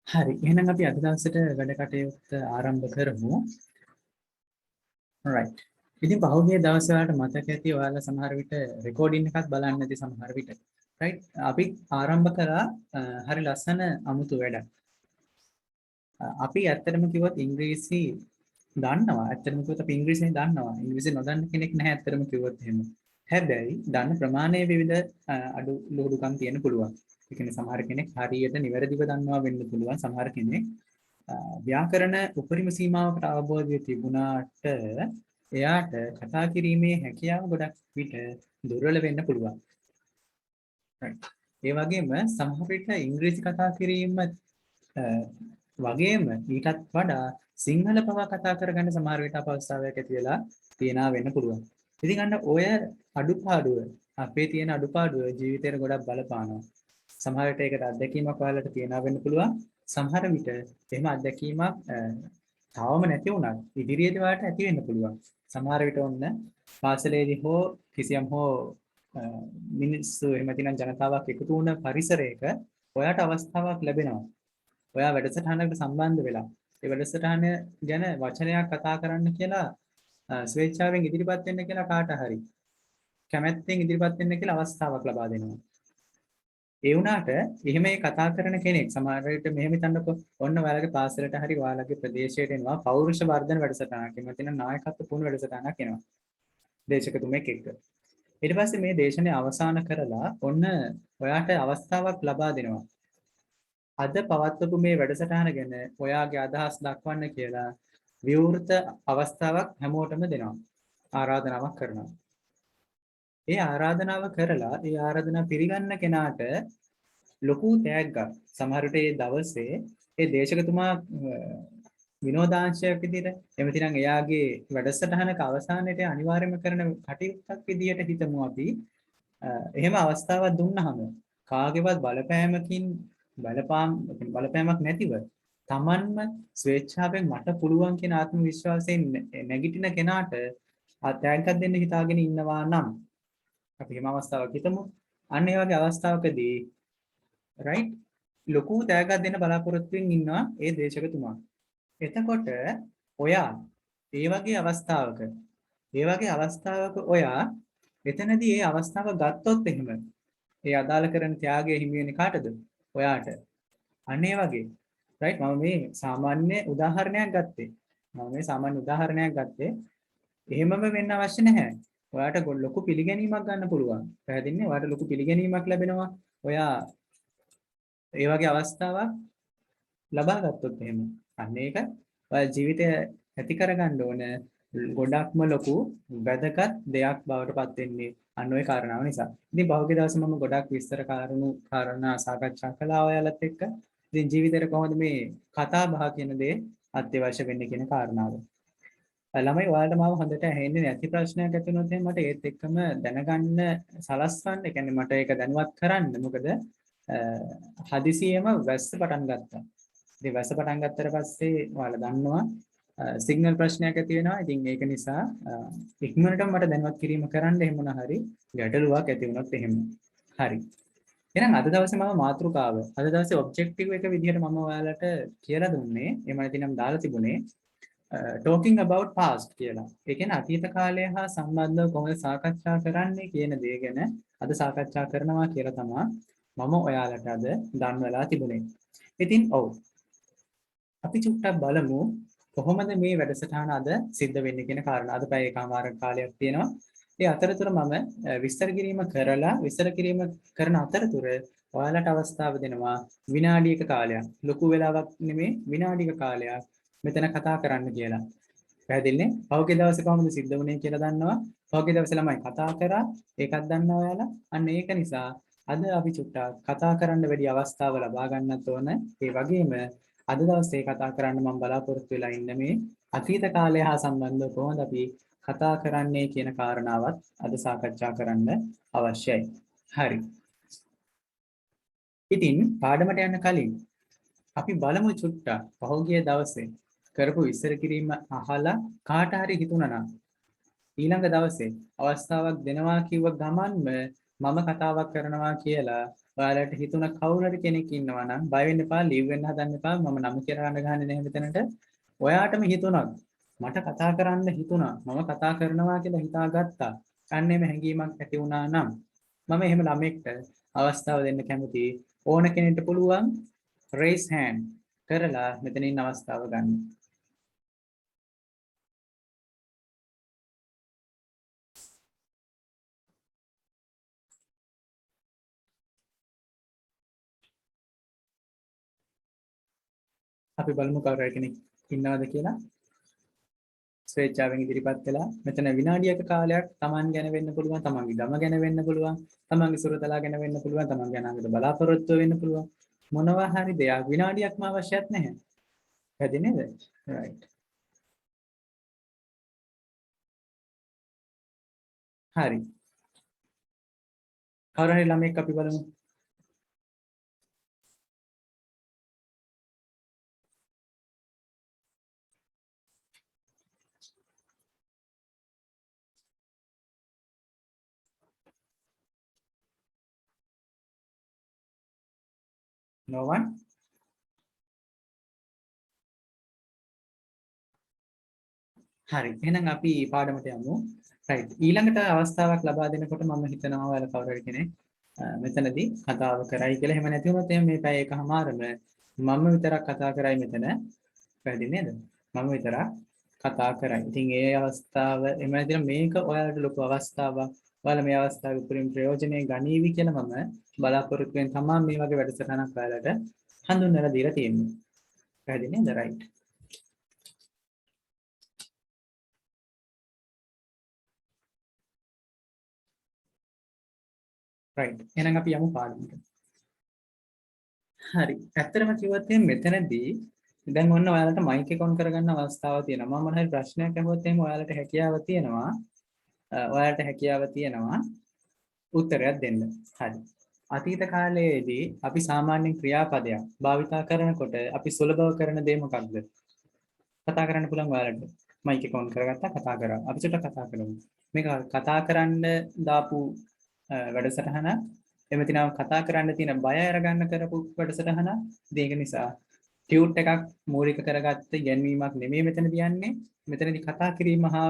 හරි. එහෙනම් අපි අද දවසට වැඩ කටයුත්ත ආරම්භ කරමු. right. ඉතින් පහුගිය දවස් වලට මතක ඇති ඔයාලා සමහර විට රෙකෝඩින් එකක් බලන්න ඇති සමහර විට. right. අපි ආරම්භ කරා හරි ලස්සන අමුතු වැඩක්. අපි ඇත්තටම කිව්වොත් ඉංග්‍රීසි දන්නවා. ඇත්තටම කිව්වොත් අපි ඉංග්‍රීසියෙන් දන්නවා. ඉංග්‍රීසි නොදන්න කෙනෙක් නැහැ ඇත්තටම කිව්වොත් එහෙම. හැබැයි දන්න ප්‍රමාණය විවිධ අඩු ලුහුඩුකම් තියෙන්න පුළුවන්. ඒ කියන්නේ සමහර කෙනෙක් හරියට නිවැරදිව දන්නවා වෙන්න පුළුවන්. සමහර කෙනෙක් ව්‍යාකරණ උපරිම සීමාවකට අවබෝධය තිබුණාට එයාට කතා කිරීමේ හැකියාව ගොඩක් විට දුර්වල වෙන්න පුළුවන්. ඒ වගේම සමහර විට ඉංග්‍රීසි කතා කිරීම වගේම ඊටත් වඩා සිංහල පවා කතා කරගන්න සමහර විට අපහසුතාවයක් ඇති වෙලා තියනා වෙන්න පුළුවන්. ඉතින් අන්න ඔය අඩුපාඩුව අපේ තියෙන අඩුපාඩුව ජීවිතේට ගොඩක් බලපානවා. සමහර විට ඒකට අත්දැකීමක් ඔයාලට තියනා වෙන්න පුළුවන්. සමහර විට එහෙම අත්දැකීමක් තවම නැති වුණත් ඉදිරියේදී ඔයාලට ඇති වෙන්න පුළුවන්. සමහර විට ඔන්න පාසලේදී හෝ කිසියම් හෝ මිනිස්සු එහෙම නැතිනම් ජනතාවක් එකතු වුණ පරිසරයක ඔයාට අවස්ථාවක් ලැබෙනවා. ඔයා වැඩසටහනකට සම්බන්ධ වෙලා ඒ වැඩසටහන ගැන වචනයක් කතා කරන්න කියලා ස්වේච්ඡාවෙන් ඉදිරිපත් වෙන්න කියලා කාට හරි කැමැත්තෙන් ඉදිරිපත් වෙන්න කියලා අවස්ථාවක් ලබා දෙනවා. ඒ වුණාට එහෙම මේ කතා කරන කෙනෙක් සමහර විට මෙහෙම හිතන්නකො ඔන්න ඔයාලගේ පාසලට හරි ඔයාලගේ ප්‍රදේශයට එනවා පෞරුෂ වර්ධන වැඩසටහනක්. එහෙම නැත්නම් නායකත්ව පුහුණු වැඩසටහනක් එනවා. දේශකතුමෙක් එක්ක. ඊට පස්සේ මේ දේශනය අවසන් කරලා ඔන්න ඔයාට අවස්ථාවක් ලබා දෙනවා. අද පවත්වපු මේ වැඩසටහන ගැන ඔයාගේ අදහස් දක්වන්න කියලා විවෘත අවස්ථාවක් හැමෝටම දෙනවා. ආරාධනාවක් කරනවා. ඒ ආරාධනාව කරලා ඒ ආරාධනාව පිළිගන්න කෙනාට ලොකු තෑග්ගක් සමහර විට ඒ දවසේ ඒ දේශකතුමා විනෝදාංශයක් විදිහට එහෙම නැතිනම් එයාගේ වැඩසටහනක අවසානයේදී අනිවාර්යයෙන්ම කරන කටයුත්තක් විදිහට හිතමු අපි එහෙම අවස්ථාවක් දුන්නාම කාගේවත් බලපෑමක් නැතිව Tamanම ස්වේච්ඡාවෙන් මට පුළුවන් කියන ආත්ම විශ්වාසයෙන් නැගිටින කෙනාට තෑග්ගක් දෙන්න හිතාගෙන ඉන්නවා නම් අපි එහෙම අවස්ථාවක් හිතමු. අන්න ඒ වගේ අවස්ථාවකදී right ලොකු තෑග්ගක් දෙන්න බලාපොරොත්තු වෙමින් ඉන්නවා ඒ දේශකතුමා. එතකොට ඔයා ඒ වගේ අවස්ථාවක ඔයා එතනදී ඒ අවස්ථාව ගත්තොත් එහෙම ඒ අදාළ කරන ත්‍යාගය හිමි වෙන්නේ කාටද? ඔයාට. අන්න ඒ වගේ right මම මේ සාමාන්‍ය උදාහරණයක් ගත්තේ. එහෙමම වෙන්න අවශ්‍ය නැහැ. ඔයාට ලොකු පිළිගැනීමක් ගන්න පුළුවන්. පැහැදිලිනේ? ඔයාට ලොකු පිළිගැනීමක් ලැබෙනවා. ඔයා ඒ වගේ අවස්ථාවක් ලබා ගත්තොත් එහෙම. අන්න ඒක ඔයා ජීවිතය ඇති කරගන්න ඕන ගොඩක්ම ලොකු වැදගත් දෙයක් බවට පත් වෙන්නේ අන්න ওই කාරණාව නිසා. ඉතින් පහුගිය දවසේ මම ගොඩක් විස්තර කාරණා සාකච්ඡා කළා ඔයාලත් එක්ක. ඉතින් ජීවිතේට කොහොමද මේ කතා බහ කියන දේ අත්‍යවශ්‍ය වෙන්නේ කියන කාරණාව. ළමයි ඔයාලට මාව හොඳට ඇහෙන්නේ නැති ප්‍රශ්නයක් ඇති වුණොත් එහෙනම් මට ඒත් එක්කම දැනගන්න සලස්වන්න. ඒ කියන්නේ මට ඒක දැනුවත් කරන්න. මොකද හදිසියෙම වැස්ස පටන් ගත්තා. ඉතින් වැස්ස පටන් ගත්තට පස්සේ ඔයාලා දන්නවා සිග්නල් ප්‍රශ්නයක් ඇති වෙනවා. ඉතින් ඒක නිසා ඉක්මනටම මට දැනුවත් කිරීම කරන්න එහෙම මොන හරි ගැටලුවක් ඇති වුණොත් එහෙම. හරි. එහෙනම් අද දවසේ මම මාතෘකාව අද දවසේ ඔබ්ජෙක්ටිව් එක විදිහට මම ඔයාලට කියලා දුන්නේ. එහෙම නැතිනම් දාලා තිබුණේ talking about past කියලා. ඒ කියන්නේ අතීත කාලය හා සම්බන්ධව කොහොමද සාකච්ඡා කරන්නේ කියන දේ ගැන අද සාකච්ඡා කරනවා කියලා තමයි මම ඔයාලට අද දන්වලා තිබුණේ. ඉතින් ඔව්. අපි චුට්ටක් බලමු කොහොමද මේ වැඩසටහන අද සිද්ධ වෙන්නේ කියන කාරණා. අද පැය එකමාරක කාලයක් තියෙනවා. ඒ අතරතුර මම විස්තර කිරීම කරන අතරතුර ඔයාලට අවස්ථාව දෙනවා විනාඩියක කාලයක්. ලොකු වෙලාවක් නෙමෙයි විනාඩියක කාලයක් මෙතන කතා කරන්න කියලා. පැහැදිලිනේ? පහුගිය දවසේ කොහොමද සිද්ධ වුනේ කියලා දන්නවා. පහුගිය දවසේ ළමයි කතා කරා. ඒකත් දන්නවා ඔයාලා. අන්න ඒක නිසා අද අපි චුට්ටක් කතා කරන්න වැඩි අවස්ථාව ලබා ගන්නත් ඕන. ඒ වගේම අද දවසේ කතා කරන්න මම බලාපොරොත්තු වෙලා ඉන්නේ මේ අතීත කාලය හා සම්බන්ධව කොහොමද අපි කතා කරන්නේ කියන කාරණාවත් අද සාකච්ඡා කරන්න අවශ්‍යයි. හරි. ඉතින් පාඩමට යන්න කලින් අපි බලමු චුට්ටක් පහුගිය දවසේ කරපු විස්තර කිරීම අහලා කාට හරි හිතුණා නම් ඊළඟ දවසේ අවස්ථාවක් දෙනවා කිව්ව ගමන්ම මම කතාවක් කරනවා කියලා ඔයාලට හිතුණ කවුරු හරි කෙනෙක් ඉන්නවා නම් බය වෙන්න එපා, ලීව් වෙන්න හදන්න එපා. මම නම කියලා ගන්න නැහැ මෙතනට. ඔයාටම හිතුණා මට කතා කරන්න හිතුණා. මම කතා කරනවා කියලා හිතාගත්තා. අන්න එමෙ හැඟීමක් ඇති වුණා නම් මම එහෙම ළමෙක්ට අවස්ථාව දෙන්න කැමතියි. ඕන කෙනෙක්ට පුළුවන් raise hand කරලා මෙතනින් අවස්ථාව ගන්න. අපි බලමු කවුරු හරි කෙනෙක් ඉන්නවද කියලා. ස්වේච්ඡාවෙන් ඉදිරිපත් කළා. මෙතන විනාඩියක කාලයක් Taman ගැන වෙන්න පුළුවන්, Tamanගේ ගම ගැන වෙන්න පුළුවන්, Tamanගේ සුරතලා ගැන වෙන්න පුළුවන්, Tamanගේ අනාගත බලාපොරොත්තු වෙන්න පුළුවන්. මොනවා හරි දෙයක් විනාඩියක්ම අවශ්‍යත් නැහැ. හරි නේද? right. හරි. කවුරු හරි ළමෙක් අපි බලමු. No one. හරි. එහෙනම් අපි පාඩමට යමු. right. ඊළඟට අවස්ථාවක් ලබා දෙනකොට මම හිතනවා ඔයාලා කවුරු හරි කෙනෙක් මෙතනදී කතාව කරයි කියලා. එහෙම නැති වුණොත් එහෙනම් මේ පැය එකමාරම මම විතරක් කතා කරයි මෙතන. පැහැදිලි නේද? මම විතරක් කතා කරයි. ඉතින් ඒ අවස්ථාව එහෙම නැතිනම් මේක ඔයාලට ලොකු අවස්ථාවක්. ඔයාලා මේ අවස්ථාවේ උපරිම ප්‍රයෝජනෙ ගනීවි කියලා මම බලාපොරොත්තු වෙන තමා මේ වගේ වැඩසටහනක් ඔයාලට හඳුන්වලා දීලා තියෙන්නේ. පැහැදිලි නේද? right. right. එහෙනම් අපි යමු පාඩමට. හරි. ඇත්තටම කිව්වොත් මෙතනදී දැන් ඔන්න ඔයාලට මයික් එක ඔන් කරගන්න අවස්ථාවක් තියෙනවා. මම මොන හරි ප්‍රශ්නයක් අහුවොත් එහෙම ඔයාලට හැකියාව තියෙනවා. උත්තරයක් දෙන්න. හරි. අතීත කාලයේදී අපි සාමාන්‍ය ක්‍රියාපදයක් භාවිතා කරනකොට අපි සුලභව කරන දේ මොකක්ද? කතා කරන්න පුළුවන් ඔයාලට. මයික් එක ඔන් කරගත්තා කතා කරා. අපි චුට්ටක් කතා කරමු. මේක කතා කරන්න දාපු වැඩසටහන. එමෙතිනම් කතා කරන්න තියෙන බය අරගන්න කරපු වැඩසටහන. ඒක නිසා ටියුට් එකක් මූලික කරගත්ත ඉගැන්වීමක් නෙමෙයි මෙතනදී යන්නේ. මෙතනදී කතා කිරීම හා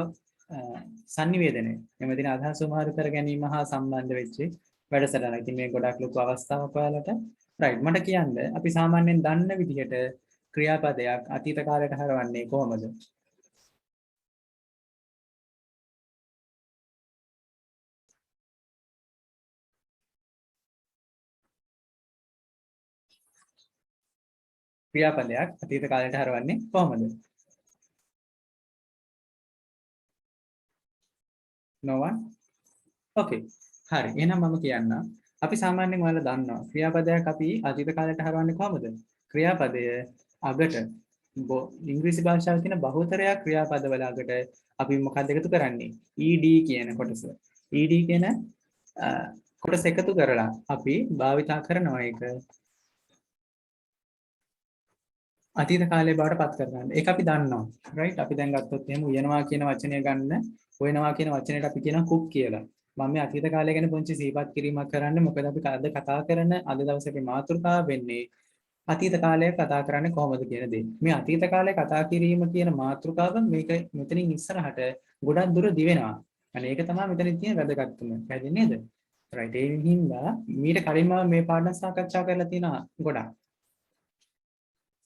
sannivedana. එමෙතින අදහස් උමාරු කර ගැනීම හා සම්බන්ධ වෙච්ච වැඩසටහන. ඉතින් මේ ගොඩක් ලොකු අවස්ථාවක් ඔයාලට. right. මට කියන්න අපි සාමාන්‍යයෙන් දන්න විදිහට ක්‍රියාපදයක් අතීත කාලයට හරවන්නේ කොහොමද? ක්‍රියාපදයක් අතීත කාලයට හරවන්නේ කොහොමද? No one. okay. හරි. එහෙනම් මම කියන්නම්. අපි සාමාන්‍යයෙන් ඔයාලා දන්නවා ක්‍රියාපදයක් අපි අතීත කාලයට හරවන්නේ කොහොමද? ක්‍රියාපදය අගට ඉංග්‍රීසි භාෂාවේ තියෙන බහුතරයක් ක්‍රියාපදවල අගට අපි මොකක්ද එකතු කරන්නේ? ed කියන කොටස. ed කියන කොටස එකතු කරලා අපි භාවිතා කරනවා ඒක අතීත කාලයේ බවට පත් කරගන්න. ඒක අපි දන්නවා. right? අපි දැන් ගත්තොත් එහෙම උයනවා කියන වචනය ගන්න, හොයනවා කියන වචනයට අපි කියනවා cook කියලා. මම මේ අතීත කාලය ගැන පුංචි සිහිපත් කිරීමක් කරන්න. මොකද අපි අද කතා කරන අද දවසේ අපි මාතෘකාව වෙන්නේ අතීත කාලය කතා කරන්නේ කොහොමද කියන දේ. මේ අතීත කාලය කතා කිරීම කියන මාතෘකාව මේක මෙතනින් ඉස්සරහට ගොඩක් දුර දිවෙනවා. අනේ ඒක තමයි මෙතන තියෙන වැදගත්කම. පැහැදිලි නේද? right. ඒ හින්දා මීට කලින්ම මේ පාඩම් සාකච්ඡා කරලා තියෙනවා ගොඩක්.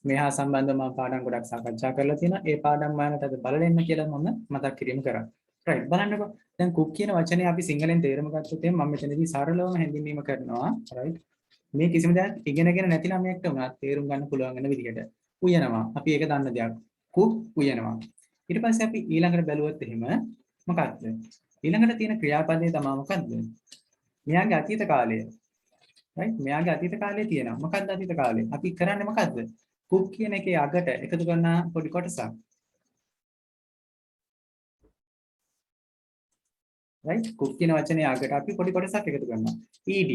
මේහා සම්බන්ධව මම පාඩම් ගොඩක් සාකච්ඡා කරලා තියෙනවා. ඒ පාඩම් වලට අද බලන්න කියලා මම මතක් කිරීම කරා. right. බලන්නකෝ. දැන් cook කියන වචනේ අපි සිංහලෙන් තේරුම ගත්තොත් මම මෙතනදී සරලවම හැඳින්වීම කරනවා. right. මේ කිසිම දෙයක් ඉගෙනගෙන නැති ළමයෙක්ට උනත් තේරුම් ගන්න පුළුවන් වෙන විදිහට. උයනවා. අපි ඒක දන්න දෙයක්. cook උයනවා. ඊට පස්සේ අපි ඊළඟට බැලුවොත් එහෙම මොකක්ද? ඊළඟට තියෙන ක්‍රියාපදේ තමයි මොකක්ද? මෙයාගේ අතීත කාලය. right. මෙයාගේ අතීත කාලේ තියෙනවා. මොකක්ද අතීත කාලේ? අපි කරන්නේ මොකක්ද? cook කියන එකේ අගට එකතු කරන පොඩි කොටසක්. right. cook කියන වචනේ අගට අපි පොඩි කොටසක් එකතු කරනවා. ed.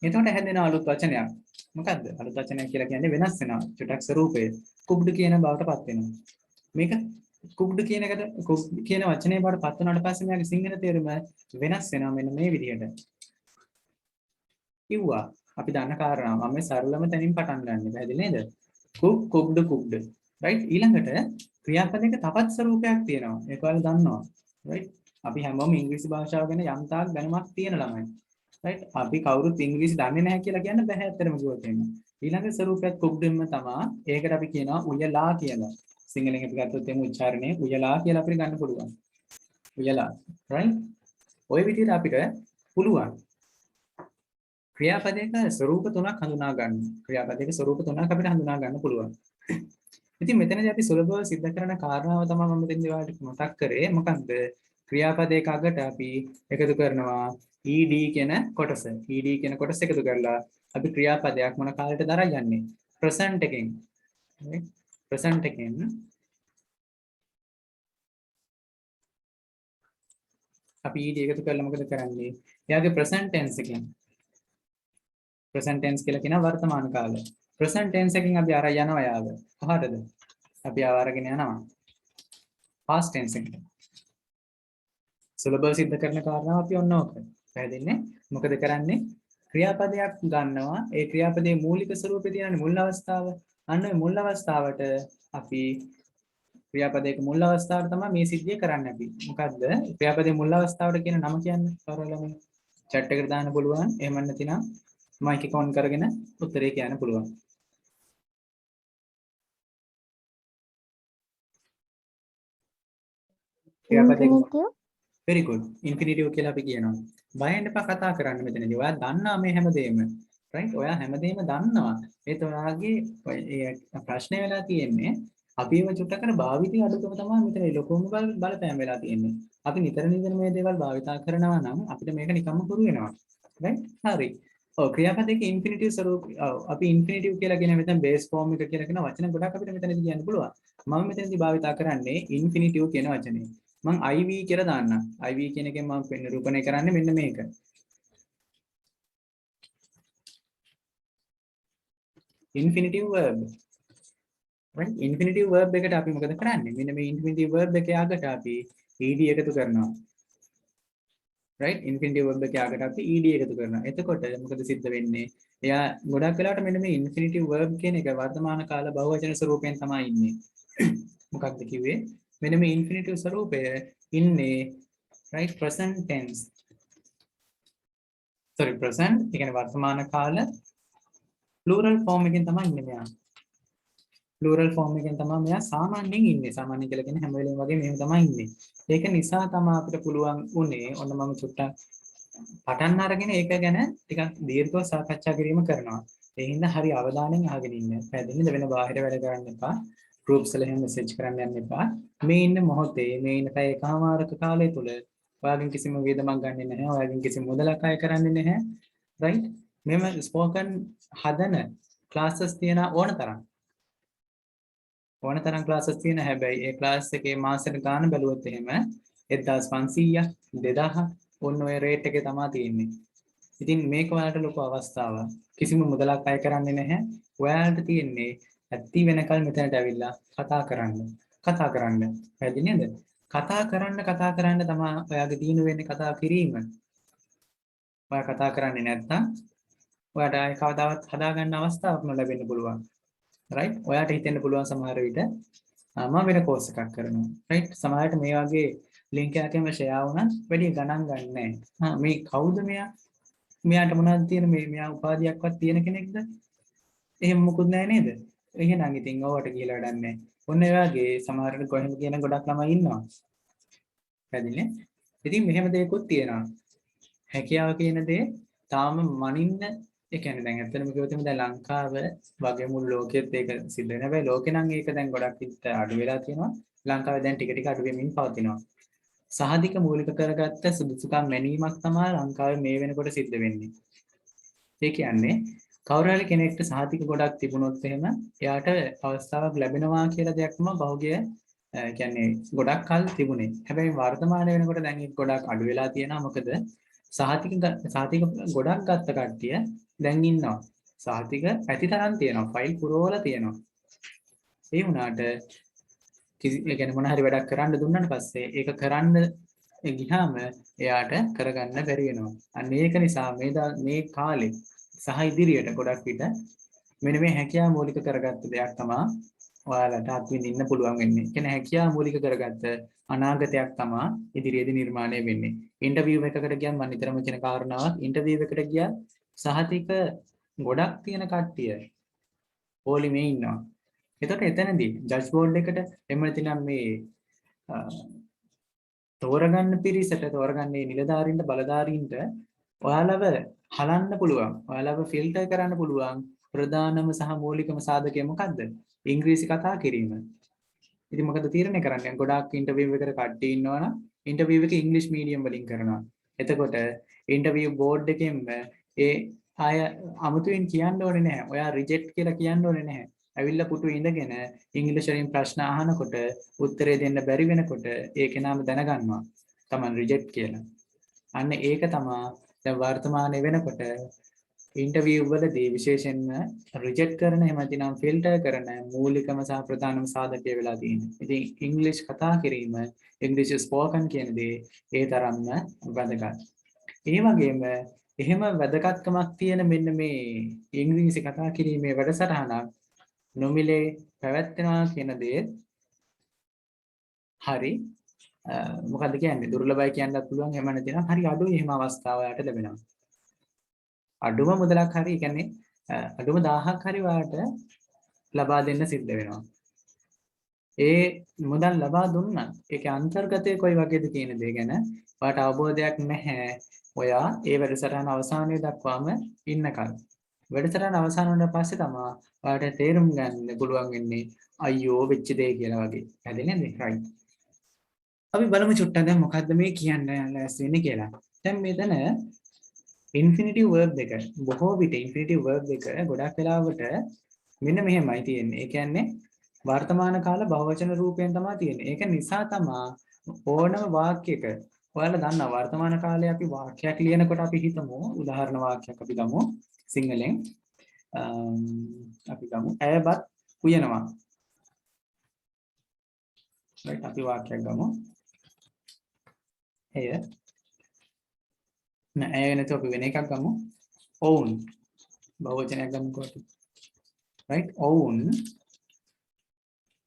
එතකොට හැදෙන අලුත් වචනයක්. මොකද්ද? අලුත් වචනයක් කියලා කියන්නේ වෙනස් වෙනවා. චුටක් ස්වරූපය. cooked කියන බවට පත් වෙනවා. මේක cooked කියන එකට cook කියන වචනේ බවට පත් වුණාට පස්සේ මෙයාගේ සිංහල තේරුම වෙනස් වෙනවා මෙන්න මේ විදිහට. කිව්වා. අපි දන්න කාරණා. මම මේ සරලම තැනින් පටන් ගන්න. පැහැදිලි නේද? cook cooked cooked. right? ඊළඟට ක්‍රියාපදයක තවත් ස්වරූපයක් තියෙනවා. ඒක ඔයාලා දන්නවා. right? අපි හැමෝම ඉංග්‍රීසි භාෂාව ගැන යම් තාක් දැනුමක් තියෙන ළමයි. right? අපි කවුරුත් ඉංග්‍රීසි දන්නේ නැහැ කියලා කියන්න බෑ ඇත්තටම කිව්වොත් එහෙම. ඊළඟ ස්වරූපයක් cooked එකම තමයි. ඒකට අපි කියනවා උයලා කියලා. සිංහලෙන් අපි ගත්තොත් එමු උච්චාරණය උයලා කියලා අපිට ගන්න පුළුවන්. උයලා. right? ওই විදිහට අපිට පුළුවන් ක්‍රියාපදයක ස්වරූප තුනක් හඳුනා ගන්න. ක්‍රියාපදයක ස්වරූප තුනක් අපිට හඳුනා ගන්න පුළුවන්. ඉතින් මෙතනදී අපි සුලභව सिद्ध කරන කාරණාව තමයි මම මෙතෙන්දී ඔයාලට මතක් කරේ. මොකක්ද? ක්‍රියාපදයක අගට අපි එකතු කරනවා ed කියන කොටස. ed කියන කොටස එකතු කරලා අපි ක්‍රියාපදයක් මොන කාලෙට දරා යන්නේ? present එකෙන්. right? present එකෙන් අපි ed එකතු කරලා මොකද කරන්නේ? එයාගේ present tense එකෙන් present tense කියලා කියන වර්තමාන කාලය. present tense එකකින් අපි අර යනවා යාව. කොහටද? අපි ආව අරගෙන යනවා past tense එකට. සුලභව सिद्ध කරන කාරණාව අපි ඔන්න ඕක. පැහැදිලිනේ? මොකද කරන්නේ? ක්‍රියාපදයක් ගන්නවා. ඒ ක්‍රියාපදයේ මූලික ස්වරූපේ තියෙනනේ මුල් අවස්ථාව. අන්න ඒ මුල් අවස්ථාවට අපි ක්‍රියාපදයක මුල් අවස්ථාවට තමයි මේ සිද්ධිය කරන්නේ අපි. මොකද්ද? ක්‍රියාපදයේ මුල් අවස්ථාවට කියන නම කියන්නේ කවුරුහරි chat එකට දාන්න පුළුවන්. එහෙම නැත්නම් මයික් එක ඔන් කරගෙන උත්තරේ කියන්න පුළුවන්. Infinitive. very good. Infinitive කියලා අපි කියනවා. බයෙන් එපා කතා කරන්න මෙතනදී. ඔයා දන්නවා මේ හැමදේම. right? ඔයා හැමදේම දන්නවා. ඒත් ඔයාගේ ප්‍රශ්නේ වෙලා තියෙන්නේ අපි ඒව චුට්ටක් භාවිතය අඩුකම තමයි මෙතන ලොකුම බලපෑම් වෙලා තියෙන්නේ. අපි නිතර මේ දේවල් භාවිතා කරනවා නම් අපිට මේක නිකම්ම පුරු වෙනවා. right? හරි. ඔව් ක්‍රියාපදයක ඉන්ෆිනිටිව් ස්වරූප අපි ඉන්ෆිනිටිව් කියලා කියන මෙතන බේස් ෆෝම් එක කියලා කියන වචන ගොඩක් අපිට මෙතනදී කියන්න පුළුවන්. මම මෙතනදී භාවිතා කරන්නේ ඉන්ෆිනිටිව් කියන වචනේ. මම IV කියලා දාන්නම්. IV කියන එකෙන් මම නිරූපණය කරන්නේ මෙන්න මේක. infinitive verb. right? infinitive verb එකට අපි මොකද කරන්නේ? මෙන්න මේ infinitive verb එකේ අගට අපි ed එකතු කරනවා. right? infinitive verb එකේ අගට අපි ed එකතු කරනවා. එතකොට මොකද සිද්ධ වෙන්නේ? එයා ගොඩක් වෙලාවට මෙන්න මේ infinitive verb කියන එක වර්තමාන කාල බහුවචන ස්වරූපයෙන් තමයි ඉන්නේ. මොකක්ද කිව්වේ? මෙන්න මේ infinitive ස්වරූපය ඉන්නේ right present tense. sorry present ඒ කියන්නේ වර්තමාන කාල plural form එකෙන් තමයි ඉන්නේ මෙයා. plural form එකෙන් තමයි මෙයා සාමාන්‍යයෙන් ඉන්නේ. සාමාන්‍ය කියලා කියන්නේ හැම වෙලේම වගේ මෙහෙම තමයි ඉන්නේ. ඒක නිසා තමයි අපිට පුළුවන් උනේ ඔන්න මම චුට්ටක් පටන් අරගෙන ඒක ගැන ටිකක් දීර්ඝව සාකච්ඡා කිරීම කරනවා. ඒ හින්දා හරි අවධානයෙන් අහගෙන ඉන්න. පැහැදිලිද? වෙන බාහිර වැඩ කරන්න එපා. groups වල එහෙම message කරන්න යන්න එපා. මේ ඉන්න මොහොතේ මේ ඉන්න පැය එකමාරක කාලය තුල ඔයාගෙන් කිසිම වේදමක් ගන්නෙ නැහැ. ඔයාගෙන් කිසිම මුදලක් අය කරන්නේ නැහැ. right? මෙම spoken හදන classes තියෙන ඕන තරම් classes තියෙන හැබැයි ඒ class එකේ මාසෙට ගාන බැලුවොත් එහෙම 1500ක් 2000 ඔන්න ඔය rate එකේ තමයි තියෙන්නේ. ඉතින් මේක ඔයාලට ලොකු අවස්ථාවක්. කිසිම මුදලක් අය කරන්නේ නැහැ. ඔයාලට තියෙන්නේ ඇත්ති වෙනකල් මෙතනට ඇවිල්ලා කතා කරන්න. පැහැදිලි නේද? කතා කරන්න තමයි ඔයාගේ දිනු වෙන්නේ කතා කිරීම. ඔයා කතා කරන්නේ නැත්නම් ඔයාට ආයෙ කවදාවත් හදාගන්න අවස්ථාවක් නොලැබෙන්න පුළුවන්. right? ඔයාට හිතෙන්න පුළුවන් සමහර විට මම වෙන කෝස් එකක් කරනවා. right? සමහරවිට මේ වගේ link එකකින්ම share වුණත් වැඩි ගණන් ගන්න නැහැ. මේ කවුද මෙයා? මෙයාට මොනවද තියෙන මෙයා උපාධියක්වත් තියෙන කෙනෙක්ද? එහෙම මොකුත් නැහැ නේද? එහෙනම් ඉතින් ඕවට කියලා වැඩක් නැහැ. ඔන්න ඒ වගේ සමහරවිට කොහෙන්ද කියන ගොඩක් ළමයි ඉන්නවා. පැහැදිලිනේ? ඉතින් මෙහෙම දෙයක්ත් තියෙනවා. හැකියාව කියන දේ තාම මනින්න ඒ කියන්නේ දැන් ඇත්තටම කිව්වොත් දැන් ලංකාව වගේ මුළු ලෝකෙත් ඒක සිද්ධ වෙන හැබැයි ලෝකේ නම් ඒක දැන් ගොඩක් ඉත අඩු වෙලා තියෙනවා. ලංකාවේ දැන් ටික ටික අඩු වෙමින් පවතිනවා. සහධික මූලික කරගත්ත සුදුසුකම් මැනීමක් තමයි ලංකාවේ මේ වෙනකොට සිද්ධ වෙන්නේ. ඒ කියන්නේ කවුරු හරි කෙනෙක්ට සහතික ගොඩක් තිබුණොත් එහෙම එයාට අවස්ථාවක් ලැබෙනවා කියලා දෙයක් තමයි බහුගය කියන්නේ ගොඩක් කල් තිබුණේ. හැබැයි වර්තමානයේ වෙනකොට දැන් ඒක ගොඩක් අඩු වෙලා තියෙනවා. මොකද සහතික ගොඩක් ගත්ත කට්ටිය දැන් ඉන්නවා. සහතික ඇති තරම් තියෙනවා. ෆයිල් පුරවලා තියෙනවා. ඒ වුණාට ඒ කියන්නේ මොන හරි වැඩක් කරන්න දුන්නාට පස්සේ ඒක කරන්න ගියාම එයාට කරගන්න බැරි වෙනවා. අන්න ඒක නිසා මේ කාලේ සහ ඉදිරියට ගොඩක් විට මෙන්න මේ හැකියාව මූලික කරගත්ත දෙයක් තමයි ඔයාලට අත්විඳින්න පුළුවන් වෙන්නේ. කියන්නේ හැකියාව මූලික කරගත්ත අනාගතයක් තමයි ඉදිරියේදී නිර්මාණය වෙන්නේ. ඉන්ටර්විව් එකකට ගියන් මම නිතරම කියන කාරණාවක් ඉන්ටර්විව් එකට ගියන් සහතික ගොඩක් තියෙන කට්ටිය පොලිමේ ඉන්නවා. එතකොට එතනදී ජජ් බෝඩ් එකට එමෙ තිනම් මේ තෝරගන්න පිරිසට තෝරගන්නේ නිලධාරීන්ට බලධාරීන්ට ඔයාලව හලන්න පුළුවන්. ඔයාලව ෆිල්ටර් කරන්න පුළුවන්. ප්‍රධානම සහ මූලිකම සාධකය මොකද්ද? ඉංග්‍රීසි කතා කිරීම. ඉතින් මොකද තීරණය කරන්නේ? ගොඩාක් ඉන්ටර්විව් එකකට කට්ටිය ඉන්නවනම් ඉන්ටර්විව් එක ඉංග්‍රීසි මීඩියම් වලින් කරනවා. එතකොට ඉන්ටර්විව් බෝඩ් එකෙන් ඒ අය අමුතුවෙන් කියන්න ඕනේ නැහැ. ඔයා රිජෙක්ට් කියලා කියන්න ඕනේ නැහැ. ඇවිල්ලා පුටුවේ ඉඳගෙන ඉංග්‍රීසි වලින් ප්‍රශ්න අහනකොට උත්තරේ දෙන්න බැරි වෙනකොට ඒ කෙනාම දැනගන්නවා තමන් රිජෙක්ට් කියලා. අන්න ඒක තමයි දැන් වර්තමානයේ වෙනකොට ඉන්ටර්විව් වලදී විශේෂයෙන්ම රිජෙක්ට් කරන එහෙම නැතිනම් ෆිල්ටර් කරන මූලිකම සහ ප්‍රධානම සාධකය වෙලා තියෙනවා. ඉතින් ඉංග්‍රීසි කතා කිරීම, ඉංග්‍රීසි ස්පෝකන් කියන දේ ඒ තරම්ම වැදගත්. ඒ වගේම එහෙම වැදගත්කමක් තියෙන මෙන්න මේ ඉංග්‍රීසි කතා කිරීමේ වැඩසටහනක් නොමිලේ පැවැත්වෙනවා කියන දේ හරි මොකද්ද කියන්නේ දුර්ලභයි කියන්නත් පුළුවන් එහෙම නැතිනම් හරි අඩුයි එහෙම අවස්ථාව ඔයාලට ලැබෙනවා. අඩුම මුදලක් හරි කියන්නේ අඩුම 1000ක් හරි ඔයාලට ලබා දෙන්න සිද්ධ වෙනවා. ඒ මුදල් ලබා දුන්නා ඒකේ අන්තර්ගතය කොයි වගේද කියන දේ ගැන ඔයාලට අවබෝධයක් නැහැ. ඔයා ඒ වැඩසටහන අවසානයේ දක්වාම ඉන්නකල්. වැඩසටහන අවසන් වුණාට පස්සේ තමයි ඔයාලට තේරුම් ගන්න පුළුවන් වෙන්නේ අයියෝ වෙච්ච දේ කියලා වගේ. හරිද නේද? right. අපි බලමු චුට්ටක් දැන් මොකද්ද මේ කියන්න ලෑස්ති වෙන්නේ කියලා. දැන් මෙතන ඉන්ෆිනිටිව් වර්බ් එක බොහෝ විට ඉන්ෆිනිටිව් වර්බ් එක ගොඩක් වෙලාවට මෙන්න මෙහෙමයි තියෙන්නේ. ඒ කියන්නේ වර්තමාන කාල බහුවචන රූපයෙන් තමයි තියෙන්නේ. ඒක නිසා තමයි ඕනම වාක්‍යයක ඔයාලා දන්නා වර්තමාන කාලේ අපි වාක්‍යයක් ලියනකොට අපි හිතමු උදාහරණ වාක්‍යයක් අපි ගමු සිංහලෙන් අපි ගමු ඇයබත් උයනවා. right අපි වාක්‍යයක් ගමු. එය නෑ ඇය නැතුව අපි වෙන එකක් ගමු. ඔවුන් බහුවචනයක් ගමුකෝ අපි. right ඔවුන්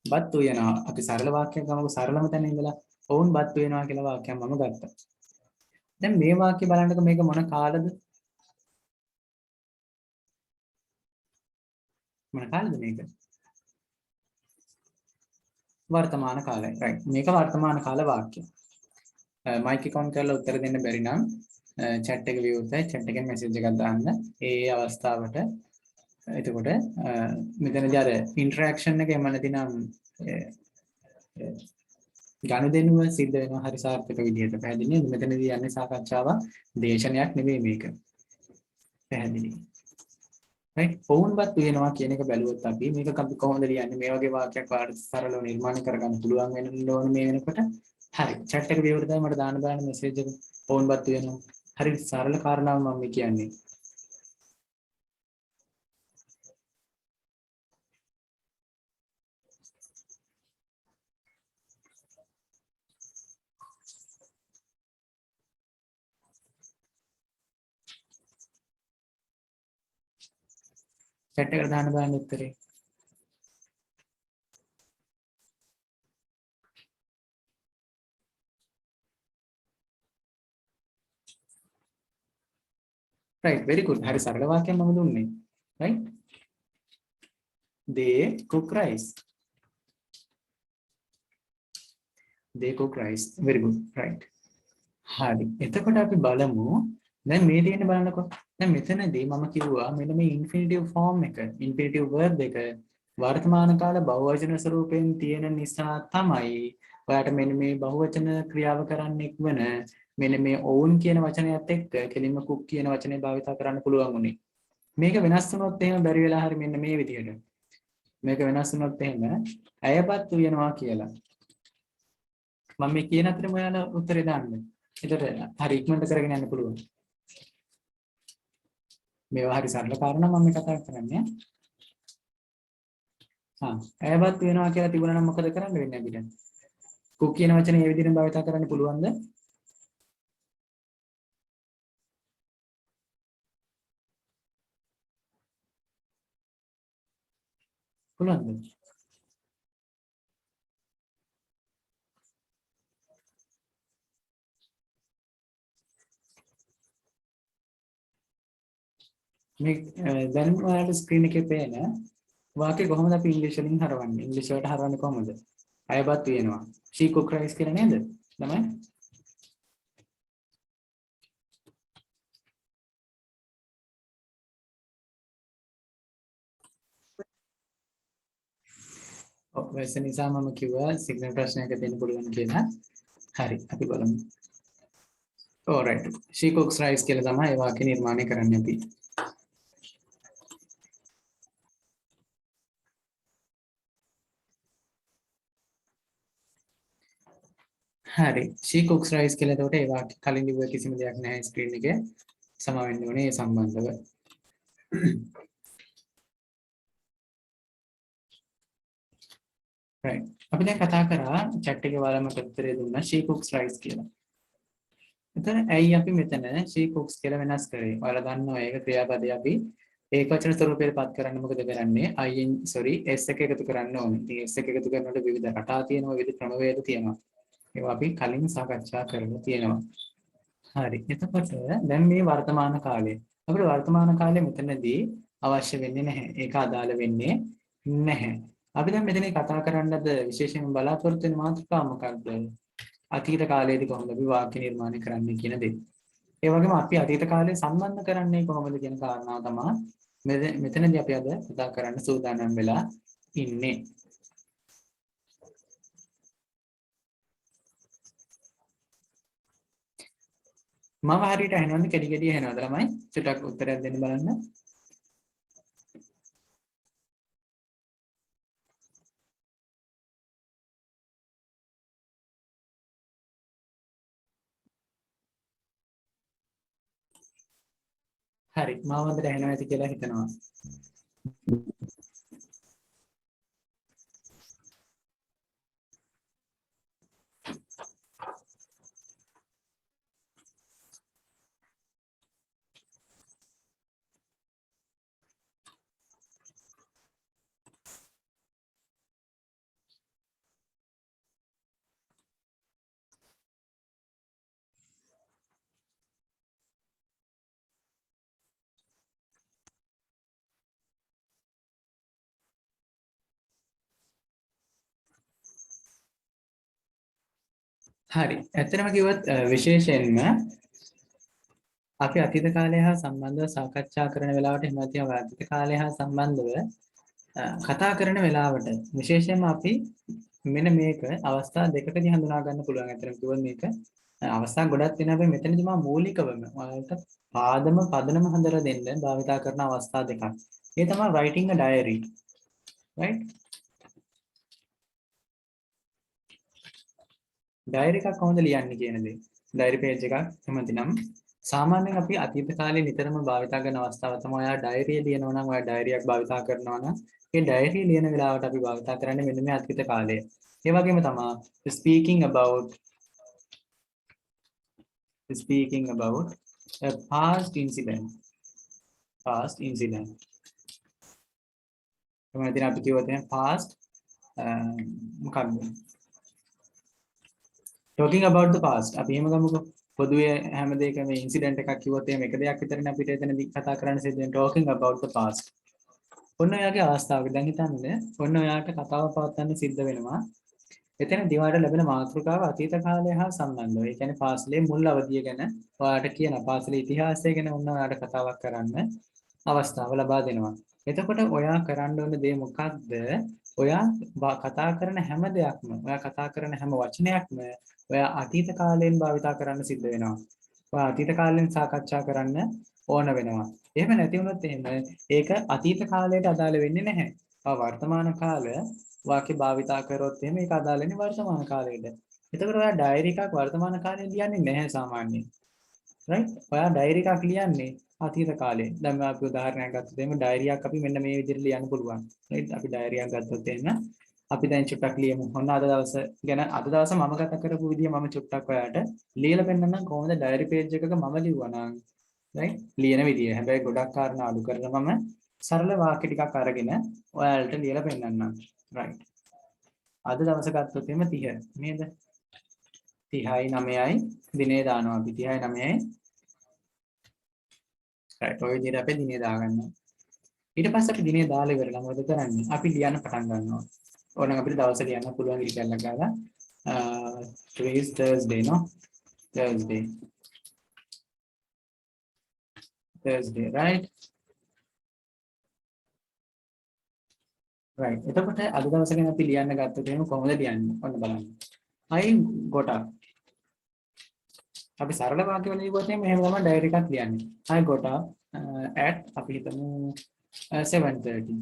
බත් උයනවා. අපි සරල වාක්‍යයක් ගමුකෝ සරලම තැන ඉඳලා ඔවුන් බත් උයනවා කියලා වාක්‍යයක් මම ගත්තා. දැන් මේ වාක්‍ය බලන්නකො මේක මොන කාලද? මොන කාලද මේක? වර්තමාන කාලය. right මේක වර්තමාන කාල වාක්‍යය. මයික් එක ඔන් කරලා උත්තර දෙන්න බැරි නම් chat එක විවෘතයි chat එකෙන් message එකක් දාන්න. ඒ අවස්ථාවට එතකොට මෙතනදී අර interaction එක එම නැතිනම් ගනුදෙනුව සිද්ධ වෙනවා හරි සාර්ථක විදිහට. පැහැදිලි නේද? මෙතනදී යන්නේ සාකච්ඡාවක් දේශනයක් නෙවෙයි මේක. පැහැදිලි. right ඔවුන්වත් වෙනවා කියන එක බැලුවොත් අපි මේක අපි කොහොමද ලියන්නේ මේ වගේ වාක්‍යයක් වාට සරලව නිර්මාණය කරගන්න පුළුවන් වෙන ඕනේ මේ වෙනකොට. හරි chat එක විවෘතයි මට දාන්න බලන්න message එක ඔවුන්වත් වෙනවා. හරි සරල කාරණාව මම කියන්නේ. chat එකට දාන්න බලන්න උත්තරේ. right very good. හරි සරල වාක්‍යයක් මම දුන්නේ. right they cook rice. they cook rice. very good. right හරි එතකොට අපි බලමු දැන් මේ තියෙන බලන්නකො. දැන් මෙතනදී මම කිව්වා මෙන්න මේ ඉන්ෆිනිටිව් ෆෝම් එක ඉන්ෆිනිටිව් වර්බ් එක වර්තමාන කාල බහුවචන ස්වරූපයෙන් තියෙන නිසා තමයි ඔයාලට මෙන්න මේ බහුවචන ක්‍රියාව කරන්නෙක් වෙන මෙන්න මේ ඔවුන් කියන වචනයත් එක්ක කෙලින්ම කුක් කියන වචනේ භාවිත කරන්න පුළුවන් උනේ. මේක වෙනස් වුණොත් එහෙම බැරි වෙලා හරි මෙන්න මේ විදිහට. මේක වෙනස් වුණොත් එහෙම ඇයපත් වෙනවා කියලා. මම මේ කියන අතරම ඔයාලා උත්තරේ දාන්න. ඒතර හරි ඉක්මනට කරගෙන යන්න පුළුවන්. මේවා හරි සරල කාරණා මම මේ කතා කරන්නේ. ඇයපත් වෙනවා කියලා තිබුණා නම් මොකද කරන්න වෙන්නේ අපිට? කුක් කියන වචනේ මේ විදිහෙන් භාවිත කරන්න පුළුවන්ද? පුළුවන්ද? මේ දැන් ඔයාලට ස්ක්‍රීන් එකේ පේන වාක්‍ය කොහොමද අපි ඉංග්‍රීසි වලින් හරවන්නේ? ඉංග්‍රීසි වලට හරවන්නේ කොහොමද? අයබත් වෙනවා. she cook rice කියලා නේද? ළමයි. ඔව් වෙස් නිසා මම කිව්වා සිග්නල් ප්‍රශ්නයක දෙන්න පුළුවන් කියලා. හරි අපි බලමු. alright. she cooks rice කියලා තමයි ඒ වාක්‍ය නිර්මාණය කරන්නේ අපි. හරි. she cooks rice කියලා එතකොට ඒ වාක්‍ය කලින් ලිව්ව කිසිම දෙයක් නැහැ ස්ක්‍රීන් එකේ. සම වෙන්න ඕනේ ඒ සම්බන්ධව. right. අපි දැන් කතා කරා chat එකේ ඔයාලම උත්තරේ දුන්නා she cooks rice කියලා. එතන ඇයි අපි මෙතන she cooks කියලා වෙනස් කරේ? ඔයාලා දන්නවා ඒක ක්‍රියාපදේ අපි ඒකවචන ස්වරූපයට පත් කරන්න මොකද කරන්නේ? s එක එකතු කරන්න ඕනේ. ඉතින් s එක එකතු කරනකොට විවිධ රටා තියෙනවා, විවිධ ක්‍රමවේද තියෙනවා. ඒවා අපි කලින් සාකච්ඡා කරලා තියෙනවා. හරි. එතකොට දැන් මේ වර්තමාන කාලේ අපිට වර්තමාන කාලේ මෙතනදී අවශ්‍ය වෙන්නේ නැහැ. ඒක අදාළ වෙන්නේ නැහැ. අපි දැන් මෙතන කතා කරන්නද විශේෂයෙන්ම බලාපොරොත්තු වෙන මාතෘකාව මොකක්ද? අතීත කාලයේදී කොහොමද අපි වාක්‍ය නිර්මාණය කරන්නේ කියන දේ. ඒ වගේම අපි අතීත කාලේ සම්බන්ධ කරන්නේ කොහොමද කියන කාරණාව තමයි මෙතනදී අපි අද කතා කරන්න සූදානම් වෙලා ඉන්නේ. මම හරියට අහනවද කෙටි කෙටි අහනවද ළමයි? චුට්ටක් උත්තරයක් දෙන්න බලන්න. හරි. මම හොඳට අහනවා ඇති කියලා හිතනවා. හරි. ඇත්තටම කිව්වොත් විශේෂයෙන්ම අපි අතීත කාලය හා සම්බන්ධව සාකච්ඡා කරන වෙලාවට එහෙම නැත්නම් අතීත කාලය හා සම්බන්ධව කතා කරන වෙලාවට විශේෂයෙන්ම අපි මෙන්න මේක අවස්ථා දෙකකදී හඳුනා ගන්න පුළුවන්. ඇත්තටම කිව්වොත් මේක අවස්ථා ගොඩක් තියෙනවා. අපි මෙතනදී මම මූලිකවම ඔයාලට පදනම හඳලා දෙන්න භාවිතා කරන අවස්ථා දෙකක්. ඒ තමයි writing a diary. right? Diary එකක් කොහොමද ලියන්නේ කියන දේ. ඩයරි පේජ් එකක් එහෙමනම් සාමාන්‍යයෙන් අපි අතීත කාලේ නිතරම භාවිතා කරන අවස්ථාව තමයි ඔයා ඩයරිය ලියනවා නම් ඔයා ඩයරියක් භාවිතා කරනවා නම් ඒ ඩයරිය ලියන වෙලාවට අපි භාවිතා කරන්නේ මෙන්න මේ අතීත කාලය. ඒ වගේම තමයි speaking about a past incident. එහෙනම් අපි කියවද past මොකක්ද? talking about the past. අපි එහෙම ගමුකෝ. පොදුවේ හැම දෙයකම ඉන්සිඩන්ට් එකක් කිව්වොත් එහෙම එක දෙයක් විතරනේ අපිට එතනදී කතා කරන්න සිද්ධ වෙන්නේ talking about the past. ඔන්න ඔයාගේ අවස්ථාවක දැන් හිතන්න ඔන්න ඔයාට කතාව පවත්වන්න සිද්ධ වෙනවා. එතන දිවාට ලැබෙන මාතෘකාව අතීත කාලය හා සම්බන්ධව. ඒ කියන්නේ පාසලේ මුල් අවධිය ගැන ඔයාට කියන පාසලේ ඉතිහාසය ගැන ඔන්න ඔයාට කතාවක් කරන්න අවස්ථාව ලබා දෙනවා. එතකොට ඔයා කරන්න ඕන දේ මොකක්ද? ඔයා කතා කරන හැම දෙයක්ම, ඔයා කතා කරන හැම වචනයක්ම ඔයා අතීත කාලයෙන් භාවිතා කරන්න සිද්ධ වෙනවා. ඔයා අතීත කාලයෙන් සාකච්ඡා කරන්න ඕන වෙනවා. එහෙම නැති වුණොත් එහෙම ඒක අතීත කාලයට අදාළ වෙන්නේ නැහැ. වර්තමාන කාලය වාක්‍ය භාවිතා කරොත් එහෙම ඒක අදාළ වෙන්නේ වර්තමාන කාලයට. එතකොට ඔයා ඩයරි එකක් වර්තමාන කාලේ ලියන්නේ නැහැ සාමාන්‍යයෙන්. right? ඔයා ඩයරි එකක් ලියන්නේ අතීත කාලේ. දැන් මම අපි උදාහරණයක් ගත්තොත් එහෙම ඩයරියක් අපි මෙන්න මේ විදිහට ලියන්න පුළුවන්. right? අපි ඩයරියක් ගත්තොත් එහෙම අපි දැන් චුට්ටක් ලියමු. ඔන්න අද දවස ගැන අද දවස මම ගත කරපු විදිය මම චුට්ටක් ඔයාට ලියලා පෙන්නන්නම් කොහොමද ඩයරි පේජ් එකක මම ලිව්වා නම් right? ලියන විදිය. හැබැයි ගොඩක් කාරණා අඩු කරලා මම සරල වාක්‍ය ටිකක් අරගෙන ඔයාලට ලියලා පෙන්නන්නම්. right. අද දවස ගත්තොත් එimhe 30 නේද? 30යි 9යි දිනේ දානවා අපි 30යි 9යි. right. ඔය විදිහට අපි දිනේ දාගන්නවා. ඊට පස්සේ අපි දිනේ දාලා ඉවරලා මොකද කරන්නේ? අපි ලියන්න පටන් ගන්නවා. ඕනනම් අපිට දවස ලියන්න පුළුවන් ඉරි කැල්ලක් ගාලා today is Thursday no? Thursday right? right. එතකොට අද දවසේ ගැන අපි ලියන්න ගත්තොත් එහෙනම් කොහොමද ලියන්නේ? ඔන්න බලන්න. I got up. අපි සරල වාක්‍ය වල ලියුවොත් එහෙම තමයි ඩයරි එකක් ලියන්නේ. I got up at අපි හිතමු 7:30.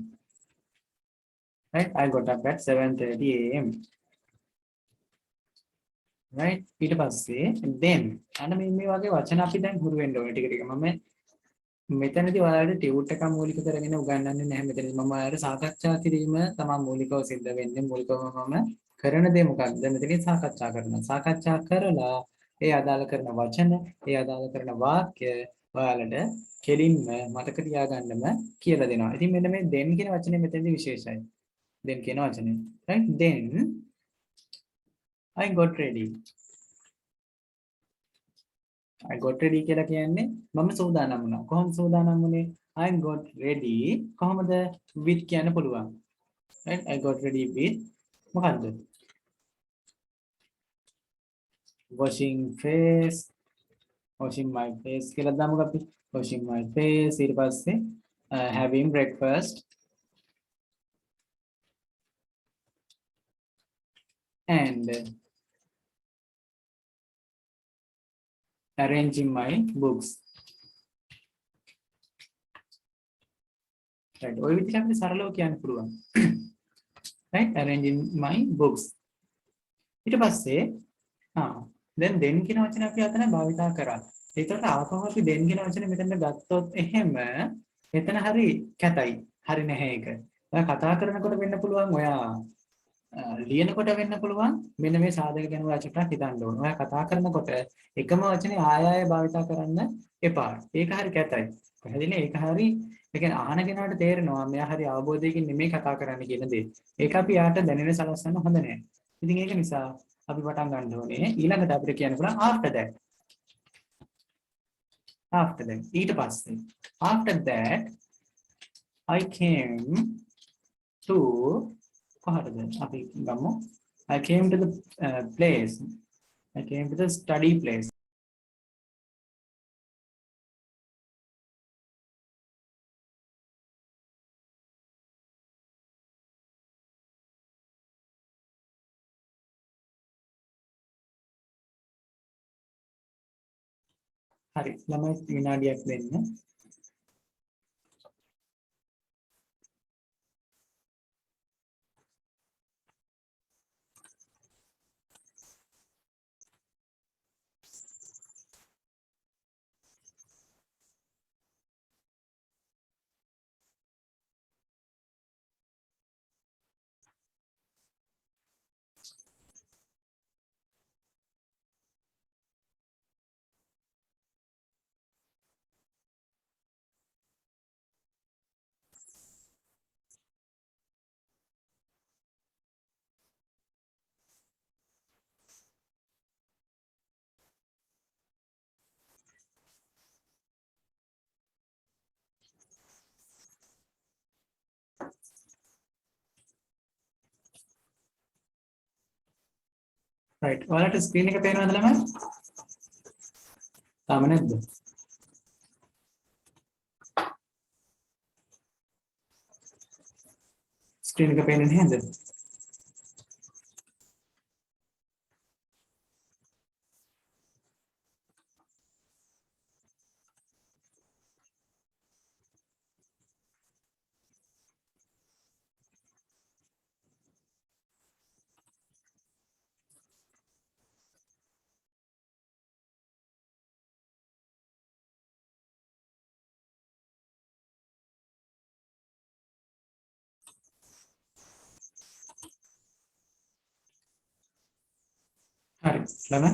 right? I got up at 7:30 a.m. right? ඊට පස්සේ then අන්න මේ වගේ වචන අපි දැන් හුරු වෙන්න ඕනේ ටික ටික. මම මෙතනදී ඔයාලට ටියුට් එක මූලික කරගෙන උගන්වන්නේ නැහැ. මෙතනදී මම ඔයාලට සාකච්ඡා කිරීම තමයි මූලිකව සිද්ධ වෙන්නේ. මූලිකව මම කරන දේ මොකක්ද? මෙතනදී සාකච්ඡා කරනවා. සාකච්ඡා කරලා ඒ අදාළ කරන වචන, ඒ අදාළ කරන වාක්‍ය ඔයාලට කෙලින්ම මතක තියාගන්නම කියලා දෙනවා. ඉතින් මෙන්න මේ then කියන වචනේ මෙතනදී විශේෂයි. then කියන වචනේ. right? then I got ready. I got ready කියලා කියන්නේ මම සූදානම් වුණා. කොහොමද සූදානම් වුනේ? I got ready කොහොමද with කියන්න පුළුවන්. right? I got ready with මොකද්ද? washing my face කියලා දාමුකෝ අපි. washing my face ඊට පස්සේ having breakfast and arranging my books. right? ඔය විදිහට අපිට සරලව කියන්න පුළුවන්. right? arranging my books. ඊට පස්සේ then කියන වචනේ අපි අතන භාවිතා කරා. ඒකට ආපහු අපි then කියන වචනේ මෙතන ගත්තොත් එහෙම එතන හරි කැතයි. හරි නැහැ ඒක. ඔයා කතා කරනකොට වෙන්න පුළුවන්, ඔයා ලියනකොට වෙන්න පුළුවන්. මෙන්න මේ සාධක ගැන වාචකයක් හිතන්න ඕන. ඔයා කතා කරනකොට එකම වචනේ ආය ආය භාවිතා කරන්න එපා. ඒක හරි කැතයි. පැහැදිලි? ඒක හරි ඒ කියන්නේ අහන කෙනාට තේරෙනවා මෙයා හරි අවබෝධයකින් නෙමෙයි කතා කරන්න කියන දේ. ඒක අපි යාට දැනෙන සලස්සන්න හොඳ නැහැ. ඉතින් ඒක නිසා අපි පටන් ගන්න ඕනේ ඊළඟට අපිට කියන්න පුළුවන් after that ඊට පස්සේ after that I came to කොහටද අපි ගමු I came to the place I came to the study place හරි ළමයි විනාඩියක් දෙන්න right ඔයාලට ස්ක්‍රීන් එක පේනවද ළමයි තාම නැද්ද ස්ක්‍රීන් එක පේන්නේ නැද්ද හරි ළමයි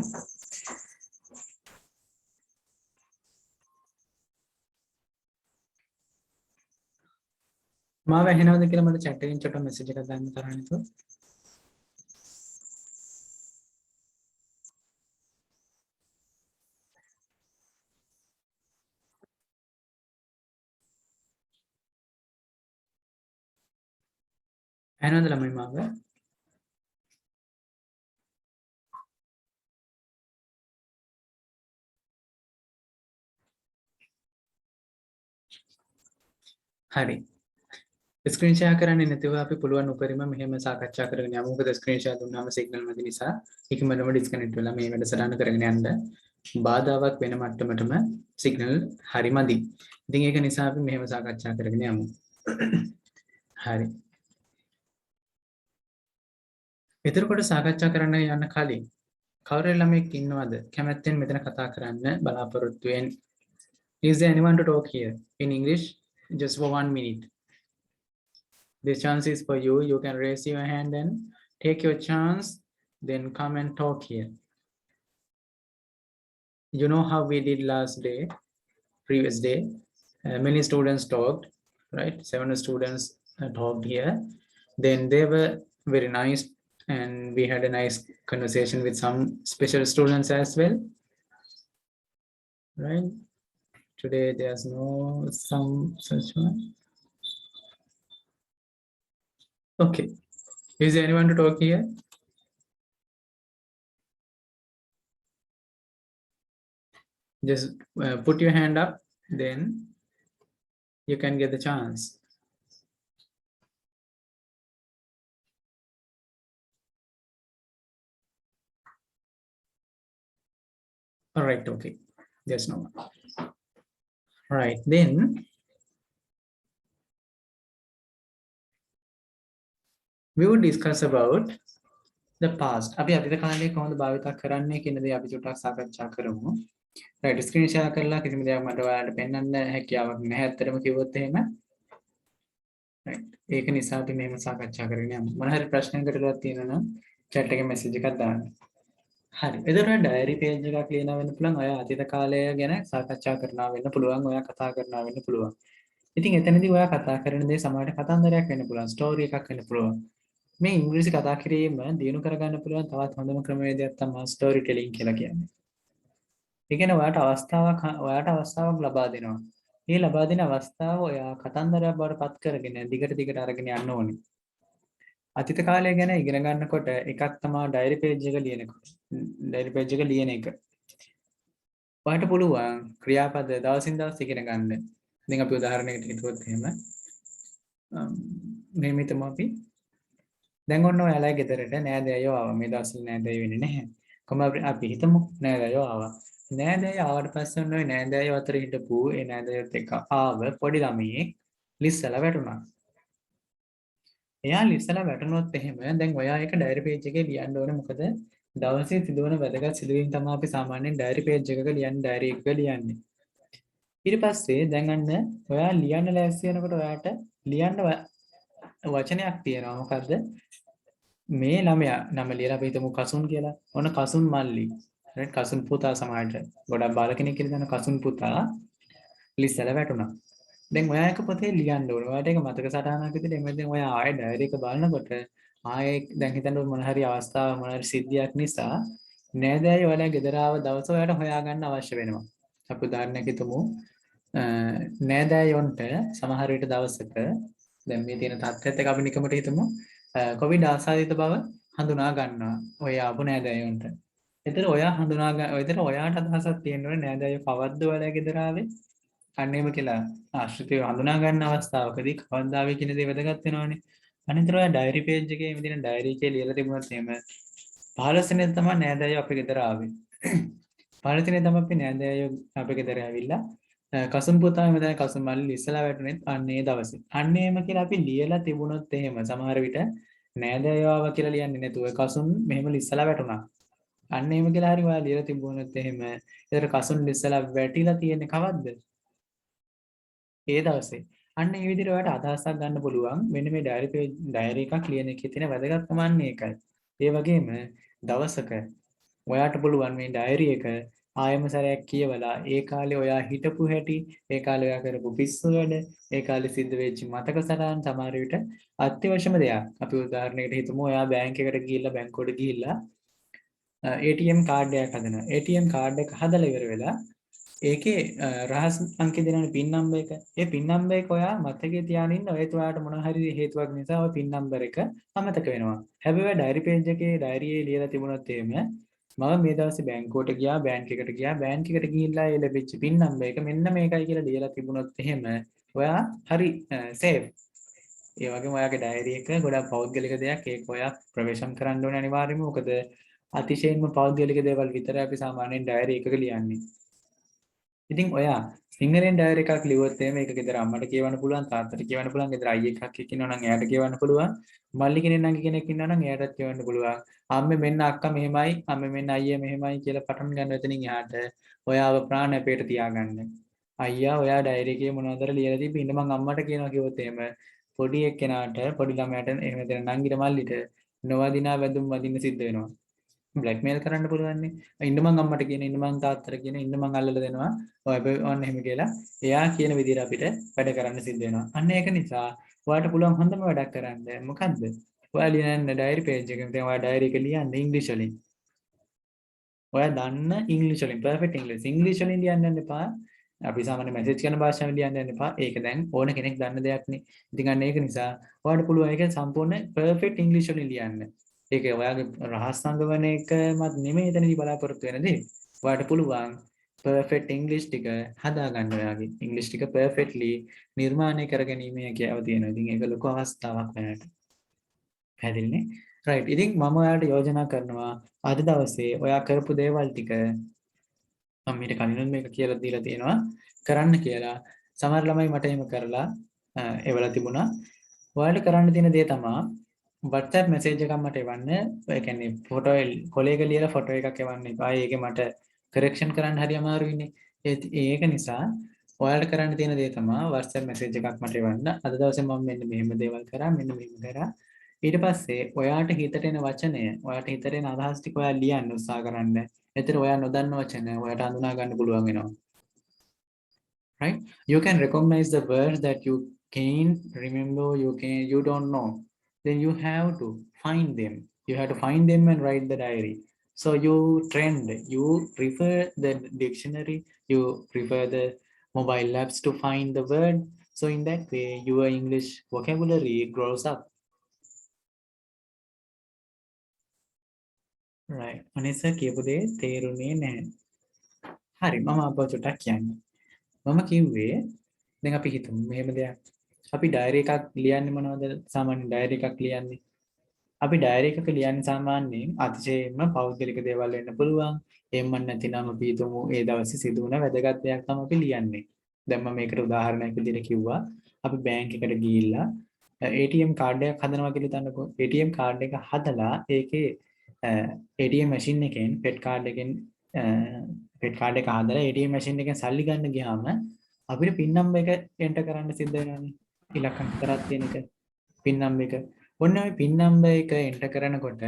මාව ඇහෙනවද කියලා මට chat එකෙන් චොට්ටක් message එකක් දාන්න තරහනේ. ඇහෙනවද ළමයි මාව? හරි. ස්ක්‍රීන් ෂෙයා කරන්නේ නැතිව අපි පුළුවන් උපරිම මෙහෙම සාකච්ඡා කරගෙන යමු. මොකද ස්ක්‍රීන් ෂෙයා දුන්නාම සිග්නල් නැති නිසා ඉක්මනටම ඩිස්කනෙක්ට් වෙලා මේ වැඩසටහන කරගෙන යන්න බාධාවක් වෙන මට්ටමටම සිග්නල් හරිමදි. ඉතින් ඒක නිසා අපි මෙහෙම සාකච්ඡා කරගෙන යමු. හරි. ඊටකොට සාකච්ඡා කරන්න යන්න කලින් කවුරු ළමෙක් ඉන්නවද? කැමැත්තෙන් මෙතන කතා කරන්න බලාපොරොත්තු වෙන්නේ. Is there anyone to talk here in English? Just for 1 minute. This chance is for you. You can raise your hand and take your chance. Then come and talk here. You know how we did last day, previous day. Many students talked, right? 7 students talked here. Then they were very nice, and we had a nice conversation with some special students as well, right? Today there's no some such one. Okay. Is there anyone to talk here? Just put your hand up, then you can get the chance. All right, okay. There's no one. All right, then we would discuss about the past. අපි අතීත කාලේ කොහොමද භාවිත කරන්නේ කියන දේ අපි චුට්ටක් සාකච්ඡා කරමු. right, screen share කරලා කිසිම දෙයක් මට ඔයාලට පෙන්වන්න හැකියාවක් නැහැ ඇත්තටම කිව්වොත් එහෙම. right. ඒක නිසා අපි මේව සාකච්ඡා කරගෙන යමු. මොන හරි ප්‍රශ්නයකටවත් තියෙනවා නම් chat එකේ message එකක් දාන්න. හරි. එතකොට ඩයරි පේජ් එකක් ලියනවා වෙන්න පුළුවන්. ඔයා අතීත කාලය ගැන සාකච්ඡා කරනවා වෙන්න පුළුවන්. ඔයා කතා කරනවා වෙන්න පුළුවන්. ඉතින් එතනදී ඔයා කතා කරන දේ සමහරට කතන්දරයක් වෙන්න පුළුවන්. ස්ටෝරි එකක් වෙන්න පුළුවන්. මේ ඉංග්‍රීසි කතා කිරීම දිනු කරගන්න පුළුවන් තවත් හොඳම ක්‍රමවේදයක් තමයි ස්ටෝරි ටෙලිං කියලා කියන්නේ. ඒ කියන්නේ ඔයාට අවස්ථාවක් ලබා දෙනවා. මේ ලබා දෙන අවස්ථාව ඔයා කතන්දරයක් බවට පත් කරගෙන දිගට අරගෙන යන්න ඕනේ. අතීත කාලය ගැන ඉගෙන ගන්නකොට එකක් තමයි ඩයරි පේජ් එක ලියනකොට. ඩයරි පේජ් එක ලියන එක. ඔයාට පුළුවන් ක්‍රියාපද දවසින් දවස ඉගෙන ගන්න. දැන් අපි උදාහරණයකට හිතුවොත් එහෙම මේ මිතම අපි දැන් ඔන්න ඔයාලා ගෙදරට නෑදෑයෝ ආවා. මේ දවස්වල නෑදෑයෝ වෙන්නේ නැහැ. කොහොම අපි හිතමු නෑදෑයෝ ආවා. නෑදෑයෝ ආවට පස්සේ ඔන්න ඔය නෑදෑයෝ අතර හිටපු ඒ නෑදෑයොත් එක්ක ආව පොඩි ළමයෙක් ලිස්සලා වැටුණා. එයා ලිස්සලා වැටුණොත් එහෙම දැන් ඔයා එක ඩයරි පේජ් එකේ ලියන්න ඕනේ. මොකද දවසේ සිදුවන වැදගත් සිදුවීම් තමයි අපි සාමාන්‍යයෙන් ඩයරි පේජ් එකක ලියන්නේ, ඩයරි එකක ලියන්නේ. ඊට පස්සේ දැන් අන්න ඔයා ලියන්න ලෑස්ති වෙනකොට ඔයාට ලියන්න වචනයක් තියෙනවා. මොකද්ද? මේ ළමයා නම ලියලා අපි හිතමු කසුන් කියලා. ඔන්න කසුන් මල්ලි. right? කසුන් පුතා සමාජයට. ගොඩක් බාල කෙනෙක් කියලා දන්න කසුන් පුතා ලිස්සලා වැටුණා. දැන් ඔයා එක පොතේ ලියන්න ඕනේ. ඔයාට ඒක මතක සටහනක් විදිහට එමෙන්න දැන් ඔයා ආයෙ ඩයරි එක බලනකොට ආයෙ දැන් හිතන්න මොන හරි අවස්ථාවක් මොන හරි සිද්ධියක් නිසා නෑදෑයෝ ඔයාලා ගෙදර ආව දවස ඔයාට හොයාගන්න අවශ්‍ය වෙනවා. අපි උදාහරණයක් හිතමු. නෑදෑයොන්ට සමහර විට දවසක දැන් මේ තියෙන තත්ත්වයට එක අපි නිකමට හිතමු කොවිඩ් ආසාදිත බව හඳුනා ගන්නවා ඔය ආපු නෑදෑයොන්ට. එතන ඔයා හඳුනා ගන්න එතන ඔයාට අදහසක් තියෙනවනේ නෑදෑයෝ කවද්ද ඔයාලා ගෙදර ආවේ? අන්න එහෙම කියලා ආශ්‍රිතව හඳුනා ගන්න අවස්ථාවකදී කවද්ද ආවේ කියන දේ වැදගත් වෙනවනේ. අනිතර ඔයා ඩයරි පේජ් එකේ මේ දින ඩයරි එකේ ලියලා තිබුණත් එහෙම 15 වෙනිදා තමයි නෑදෑයෝ අපේ ගෙදර ආවේ. 15 වෙනිදා තමයි අපි නෑදෑයෝ අපේ ගෙදර ඇවිල්ලා කසුන් පුතා මෙතන කසුන් මල්ලි ඉස්සලා වැටුනේ අන්නේ දවසේ. අන්න එහෙම කියලා අපි ලියලා තිබුණොත් එහෙම සමහර විට නෑදෑයෝ ආවා කියලා ලියන්නේ නැතුව කසුන් මෙහෙම ලිස්සලා වැටුණා. අන්න එහෙම කියලා හරි ඔයා ලියලා තිබුණොත් එහෙම ඒතර කසුන් ලිස්සලා වැටිලා තියෙන්නේ කවද්ද? ඒ දවසේ. අන්න ඒ විදිහට ඔයාට අදහසක් ගන්න පුළුවන්. මෙන්න මේ ඩයරි එකක් ලියන එකේ තියෙන වැදගත්කම අන්න ඒකයි. ඒ වගේම දවසක ඔයාට පුළුවන් මේ ඩයරි එක ආයම සැරයක් කියවලා ඒ කාලේ ඔයා හිටපු හැටි, ඒ කාලේ ඔයා කරපු පිස්සු වැඩ, ඒ කාලේ සිද්ධ වෙච්ච මතක සටහන් සමහර විට අත්‍යවශ්‍යම දෙයක්. අපි උදාහරණයකට හිතමු ඔයා බැංක් එකට ගිහිල්ලා බැංකුවට ගිහිල්ලා ATM කාඩ් එකක් හදනවා. ATM කාඩ් එක හදලා ඉවර වෙලා ඒකේ රහස් අංකය දෙනවනේ පින් නම්බර් එක. ඒ පින් නම්බර් එක ඔයා මතකයේ තියාගෙන ඉන්න ඔයත් ඔයාලට මොන හරි හේතුවක් නිසා ඔය පින් නම්බර් එක අමතක වෙනවා. හැබැයි ඩයරි පේජ් එකේ ඩයරියේ ලියලා තිබුණොත් එහෙම මම මේ දවසේ බැංකුවට ගියා, බැංක් එකට ගියා, බැංක් එකට ගිහිල්ලා ඒ ලැබිච්ච පින් නම්බර් එක මෙන්න මේකයි කියලා ලියලා තිබුණොත් එහෙම ඔයා හරි සේෆ්. ඒ වගේම ඔයාගේ ඩයරි එක ගොඩක් පෞද්ගලික දෙයක්. ඒක ඔයා ප්‍රවේශම් කරන්න ඕනේ අනිවාර්යයෙන්ම. මොකද අතිශයින්ම පෞද්ගලික දේවල් විතරයි අපි සාමාන්‍යයෙන් ඩයරි එකක ලියන්නේ. ඉතින් ඔයා සිංහලෙන් ඩයරි එකක් ලිව්වොත් එහෙම ඒක ගෙදර අම්මට කියවන්න පුළුවන්, තාත්තට කියවන්න පුළුවන්, ගෙදර අයියෙක් එකක් ඉන්නවා නම් එයාට කියවන්න පුළුවන්, මල්ලි කෙනෙක් නංගි කෙනෙක් ඉන්නවා නම් එයාටත් කියවන්න පුළුවන්. අම්මේ මෙන්න අක්කා මෙහෙමයි, අම්මේ මෙන්න අයියා මෙහෙමයි කියලා පටන් ගන්න එතනින් එහාට ඔයාව ප්‍රාණපේට තියාගන්න. අයියා ඔයා ඩයරි එකේ මොනවදර ලියලා තිබ්බ ඉන්න මං අම්මට කියනවා කිව්වොත් එහෙම පොඩි එක්කෙනාට පොඩි ළමයාට එහෙම දෙන නංගිට මල්ලිට නොවදිනා වැඳුම් වදින්න සිද්ධ වෙනවා. බ්ලැක්මේල් කරන්න පුළුවන් නේ. ඉන්න මං අම්මට කියන, ඉන්න මං තාත්තට කියන, ඉන්න මං අල්ලලා දෙනවා. ඔය ඔන්න එහෙම කියලා එයා කියන විදිහට අපිට වැඩ කරන්න සිද්ධ වෙනවා. අන්න ඒක නිසා ඔයාලට පුළුවන් හොඳම වැඩක් කරන්න මොකද්ද? ඔයා ලියන්න ඩයරි පේජ් එකක දැන් ඔයා ඩයරි එක ලියන්න ඉංග්‍රීසි වලින්. ඔයා දන්න ඉංග්‍රීසි වලින් පර්ෆෙක්ට් ඉංග්‍රීසි වලින් ලියන්න යන්න එපා. අපි සාමාන්‍ය මැසේජ් කරන භාෂාවෙන් ලියන්න යන්න එපා. ඒක දැන් ඕන කෙනෙක් දන්න දෙයක් නේ. ඉතින් අන්න ඒක නිසා ඔයාලට පුළුවන් ඒක සම්පූර්ණ පර්ෆෙක්ට් ඉංග්‍රීසි වලින් ලියන්න. ඒක ඔයාගේ රහස් සංගමන එකමත් නෙමෙයි එතනදී බලාපොරොත්තු වෙන දේ. ඔයාලට පුළුවන් පර්ෆෙක්ට් ඉංග්‍රීසි ටික හදාගන්න ඔයාගේ. ඉංග්‍රීසි ටික පර්ෆෙක්ට්ලි නිර්මාණය කරගැනීමේ හැකියාව තියෙනවා. ඉතින් ඒක ලොකු අවස්ථාවක් වෙනට. පැහැදිලිනේ? රයිට්. ඉතින් මම ඔයාලට යෝජනා කරනවා අද දවසේ ඔයා කරපු දේවල් ටික මම මීට කලිනුත් මේක කියලා දීලා තියෙනවා කරන්න කියලා. සමහර ළමයි මට එහෙම කරලා එවලා තිබුණා. ඔයාලට කරන්න තියෙන දේ තමයි WhatsApp message එකක් මට එවන්න. ඒ කියන්නේ ෆොටෝ කොලේක ලියලා ෆොටෝ එකක් එවන්න එපා. ඒකේ මට correction කරන්න හරි අමාරුයිනේ. ඒක නිසා ඔයාලට කරන්න තියෙන දේ තමයි WhatsApp message එකක් මට එවන්න. අද දවසේ මම මෙන්න මෙහෙම දේවල් කරා, මෙන්න මෙහෙම කරා. ඊට පස්සේ ඔයාට හිතට එන වචනය, ඔයාට හිතට එන අදහස් ටික ඔයා ලියන්න උත්සාහ කරන්න. එතන ඔයා නොදන්න වචන ඔයාට හඳුනා ගන්න පුළුවන් වෙනවා. Right? You can recognize the words that you can't remember, you don't know. Then you have to find them. You have to find them and write the diary. So you trend, you prefer the dictionary, you prefer the mobile apps to find the word. So in that way, your English vocabulary grows up. Right. අනිසා කියපු දේ තේරුනේ නැහැ. හරි මම අපව චුට්ටක් කියන්නම්. මම කිව්වේ දැන් අපි හිතමු මෙහෙම දෙයක්. අපි ඩයරි එකක් ලියන්නේ මොනවද? සාමාන්‍ය ඩයරි එකක් ලියන්නේ. අපි ඩයරි එකක ලියන්නේ සාමාන්‍යයෙන් අතිශයින්ම පෞද්ගලික දේවල් වෙන්න පුළුවන්. එහෙම නැතිනම් අපි හිතමු ඒ දවසේ සිදු වුණ වැදගත් දෙයක් තමයි අපි ලියන්නේ. දැන් මම මේකට උදාහරණයක් විදිහට කිව්වා. අපි බැංක් එකට ගිහිල්ලා ATM කාඩ් එකක් හදනවා කියලා හිතන්නකෝ. ATM කාඩ් එක හදලා ඒකේ ATM මැෂින් එකෙන් පෙට් කාඩ් එකෙන් පෙට් කාඩ් එක හදලා ATM මැෂින් එකෙන් සල්ලි ගන්න ගියාම අපිට පින් නම්බර් එක එන්ටර් කරන්න සිද්ධ වෙනවානේ. ඉලක්කම් හතරක් තියෙන එක පින් නම්බර් එක. ඔන්න ඔය පින් නම්බර් එක එන්ටර් කරනකොට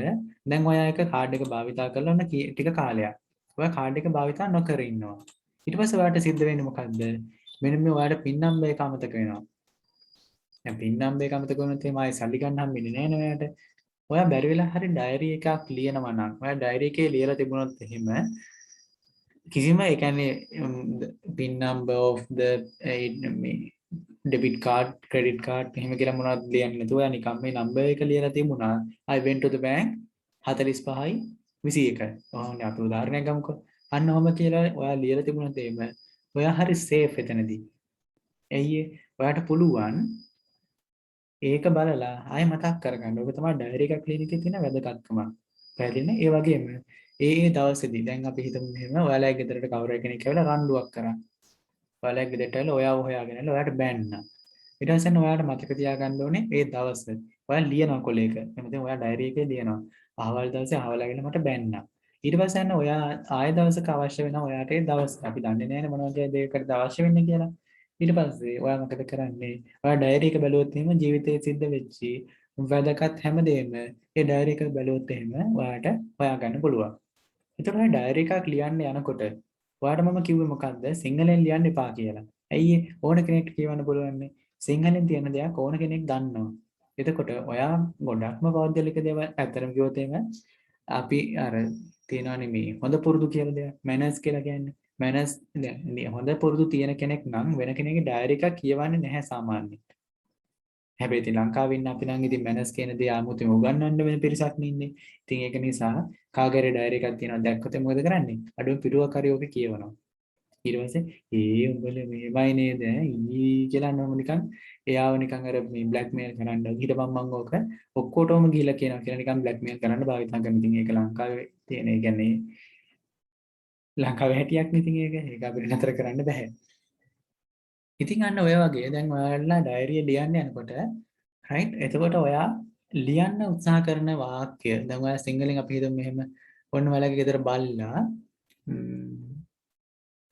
දැන් ඔයා එක කාඩ් එක භාවිතා කරලා ඔන්න ටික කාලයක්. ඔයා කාඩ් එක භාවිතා නොකර ඉන්නවා. ඊට පස්සේ ඔයාට සිද්ධ වෙන්නේ මොකද්ද? මෙන්න මේ ඔයාට පින් නම්බර් එක අමතක වෙනවා. දැන් පින් නම්බර් එක අමතක වුණොත් එහම ආයෙ සල්ලි ගන්න හම්බෙන්නේ නැහැ නේ ඔයාට. ඔයා බැරි වෙලා හරි ඩයරි එකක් ලියනවා නම් ඔයා ඩයරි එකේ ලියලා තිබුණොත් එහෙම කිසිම ඒ කියන්නේ pin number of the debit card credit card එහෙම කියලා මොනවද ලියන්නේ නැතුව ඔයා නිකන් මේ නම්බර් එක ලියලා තිබුණා I went to the bank 45යි 21. ඔහොම අපි උදාහරණයක් ගමුකෝ. අන්න ඔහොම කියලා ඔයා ලියලා තිබුණොත් එහෙම ඔයා හරි සේෆ් එතනදී. එయ్యේ ඔයාට පුළුවන් ඒක බලලා ආයෙ මතක් කරගන්න. ඔබ තමයි ඩයරි එකක් ලියන එකේ තියෙන වැදගත්කම. පැහැදිලිනේ? ඒ වගේම ඒ දවසේදී දැන් අපි හිතමු මෙහෙම ඔයාලගේ ගෙදරට කවුරු කෙනෙක් ඇවිල්ලා රණ්ඩුවක් කරා. ඔයාලගේ ගෙදරට ඇවිල්ලා ඔයාව හොයාගෙන ඇවිල්ලා ඔයාට බැන්නා. ඊට පස්සේ ඔයාලට මතක තියාගන්න ඕනේ ඒ දවස. ඔයා ලියනවා කොලේක. එහෙනම් ඔයා ඩයරි එකේ ලියනවා. අහවල් දවසේ අහවල් ඇවිල්ලා මට බැන්නා. ඊට පස්සේ අන්න ඔයා ආයෙ දවසක අවශ්‍ය වෙනවා ඔයාට ඒ දවස්. අපි දන්නේ නැහැනේ මොනවද දෙයකට අවශ්‍ය වෙන්නේ කියලා. ඊට පස්සේ ඔයා මොකද කරන්නේ? ඔයා ඩයරි එක බැලුවොත් එහෙම ජීවිතයේ සිද්ධ වෙච්චි වැදගත් හැමදේම ඒ ඩයරි එක බැලුවොත් එහෙම ඔයාට හොයාගන්න පුළුවන්. එතකොට ඔය ඩයරි එකක් ලියන්න යනකොට ඔයාට මම කිව්වේ මොකද්ද? සිංහලෙන් ලියන්න එපා කියලා. ඇයි ඕන කෙනෙක්ට කියවන්න පුළුවන් නේ. සිංහලෙන් තියෙන දෙයක් ඕන කෙනෙක් දන්නවා. එතකොට ඔයා ගොඩක්ම පෞද්ගලික දේවල් ඇත්තටම කිව්වොත් එහෙම අපි අර තියනවානේ මේ හොඳ පුරුදු කියලා දෙයක් මැනර්ස් කියලා කියන්නේ. මැනර්ස් හොඳ පුරුදු තියෙන කෙනෙක් නම් වෙන කෙනෙක්ගේ ඩයරි එකක් කියවන්නේ නැහැ සාමාන්‍යයෙන්. හැබැයි ඉතින් ලංකාවේ ඉන්න අපි නම් ඉතින් මැනර්ස් කියන දේ ආමුතුම උගන්වන්න වෙන පිරිසක් නේ ඉන්නේ. ඉතින් ඒක නිසා කාගේරි ඩයරි එකක් තියෙනවා දැක්කොත් මොකද කරන්නේ? අඩුම පිටුවක් හරි ඔක කියවනවා. ඊට පස්සේ උඹල මේවයි නේද කියලා නම නිකන් එයාව නිකන් අර මේ බ්ලැක්මේල් කරන්න ඊටපම් මම ඕක ඔක්කොටම ගිහිල්ලා කියනවා කියලා නිකන් බ්ලැක්මේල් කරන්න භාවිතා කරන ඉතින් ඒක ලංකාවේ තියෙන ඒ කියන්නේ ලංකාවේ හැටියක් නේ ඉතින් ඒක අපිට නතර කරන්න බෑ. ඉතින් අන්න ඔය වගේ දැන් ඔයාලා ඩයරිය ලියන්න යනකොට රයිට් එතකොට ඔයා ලියන්න උත්සාහ කරන වාක්‍ය දැන් ඔයා සිංහලෙන් අපි හිතමු මෙහෙම ඔන්න ඔයාලගේ ගෙදර බල්ලා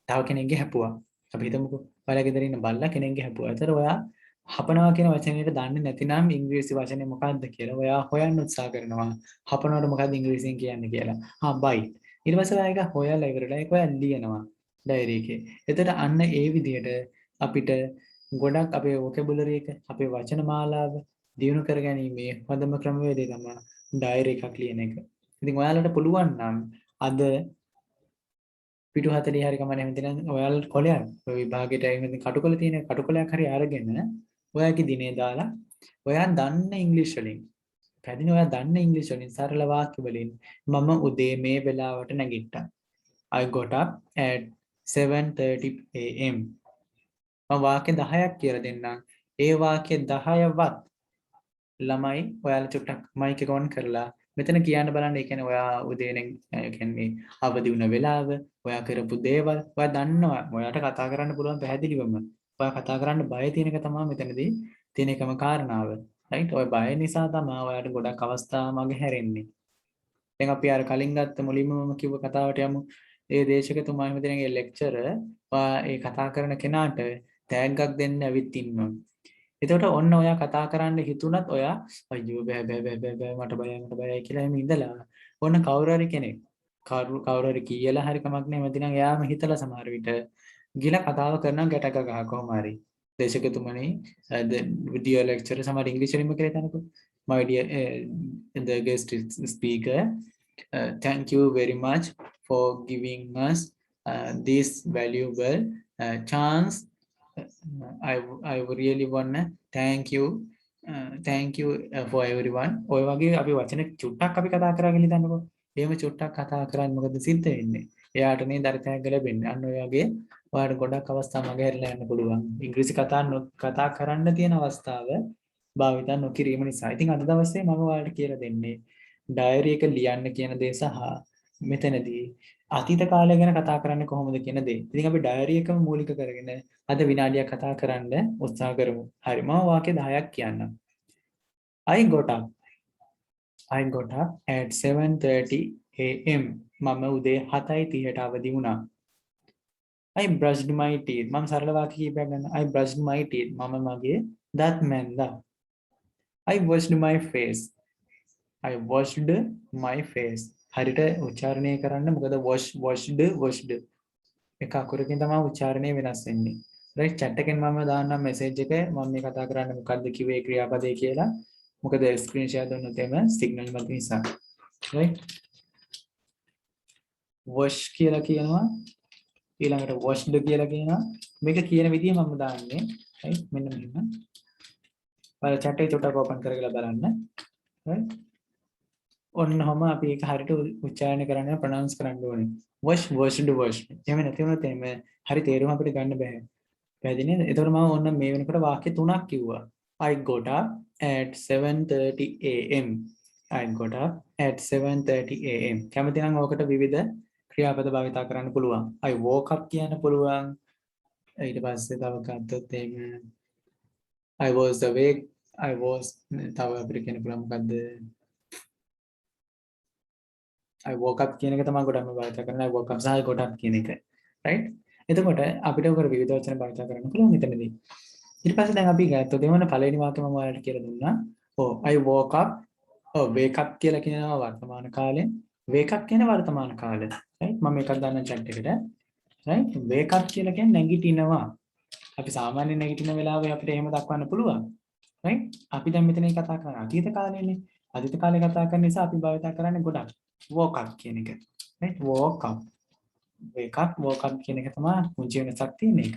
තව කෙනෙක්ගේ හැපුවා. අපි හිතමුකෝ ඔයාලා ගෙදර ඉන්න බල්ලා කෙනෙක්ගේ හැපුවා. ඒතර ඔයා හපනවා කියන වචනයට දන්නේ නැතිනම් ඉංග්‍රීසි වචනේ මොකක්ද කියලා ඔයා හොයන්න උත්සාහ කරනවා. හපනවට මොකක්ද ඉංග්‍රීසියෙන් කියන්නේ කියලා. bite. ඊට පස්සේ ඔයා ඒක හොයලා ඉවරලා ඒක ඔයා ලියනවා ඩයරි එකේ. එතකොට අන්න ඒ විදිහට අපිට ගොඩක් අපේ vocabulary එක අපේ වචන මාලාව දියුණු කරගැනීමේ හොඳම ක්‍රමවේදය තමයි ඩයරි එකක් ලියන එක. ඉතින් ඔයාලට පුළුවන් නම් අද පිටු 40 හරි කම නැහැ මෙතන ඔයාලට කොලයක් ඔය විභාගයට එහෙම කටුකොල තියෙන කටුකොලයක් හරි අරගෙන ඔයාගේ දිනේ දාලා ඔයා දන්න ඉංග්‍රීසි වලින් පැදින ඔයා දන්න ඉංග්‍රීසි වලින් සරල වාක්‍ය වලින් මම උදේ මේ වෙලාවට නැගිට්ටා. I got up at 7:30 am. මම වාක්‍ය 10ක් කියලා දෙන්නම්. ඒ වාක්‍ය 10වත් ළමයි ඔයාලා චුට්ටක් මයික් එක ඔන් කරලා මෙතන කියන්න බලන්න. ඒ කියන්නේ ඔයා උදේ ඒ කියන්නේ අවදි වුණ වෙලාව, ඔයා කරපු දේවල් ඔයා දන්නවා. ඔයාට කතා කරන්න පුළුවන් පැහැදිලිවම. ඔයා කතා කරන්න බය තියෙන එක තමයි මෙතනදී තියෙන එකම කාරණාව. රයිට්? ඔය බය නිසා තමයි ඔයාට ගොඩක් අවස්ථා මගේ හැරෙන්නේ. දැන් අපි අර කලින් ගත්ත මුලින්ම මම කිව්ව කතාවට යමු. ඒ දේශකතුමා එහෙම දෙනගේ ලෙක්චර් ඒ කතා කරන කෙනාට තෑග්ගක් දෙන්න ඇවිත් ඉන්නවා. එතකොට ඔන්න ඔයා කතා කරන්න හිතුණත් ඔයා අයියෝ බෑ බෑ බෑ බෑ බෑ මට බයයි කියලා එහෙම ඉඳලා ඔන්න කවුරු හරි කෙනෙක් කවුරු හරි කියලා හරි කමක් නැහැ මැදිනම් එයාම හිතලා සමහර විට ගිල කතාව කරන ගැටක ගහ කොහොම හරි දේශකතුමනි the video lecture සමහර ඉංග්‍රීසියෙන්ම කියලා තනකො my dear the guest speaker thank you very much for giving us this valuable chance. I really wanna thank you for everyone. ඔය වගේ අපි වචන චුට්ටක් අපි කතා කරගෙන ඉඳන්කො. එහෙම චුට්ටක් කතා කරන්නේ මොකද සිද්ධ වෙන්නේ? එයාට නේ දරිතයක් ලැබෙන්නේ. අන්න ඔය වගේ ඔයාලට ගොඩක් අවස්ථා මගහැරලා යන්න පුළුවන්. ඉංග්‍රීසි කතා කරන්න තියෙන අවස්ථාව භාවිත නොකිරීම නිසා. ඉතින් අද දවසේ මම ඔයාලට කියලා දෙන්නේ ඩයරි එක ලියන්න කියන දේ සහ මෙතනදී අතීත කාලය ගැන කතා කරන්නේ කොහොමද කියන දේ. ඉතින් අපි ඩයරි එකම මූලික කරගෙන අද විනාඩියක් කතා කරන්න උත්සාහ කරමු. හරි මම වාක්‍ය 10ක් කියන්නම්. I got up at 7:30 am. මම උදේ 7:30ට අවදි වුණා. I brushed my teeth. මම සරල වාක්‍ය කීපයක් ගන්න. I brushed my teeth. මම මගේ දත් මැන්දා. I washed my face. I washed my face. හරියට උච්චාරණය කරන්න මොකද washed එක අකුරකින් තමයි උච්චාරණය වෙනස් වෙන්නේ. රයිට් chat එකෙන් මම දාන්නම් මැසේජ් එක මම මේ කතා කරන්නේ මොකද්ද කිව්වේ ක්‍රියාපදේ කියලා. මොකද ස්ක්‍රීන් ෂෙයා දුන්නොත් එම සිග්නල් මත නිසා. රයිට් wash කියලා කියනවා ඊළඟට washed කියලා කියනවා. මේක කියන විදිය මම දාන්නේ. රයිට් මෙන්න මෙහෙම. ඔයාලා chat එක චුට්ටක් ඕපන් කරගෙන බලන්න. රයිට් ඔන්නම අපි ඒක හරියට උච්චාරණය කරන්න ප්‍රොනවුන්ස් කරන්න ඕනේ. washed. එහෙම නැති වුණොත් එහෙම හරි තේරුම අපිට ගන්න බෑ. පැහැදිලි නේද? ඒතකොට මම ඔන්න මේ වෙනකොට වාක්‍ය තුනක් කිව්වා. I got up at 7:30 am. I got up at 7:30 am. කැමති නම් ඔකට විවිධ ක්‍රියාපද භාවිත කරන්න පුළුවන්. I woke up කියන්න පුළුවන්. ඊට පස්සේ තව ගත්තොත් එහෙම I was awake. තව අපිට කියන්න පුළුවන් මොකද්ද? I woke up කියන එක තමයි ගොඩක්ම භාවිත කරන්නේ. I woke up සහ I got up කියන එක. right? එතකොට අපිට උකර විවිධ වචන භාවිත කරන්න පුළුවන් මෙතනදී. ඊට පස්සේ දැන් අපි ගත්තොත් දෙවන පළවෙනි වාක්‍යය මම ඔයාලට කියලා දුන්නා. I woke up. wake up කියලා කියනවා වර්තමාන කාලේ. wake up කියන වර්තමාන කාලේ. right? මම එකක් දාන්න chat එකට. right wake up කියලා කියන්නේ නැගිටිනවා අපි සාමාන්‍ය නැගිටින වෙලාවේ අපිට එහෙම දක්වන්න පුළුවන් right අපි දැන් මෙතන කතා කරන්නේ අතීත කාලේනේ අතීත කාලේ කතා කරන නිසා අපි භාවිත කරන්නේ ගොඩක් woke up කියන එක right woke up woke up කියන එක තමයි මුංචි වෙනසක් තියෙන එක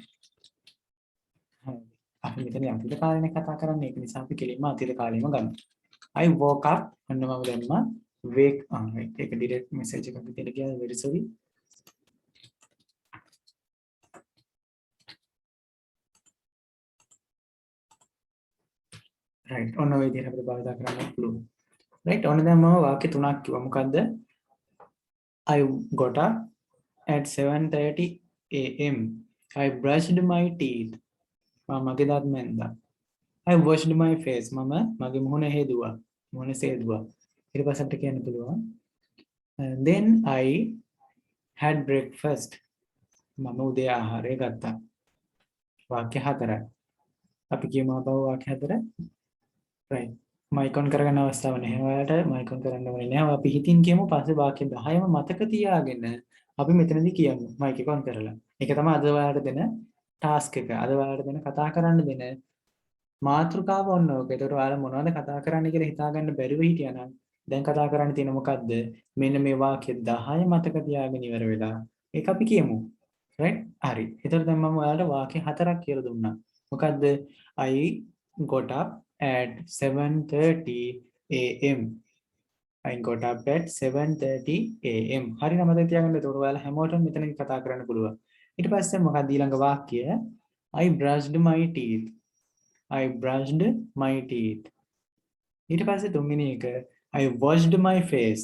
අපි මෙතන අතීත කාලේනේ කතා කරන්නේ ඒක නිසා අපි කෙලින්ම අතීත කාලෙම ගන්නවා I woke up අන්න මම දැම්මා wake right ඒක direct message එකක් විදියට ගියා very sorry right ඔන්න ඔය විදිහට අපිට භාවිත කරන්න පුළුවන් right ඔන්න දැන් මම වාක්‍ය තුනක් කිව්වා මොකද්ද I got up at 7:30 am I brushed my teeth මම මගේ දත් මැන්දා I washed my face මම මගේ මුහුණ හේදුවා මුහුණ සේදුවා ඊට පස්සේ අපිට කියන්න පුළුවන් then I had breakfast මම උදේ ආහාරය ගත්තා වාක්‍ය හතරයි අපි කියමු අපව වාක්‍ය හතර right මයික් ඔන් කරගන්න අවස්ථාවක් නැහැ ඔයාලට මයික් ඔන් කරන්න ඕනේ නැහැ අපි හිතින් කියමු පස්සේ වාක්‍ය 10ම මතක තියාගෙන අපි මෙතනදී කියමු මයික් එක ඔන් කරලා ඒක තමයි අද ඔයාලට දෙන ටාස්ක් එක අද ඔයාලට දෙන කතා කරන්න දෙන මාතෘකාව ඔන්න ඔක. ඒකට ඔයාලා මොනවද කතා කරන්න කියලා හිතාගන්න බැරිව හිටියානම් දැන් කතා කරන්න තියෙන මොකද්ද? මෙන්න මේ වාක්‍ය 10 මතක තියාගෙන ඉවර වෙලා ඒක අපි කියමු. right? හරි. ඒතර දැන් මම ඔයාලට වාක්‍ය හතරක් කියලා දුන්නා. මොකද්ද? I got up at 7:30 am. I got up at 7:30 am. හරි නම මතක තියාගන්න. ඒතකොට ඔයාලා හැමෝටම මෙතනදී කතා කරන්න පුළුවන්. ඊට පස්සේ මොකක්ද ඊළඟ වාක්‍යය? I brushed my teeth. I brushed my teeth. ඊට පස්සේ තුන්වෙනි එක I washed my face.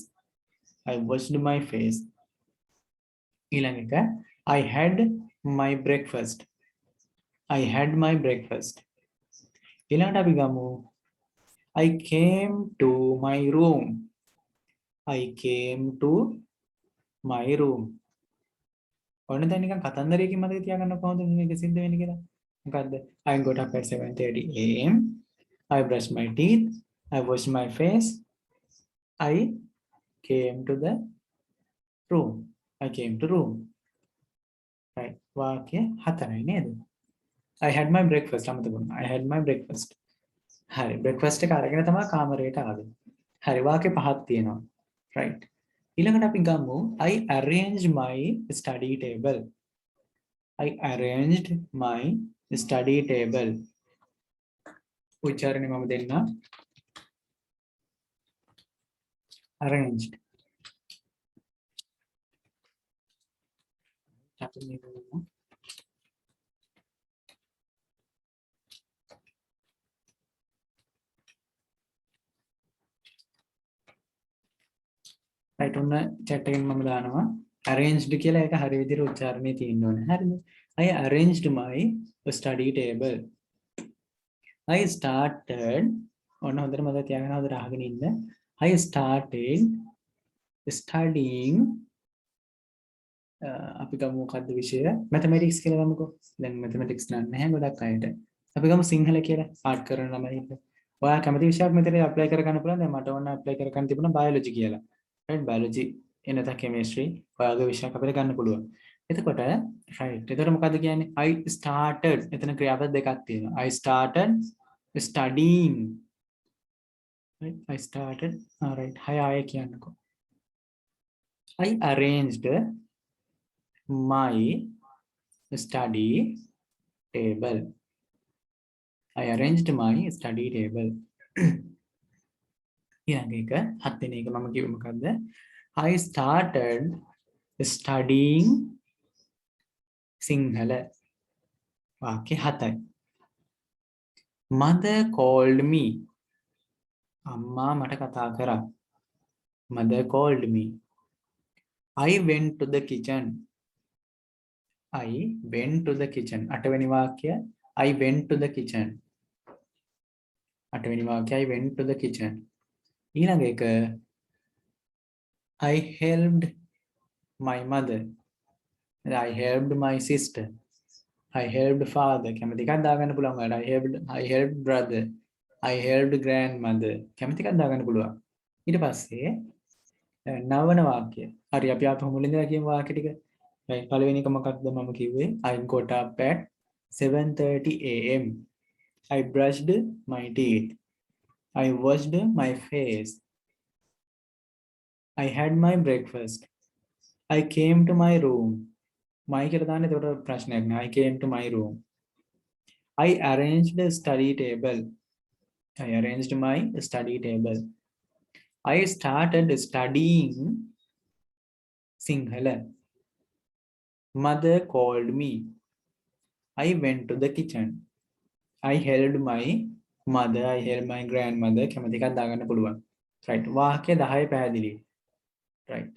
I washed my face. ඊළඟ එක I had my breakfast. I had my breakfast. ඊළඟට අපි ගමු I came to my room. I came to my room. ඔන්න දැන් නිකන් කතන්දරයකින් මතක තියාගන්න කොහොමද මේක සිද්ධ වෙන්නේ කියලා. මොකද්ද? I got up at 7:30 am. I brushed my teeth. I washed my face. I came to the room. I came to room. Right. වාක්‍ය හතරයි නේද? I had my breakfast. අමතක වුණා. I had my breakfast. හරි. breakfast එක අරගෙන තමයි කාමරයට ආවේ. හරි. වාක්‍ය පහක් තියෙනවා. right. ඊළඟට අපි ගමු I arranged my study table. I arranged my study table. උච්චාරණය මම දෙන්න. arranged. අපි මේක කරමු. right ඔන්න chat එකෙන් මම දානවා arranged කියලා ඒක හරි විදිහට උච්චාරණය තියෙන්න ඕනේ. හරිද? I arranged my study table. I started ඔන්න හොඳට මතක තියාගෙන හොඳට අහගෙන ඉන්න. I started studying අපි ගමු මොකද්ද විෂය? mathematics කියලා ගමුකෝ. දැන් mathematics නෑ නැහැ ගොඩක් අයට. අපි ගමු සිංහල කියලා ආර්ට් කරන ළමයි ඉන්න. ඔයා කැමති විෂයක් මෙතන apply කරගන්න පුළුවන්. දැන් මට ඕන apply කරගන්න තිබුණා biology කියලා. right biology එනත chemistry ඔයාගේ විෂයක් අපිට ගන්න පුළුවන්. එතකොට right. එතකොට මොකද්ද කියන්නේ? I started එතන ක්‍රියාපද දෙකක් තියෙනවා. I started studying. right. I started right. හය ආයෙ කියන්නකෝ. I arranged my study table. I arranged my study table. ඊළඟ එක හත් වෙනි එක මම කිව්වේ මොකද්ද? I started studying Sinhala. වාක්‍ය හතයි. Mother called me. අම්මා මට කතා කරා. Mother called me. I went to the kitchen. I went to the kitchen. අටවෙනි වාක්‍ය I went to the kitchen. අටවෙනි වාක්‍ය I went to the kitchen. ඊළඟ එක I helped my mother. I helped my sister. I helped father. කැමති එකක් දාගන්න පුළුවන් ඔයාලට. I helped brother. I helped grandmother. කැමති එකක් දාගන්න පුළුවන්. ඊට පස්සේ නවන වාක්‍ය. හරි අපි ආපහු මුලින්ද කියමු වාක්‍ය ටික. right පළවෙනි එක මොකක්ද මම කිව්වේ I got up at 7:30 am. I brushed my teeth. I washed my face. I had my breakfast. I came to my room. My කියලා දාන්න එතකොට ප්‍රශ්නයක් නෑ. I came to my room. I arranged the study table. I arranged my study table. I started studying Sinhala. Mother called me. I went to the kitchen. I held my mother. I held my grandmother. කැමති එකක් දාගන්න පුළුවන්. right වාක්‍ය 10 පැහැදිලි. right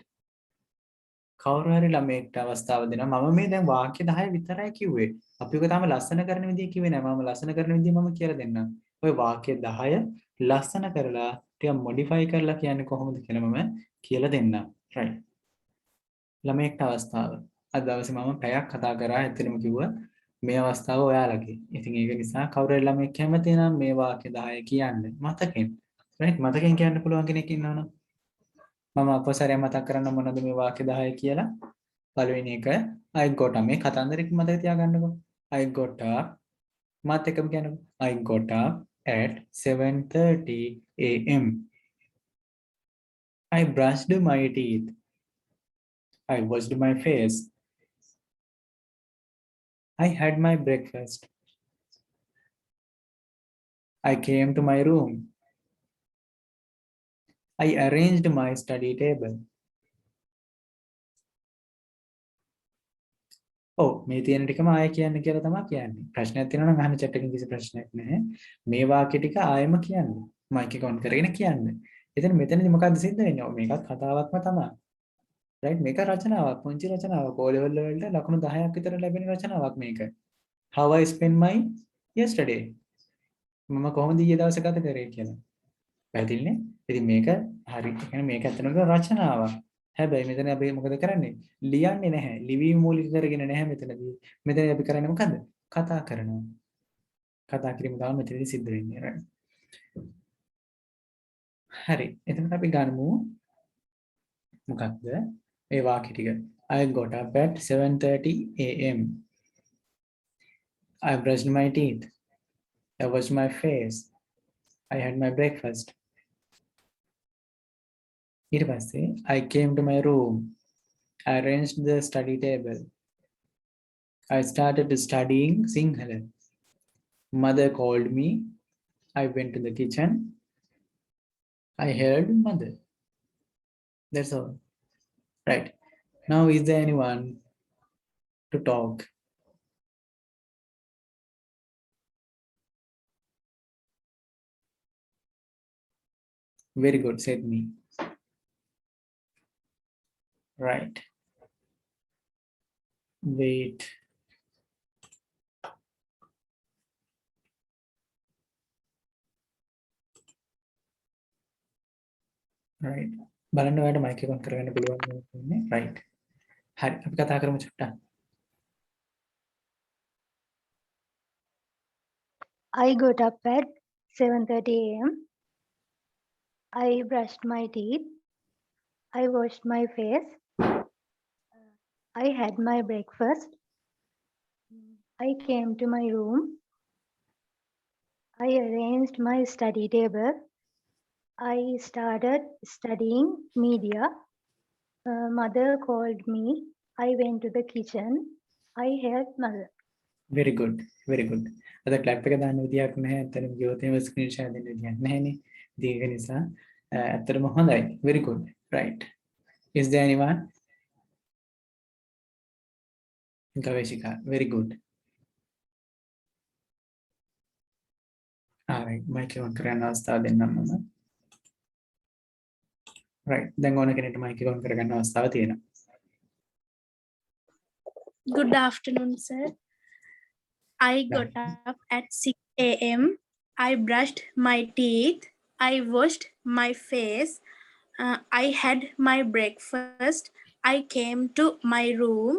කවුරු හරි ළමයෙක්ට අවස්ථාව දෙනවා මම මේ දැන් වාක්‍ය 10 විතරයි කිව්වේ. අපි ඔක තාම ලස්සන කරන විදිය කිව්වේ නෑ. මම ලස්සන කරන විදිය මම කියලා දෙන්නම්. ඔය වාක්‍ය 10 ලස්සන කරලා ටිකක් මොඩිෆයි කරලා කියන්නේ කොහොමද කියලා මම කියලා දෙන්නම්. right ළමයෙක්ට අවස්ථාව. අද දවසේ මම පැයක් කතා කරා. ඇත්තටම කිව්වා මේ අවස්ථාව ඔයාලගේ. ඉතින් ඒක නිසා කවුරු හරි ළමයෙක් කැමති නම් මේ වාක්‍ය 10 කියන්න මතකෙන්. right මතකෙන් කියන්න පුළුවන් කෙනෙක් ඉන්නවනම් මම අපසරයක් මතක් කරන්න මොනවද මේ වාක්‍ය 10 කියලා. පළවෙනි එක I got up මේ කතන්දරෙක මතක තියාගන්නකෝ. I got up මාත් එක්කම කියන්නකෝ. I got up at 7:30 am. I brushed my teeth. I washed my face. I had my breakfast. I came to my room. I arranged my study table. ඔව් මේ තියෙන ටිකම ආයෙ කියන්න කියලා තමයි කියන්නේ. ප්‍රශ්නයක් තියෙනවා නම් අහන්න chat එකකින් කිසි ප්‍රශ්නයක් නැහැ. මේ වාක්‍ය ටික ආයෙම කියන්න. මයික් එක ඔන් කරගෙන කියන්න. එතන මෙතනදි මොකද්ද සිද්ධ වෙන්නේ? මේකත් කතාවක්ම තමයි. right මේක රචනාවක්. පුංචි රචනාවක්. O level වලට ලකුණු 10ක් විතර ලැබෙන රචනාවක් මේක. How I spent my yesterday. මම කොහොමද ඊයේ දවසේ ගත කරේ කියලා. පැහැදිලිනේ? ඉතින් මේක හරි. ඒ කියන්නේ මේක ඇත්තටම රචනාවක්. හැබැයි මෙතන අපි මොකද කරන්නේ? ලියන්නේ නැහැ. ලිවීම මූලික කරගෙන නැහැ මෙතනදී. මෙතන අපි කරන්නේ මොකද්ද? කතා කරනවා. කතා කිරීම තමයි මෙතනදී සිද්ධ වෙන්නේ. right? හරි. එතකොට අපි ගනිමු මොකක්ද? මේ වාක්‍ය ටික. I got up at 7:30 am. I brushed my teeth. I washed my face. I had my breakfast. ඊට පස්සේ I came to my room. I arranged the study table. I started studying Sinhala. Mother called me. I went to the kitchen. I heard mother. That's all. Right. Now, is there anyone to talk? Very good, said me. Right. Wait. right බලන්න ඔයාලට mic එක on කරගන්න පුළුවන් වෙන්නේ right හරි අපි කතා කරමු චුට්ටක් I got up at 7:30 am. I brushed my teeth. I washed my face. I had my breakfast. I came to my room. I arranged my study table. I started studying media. Mother called me. I went to the kitchen. I helped mother. very good very good අද clap එක දාන්න විදියක් නැහැ අතන ගියොතේම screen shot දෙන්න විදියක් නැහැනේ ඉතින් ඒක නිසා ඇත්තටම හොඳයි very good right is there anyone Gaveshika very good alright mic එක ඔන් කරගන්න අවස්ථාව දෙන්නම් මම right දැන් ඕන කෙනෙක්ට මයික් එක ඔන් කරගන්න අවස්ථාව තියෙනවා Good afternoon, sir. I got up at 6 a.m. I brushed my teeth. I washed my face. I had my breakfast. I came to my room.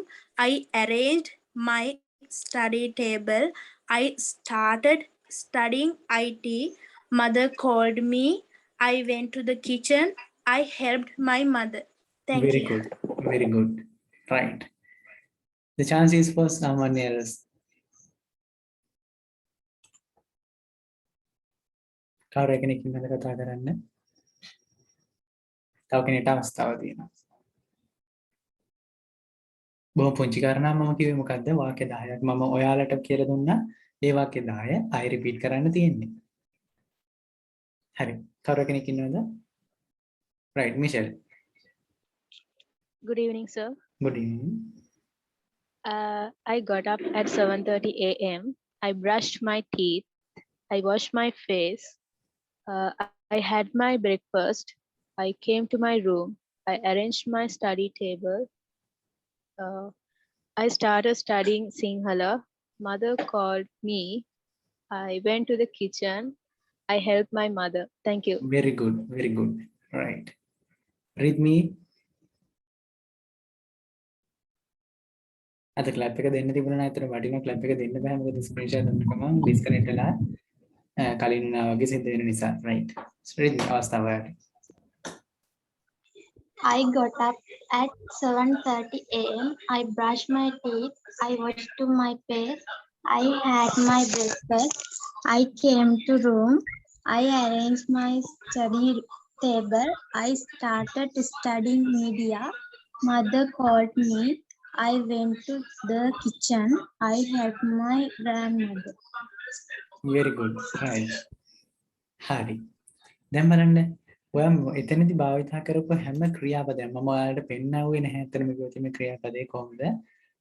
I arranged my study table. I started studying IT. Mother called me. I went to the kitchen. I helped my mother. Thank very you. good very good right The chance is for someone else. කවුරු කෙනෙක් ඉන්නද කතා කරන්න? තව කෙනෙක්ට අවස්ථාවක් තියෙනවා. බොහොම පුංචි කාරණා මම කිව්වේ මොකද්ද? වාක්‍ය 10ක් මම ඔයාලට කියලා දුන්නා. ඒ වාක්‍ය 10 අය රිපීට් කරන්න තියෙන්නේ. හරි. කවුරු කෙනෙක් ඉන්නවද? Right, Michelle. Good evening, sir. Good evening. I got up at 7:30 a.m. I brushed my teeth. I washed my face. I had my breakfast. I came to my room. I arranged my study table. I started studying Sinhala. Mother called me. I went to the kitchen. I helped my mother. Thank you. Very good, very good. Right. Read me. අද clap එක දෙන්න තිබුණා නම් අතන වටිනා clap එක දෙන්න බෑ මොකද ස්ක්‍රීන්ෂොට් ගන්නකොම ඩිස්කනෙක්ට් වෙලා කලින් වගේ සිද්ධ වෙන නිසා. Right. read me අවස්ථාව ඔයාලට. I got up at 7:30 a.m. I brushed my teeth. I washed my face. I had my breakfast. I came to room. I arranged my study table. I started studying media. Mother called me. I went to the kitchen. I helped my grandmother. Very good. Right. හරි. දැන් බලන්න ඔයා එතනදී භාවිතා කරපු හැම ක්‍රියාපදයක්ම මම ඔයාලට පෙන්නවුවේ නැහැ අතනම කිව්වොත් මේ ක්‍රියාපදේ කොහොමද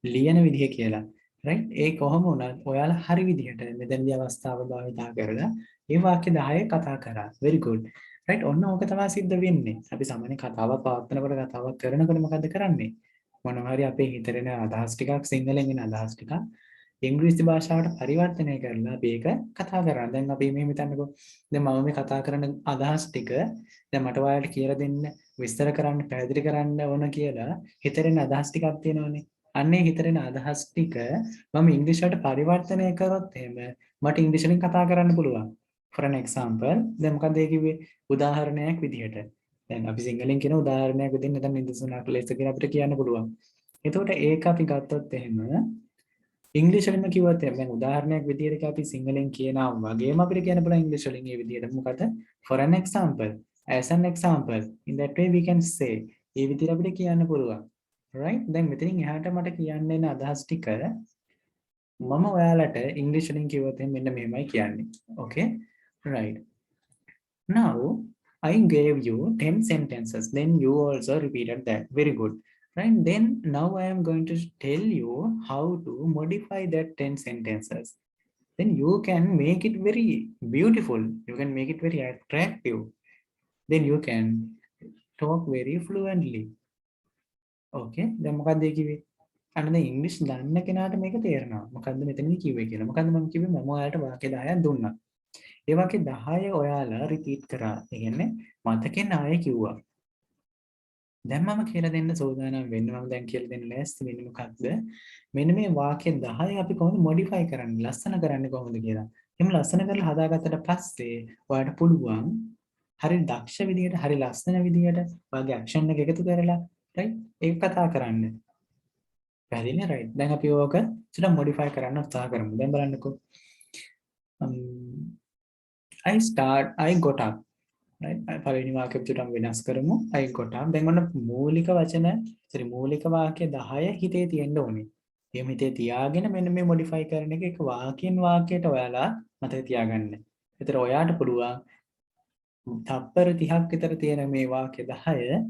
ලියන විදිහ කියලා. right? ඒ කොහොම වුණත් ඔයාලා හරි විදිහට මෙතනදී අවස්ථාව භාවිතා කරලා මේ වාක්‍ය 10 කතා කරා. very good. right? ඔන්න ඕක තමයි සිද්ධ වෙන්නේ. අපි සාමාන්‍ය කතාවක් පවත්වනකොට කතාවක් කරනකොට මොකද්ද කරන්නේ? මොනවා හරි අපේ හිතේ එන අදහස් ටිකක් සිංහලෙන් එන අදහස් ටිකක් ඉංග්‍රීසි භාෂාවට පරිවර්තනය කරලා අපි ඒක කතා කරා. දැන් අපි මේ හිතන්නකෝ දැන් මම මේ කතා කරන අදහස් ටික දැන් මට ඔයාලට කියලා දෙන්න විස්තර කරන්න පැහැදිලි කරන්න ඕන කියලා හිතරෙන අදහස් ටිකක් තියෙනවනේ. අන්නේ හිතරෙන අදහස් ටික මම ඉංග්‍රීසියට පරිවර්තනය කරොත් එහෙම මට ඉංග්‍රීසියෙන් කතා කරන්න පුළුවන්. for an example දැන් මොකද ඒ කිව්වේ උදාහරණයක් විදිහට. දැන් අපි සිංහලෙන් කියන උදාහරණයක් විදිහට නැත්නම් නිදසුනක් ලෙස කියලා අපිට කියන්න පුළුවන්. එතකොට ඒක අපි ගත්තොත් එහෙම ඉංග්‍රීසියෙන්ම කිව්වොත් දැන් උදාහරණයක් විදිහට අපි සිංහලෙන් කියනවා වගේම අපිට කියන්න පුළුවන් ඉංග්‍රීසියෙන් මේ විදිහට මොකද for an example as an example in that way we can say මේ විදිහට අපිට කියන්න පුළුවන් right දැන් මෙතනින් එහාට මට කියන්න එන අදහස් ටික මම ඔයාලට ඉංග්‍රීසියෙන් කිව්වොත් මෙන්න මෙහෙමයි කියන්නේ okay right now I gave you 10 sentences then you also repeated that very good. Right, then now I am going to tell you how to modify that 10 sentences. Then you can make it very beautiful. You can make it very attractive. Then you can talk very fluently. Okay, then මොකක්ද කිව්වේ? අන්න දැන් ඉංග්‍රීසි දන්න කෙනාට මේක තේරෙනවා. මොකද්ද මෙතනදී කිව්වේ කියලා. මොකද්ද මම කිව්වේ මම ඔයාලට වාක්‍ය 10ක් දුන්නා. ඒ වාක්‍ය 10 ඔයාලා රිපීට් කරා. ඒ කියන්නේ මතකෙන් ආයෙ කිව්වා. දැන් මම කියලා දෙන්න සෝදානම් වෙන්න මම දැන් කියලා දෙන්න ලෑස්ති වෙන්නේ මොකක්ද මෙන්න මේ වාක්‍ය 10 අපි කොහොමද මොඩිෆයි කරන්නේ ලස්සන කරන්නේ කොහොමද කියලා. එහෙනම් ලස්සන කරලා හදාගත්තට පස්සේ ඔයාලට පුළුවන් හරි දක්ෂ විදියට හරි ලස්සන විදියට ඔයාගේ ඇක්ෂන් එක එකතු කරලා right ඒක කතා කරන්න. පැහැදිලිනේ right. දැන් අපි ඕක චුට්ටක් මොඩිෆයි කරන්න උත්සාහ කරමු. දැන් බලන්නකෝ. I got up right පළවෙනි වාක්‍යය පිටුටම වෙනස් කරමු I got up දැන් ඔන්න මූලික වචන මූලික වාක්‍ය 10 හිතේ තියෙන්න ඕනේ. එහෙම හිතේ තියාගෙන මෙන්න මේ මොඩිෆයි කරන එක වාක්‍යෙන් වාක්‍යයට ඔයාලා මතක තියාගන්න. ඒතර ඔයාට පුළුවන් තප්පර 30ක් විතර තියෙන මේ වාක්‍ය 10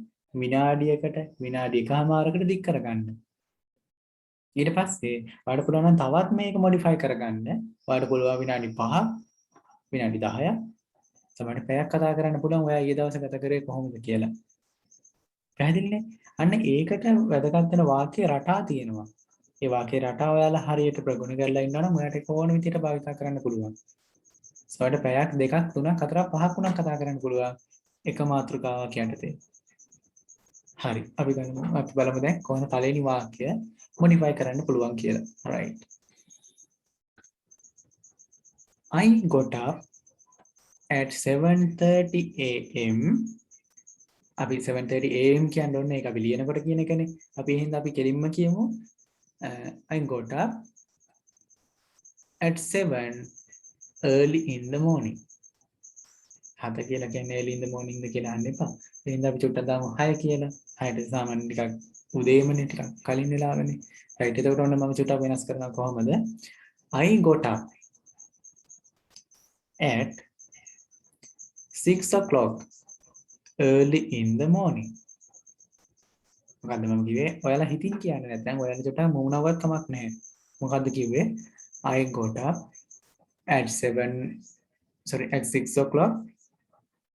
විනාඩියකට විනාඩි එකමාරකට දික් කරගන්න. ඊට පස්සේ ඔයාලට පුළුවන් නම් තවත් මේක මොඩිෆයි කරගන්න. ඔයාලට පුළුවන් විනාඩි 5ක් විනාඩි 10ක් සමහරට පැයක් කතා කරන්න පුළුවන් ඔයා ඊයේ දවසේ ගත කරේ කොහොමද කියලා. පැහැදිලිනේ? අන්න ඒකට වැදගත් වෙන වාක්‍ය රටා තියෙනවා. ඒ වාක්‍ය රටා ඔයාලා හරියට ප්‍රගුණ කරලා ඉන්නවා නම් ඔයාට ඕන විදිහට භාවිත කරන්න පුළුවන්. සමහරට පැයක් දෙකක් තුනක් හතරක් පහක් වුණා කතා කරන්න පුළුවන් එක මාතෘකාවක් යටතේ. හරි. අපි බලමු දැන් කොහොමද පළවෙනි වාක්‍ය මොඩිෆයි කරන්න පුළුවන් කියලා. right. I got up at 7:30 a.m. අපි 7:30 a.m. කියන්නේ ඕනේ ඒක අපි ලියනකොට කියන එකනේ. අපි එහෙනම් අපි කෙලින්ම කියමු I got up at 7 early in the morning. හත කියලා කියන්නේ early in the morning ද කියලා අහන්න එපා. එහෙනම් අපි චුට්ටක් දාමු 6 කියලා. 6ට සාමාන්‍ය ටිකක් උදේමනේ ටිකක් කලින් වෙලාවනේ. right එතකොට ඔන්න මම චුට්ටක් වෙනස් කරනවා කොහමද? I got up at 6 o'clock early in the morning. මොකද්ද මම කිව්වේ? ඔයාලා හිතින් කියන්නේ නැත්නම් ඔයාලා චුට්ටක් මොනවත් කමක් නැහැ. මොකද්ද කිව්වේ? I got up at 6 o'clock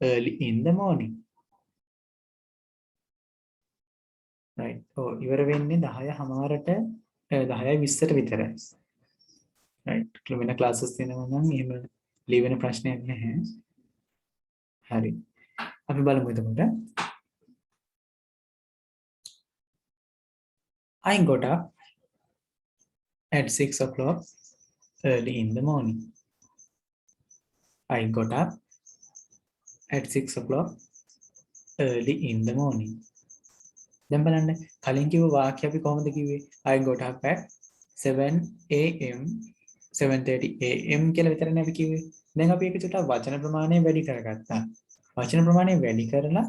early in the morning. right. ඔව් ඉවර වෙන්නේ 10:00ට 10:20ට විතරයි. right. වෙන classes තියෙනවා නම් එහෙම ලියවෙන ප්‍රශ්නයක් නැහැ. හරි. අපි බලමු එතකොට. I got up at 6 o'clock early in the morning. I got up at 6 o'clock early in the morning. දැන් බලන්න කලින් කිව්ව වාක්‍ය අපි කොහොමද කිව්වේ? I got up at 7 am 7:30 am කියලා විතරනේ අපි කිව්වේ. දැන් අපි ඒක චුට්ටක් වචන ප්‍රමාණය වැඩි කරගත්තා. වචන ප්‍රමාණය වැඩි කරලා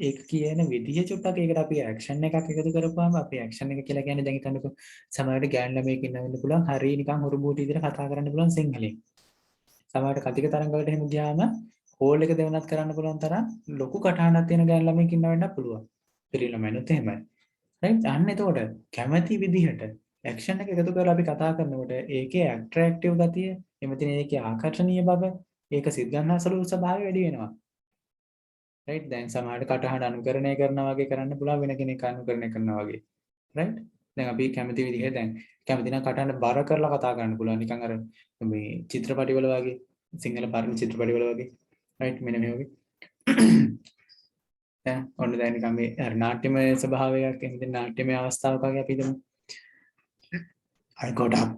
ඒක කියන විදිහ චුට්ටක් ඒකට අපි ඇක්ෂන් එකක් එකතු කරපුවාම අපි ඇක්ෂන් එක කියලා කියන්නේ දැන් හිතන්නකෝ සමහරවිට ගෑනු ළමයෙක් ඉන්න වෙන්න පුළුවන් හරිය නිකන් හොරු බූටි විදිහට කතා කරන්න පුළුවන් සිංහලෙන්. සමහරවිට කතික තරංග වලට එහෙම ගියාම කෝල් එක දෙවනත් කරන්න පුළුවන් තරම් ලොකු කටහඬක් තියෙන ගෑනු ළමයෙක් ඉන්න වෙන්න පුළුවන්. පිරිළමනුත් එහෙමයි. right අන්න එතකොට කැමැති විදිහට ඇක්ෂන් එක එකතු කරලා අපි කතා කරනකොට ඒකේ ඇට්‍රැක්ටිව් ගතිය එමෙතන ඒකේ ආකර්ෂණීය බව ඒක සිත් ගන්නසලු ස්වභාවය වැඩි වෙනවා. right දැන් සමහරට කටහඬ අනුකරණය කරනවා වගේ කරන්න පුළුවන් වෙන කෙනෙක් අනුකරණය කරනවා වගේ. right දැන් අපි කැමති විදිහට දැන් කැමති නම් කටහඬ බර කරලා කතා කරන්න පුළුවන් නිකන් අර මේ චිත්‍රපටි වල වගේ සිංහල පරිණි චිත්‍රපටි වල වගේ. right මෙන්න මේ වගේ. දැන් ඔන්න දැන් නිකන් මේ අර නාට්‍යමය ස්වභාවයක් එන්නේ නාට්‍යමය අවස්ථාවක වගේ අපි හිතමු. I got up.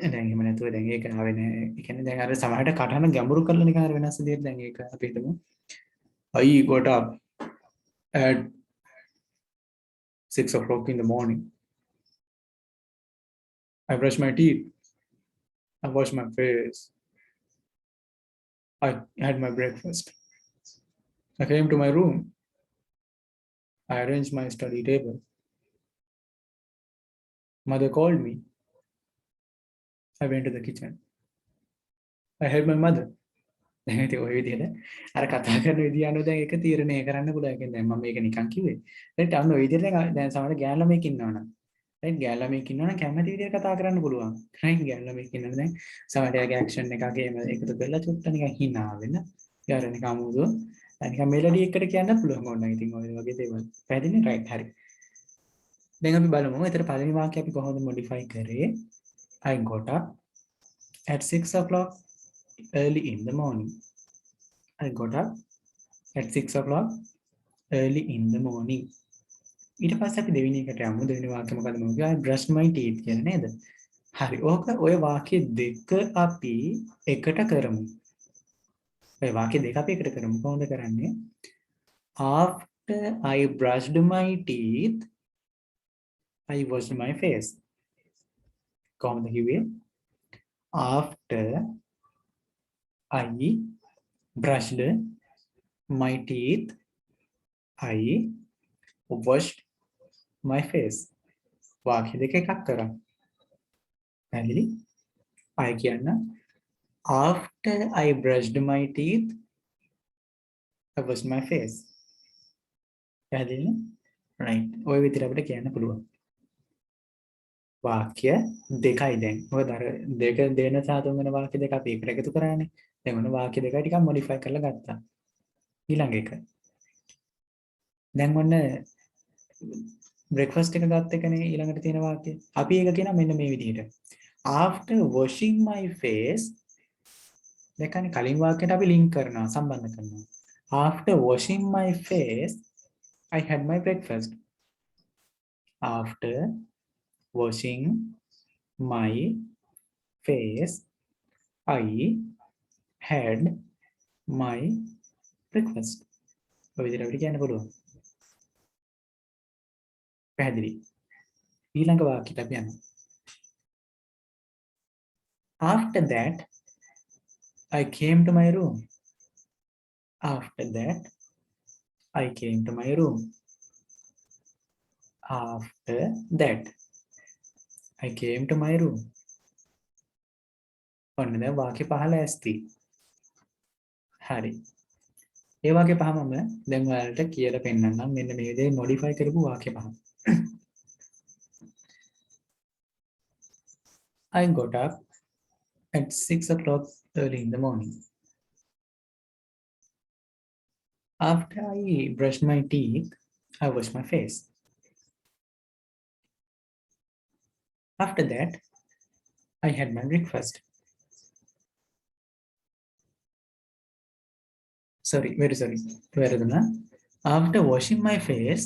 දැන් එහෙම නැතුව දැන් ඒක ආවේ නෑ. ඒ කියන්නේ දැන් අර සමහරට කටහඬ ගැඹුරු කරලා නිකන් අර වෙනස් විදිහට දැන් ඒක අපි හිතමු. I got up at 6 o'clock in the morning. I brushed my teeth. I washed my face. I had my breakfast. I came to my room. I arranged my study table. Mother called me. I went to the kitchen. I helped my mother. දැන් ඉතින් ඔය විදිහට අර කතා කරන විදිය අනුව දැන් ඒක තීරණය කරන්න පුළුවන්. ඒ කියන්නේ දැන් මම මේක නිකන් කිව්වේ. right අන්න ඔය විදිහට දැන් සමහර ගෑනු ළමයෙක් ඉන්නවනම් right ගෑනු ළමයෙක් ඉන්නවනම් කැමති විදිහට කතා කරන්න පුළුවන්. right ගෑනු ළමයෙක් ඉන්නවනම් දැන් සමහර එයාගේ ඇක්ෂන් එකක් එහෙම එකතු කරලා චුට්ට නිකන් hina වෙන. යාර නිකන් අමුදෝ නිකන් මෙලඩි එකකට කියන්න පුළුවන් ඕන. ඉතින් ඔය වගේ දේවල්. පැහැදිලි right හරි. දැන් අපි බලමු. ඒතර පළවෙනි වාක්‍යය අපි කොහොමද modify කරේ? I got up at 6 o'clock early in the morning. I got up at 6 o'clock early in the morning. ඊට පස්සේ අපි දෙවෙනි එකට යමු. දෙවෙනි වාක්‍යය මොකද්ද මම කිව්වා? I brushed my teeth කියලා නේද? හරි. ඕක ඔය වාක්‍ය දෙක අපි එකට කරමු. ඔය වාක්‍ය දෙක අපි එකට කරමු. කොහොමද කරන්නේ? After I brushed my teeth, I washed my face. කොහොමද කිව්වේ? After I brushed my teeth, I washed my face. වාක්‍ය දෙක එකක් කරා. පැහැදිලි? I කියන්න after I brushed my teeth, I washed my face. පැහැදිලි? right. ඔය විදිහට අපිට කියන්න පුළුවන්. වාක්‍ය දෙකයි දැන්. මොකද අර දෙක දෙන සහ තුන් වෙන වාක්‍ය දෙක අපි එකට එකතු කරානේ. දැන් ඔන්න වාක්‍ය දෙකයි ටිකක් මොඩිෆයි කරලා ගත්තා. ඊළඟ එක. දැන් ඔන්න breakfast එක ගත්ත එකනේ ඊළඟට තියෙන වාක්‍යය. අපි ඒක කියනවා මෙන්න මේ විදිහට. After washing my face දැන් කලින් වාක්‍යයට අපි link කරනවා සම්බන්ධ කරනවා. After washing my face, I had my breakfast. After washing my face, I had my breakfast. ඔය විදිහට අපිට කියන්න පුළුවන්. පැහැදිලි. ඊළඟ වාක්‍යයට අපි යනවා. After that, I came to my room. After that, I came to my room. After that, I came to my room. ඔන්න දැන් වාක්‍ය 15 ඇස්ති. හරි. ඒ වාක්‍ය පහම දැන් ඔයාලට කියලා පෙන්නන්නම්. මෙන්න මේ විදිහේ modify කරපු වාක්‍ය පහ. I got up at 6 o'clock early in the morning. After I brushed my teeth, I washed my face. After that, I had my breakfast. Sorry, very sorry. After washing my face,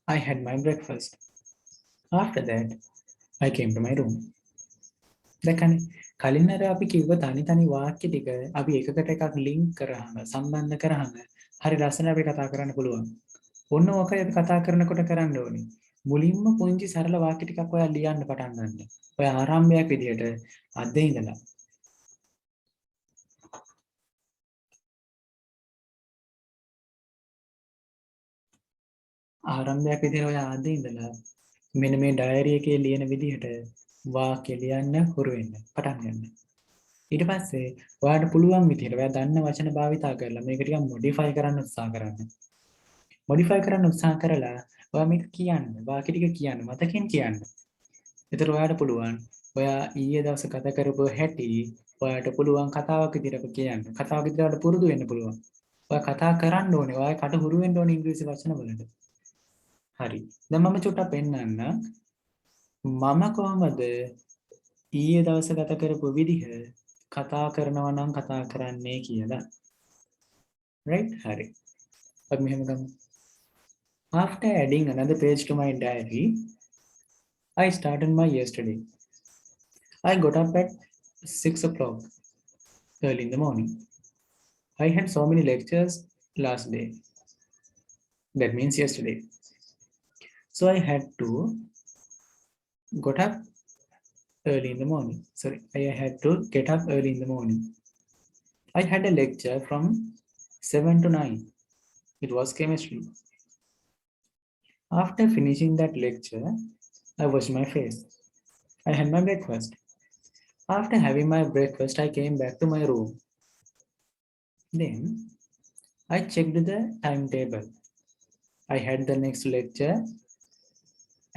I had my breakfast. After that, I came to my room. දැන් කලින් අර අපි කිව්ව තනි තනි වාක්‍ය ටික අපි එකකට එකක් ලින්ක් කරාම සම්බන්ධ කරාම හරි ලස්සනට අපි කතා කරන්න පුළුවන්. ඔන්න ඔකයි අපි කතා කරනකොට කරන්න ඕනේ. මුලින්ම පුංචි සරල වාක්‍ය ටිකක් ඔයා ලියන්න පටන් ගන්න. ඔය ආරම්භයක් විදියට අද ඉඳලා ආරම්භයක් විදියට ඔයා අද ඉඳලා මෙන්න මේ ඩයරි එකේ ලියන විදිහට වාක්‍ය ලියන්න හුරු වෙන්න පටන් ගන්න. ඊට පස්සේ ඔයාලට පුළුවන් විදිහට ඔයා දන්න වචන භාවිතා කරලා මේක ටිකක් මොඩිෆයි කරන්න උත්සාහ කරන්න. මොඩිෆයි කරන්න උත්සාහ කරලා ඔයා මේක කියන්න, වාක්‍ය ටික කියන්න, මතකෙන් කියන්න. ඒතර ඔයාලට පුළුවන් ඔයා ඊයේ දවසේ කතා කරපු හැටි ඔයාලට පුළුවන් කතාවක් විදිහට කියන්න. කතාවක් විදිහට පුරුදු වෙන්න පුළුවන්. ඔයා කතා කරන්න ඕනේ. ඔයා කට හුරු වෙන්න ඕනේ ඉංග්‍රීසි වචන වලට. හරි. දැන් මම චුට්ටක් පෙන්නන්න. මම කොහමද ඊයේ දවසේ ගත කරපු විදිහ කතා කරනවා නම් කතා කරන්නේ කියලා. Right? හරි. අපි මෙහෙම ගමු. After adding another page to my diary, I started my yesterday. I got up at 6 o'clock early in the morning. I had so many lectures last day. That means yesterday. So I had to got up early in the morning. Sorry, I had to get up early in the morning. I had a lecture from 7 to 9. It was chemistry. After finishing that lecture, I washed my face. I had my breakfast. After having my breakfast, I came back to my room. Then I checked the timetable. I had the next lecture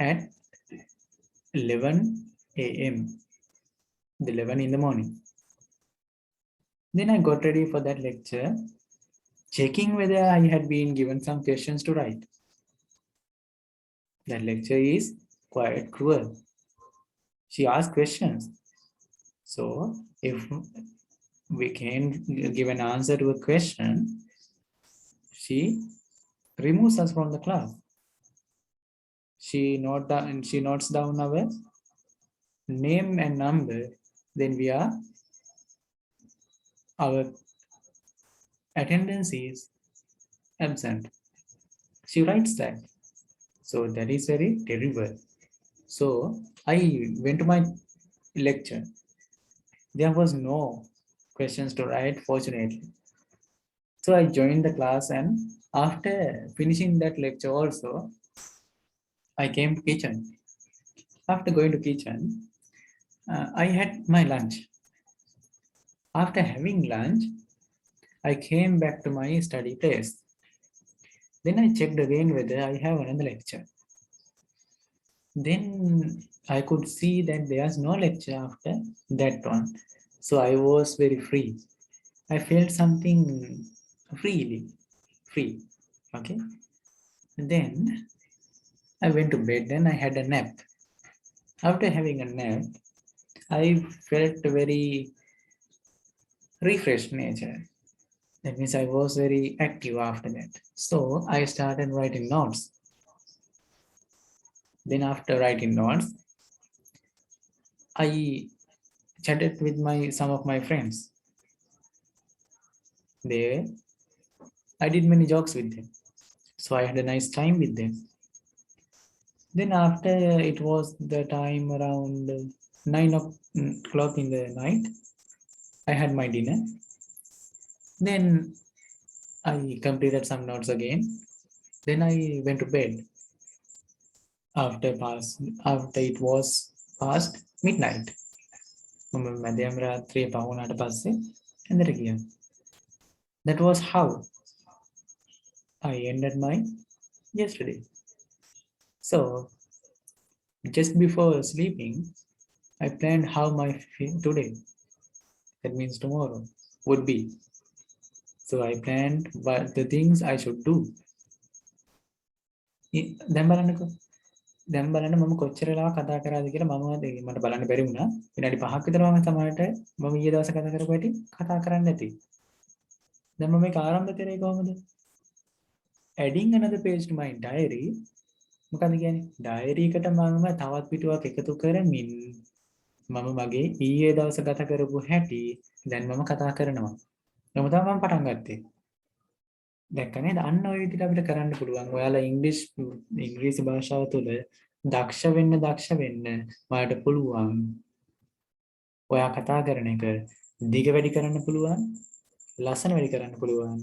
at 11 a.m. 11 in the morning. Then I got ready for that lecture, checking whether I had been given some questions to write. That lecture is quite cruel. She asked questions. So if we can't give an answer to a question, she removes us from the class. She notes down our name and number, then our attendance is absent. She writes that. So that is very terrible. So I went to my lecture. There was no questions to write, fortunately. So I joined the class, and after finishing that lecture also, I came to kitchen. After going to kitchen, I had my lunch. After having lunch, I came back to my study place. Then I checked again whether I have another lecture. Then I could see that there's no lecture after that one. So I was very free. I felt something free. Okay. Then I went to bed and I had a nap. After having a nap, I felt very refreshed nature. That means I was very active after that. So I started writing notes. Then after writing notes, I chatted with some of my friends. There, I did many jokes with them. So I had a nice time with them. Then after it was the time around 9 o'clock in the night, I had my dinner. Then I completed some notes again. Then I went to bed after it was past midnight. මම මැදයම් රාත්‍රියේ පවුණාට පස්සේ ඇඳට ගියා. That was how I ended my yesterday. So just before sleeping, I planned how my today, that means tomorrow, would be. So I planned what the things I should do. දැන් බලන්නකෝ. දැන් බලන්න මම කොච්චර වෙලාවක් කතා කරාද කියලා මට බලන්න බැරි වුණා. විනාඩි 5ක් විතර මම සමහරට මම ඊයේ දවසේ කතා කරපු හැටි කතා කරන්න නැති. දැන් මම මේක ආරම්භ කරේ කොහොමද? Adding another page to my diary. මොකද කියන්නේ? ඩයරි එකට මම තවත් පිටුවක් එකතු කරමින් මම මගේ ඊයේ දවසේ ගත කරපු හැටි දැන් මම කතා කරනවා. එහෙම තමයි මම පටන් ගත්තේ. දැක්ක නේද? අන්න ඔය විදිහට අපිට කරන්න පුළුවන්. ඔයාලා ඉංග්‍රීසි භාෂාව තුළ දක්ෂ වෙන්න ඔයාලට පුළුවන්. ඔයා කතා කරන එක දිග වැඩි කරන්න පුළුවන්, ලස්සන වැඩි කරන්න පුළුවන්.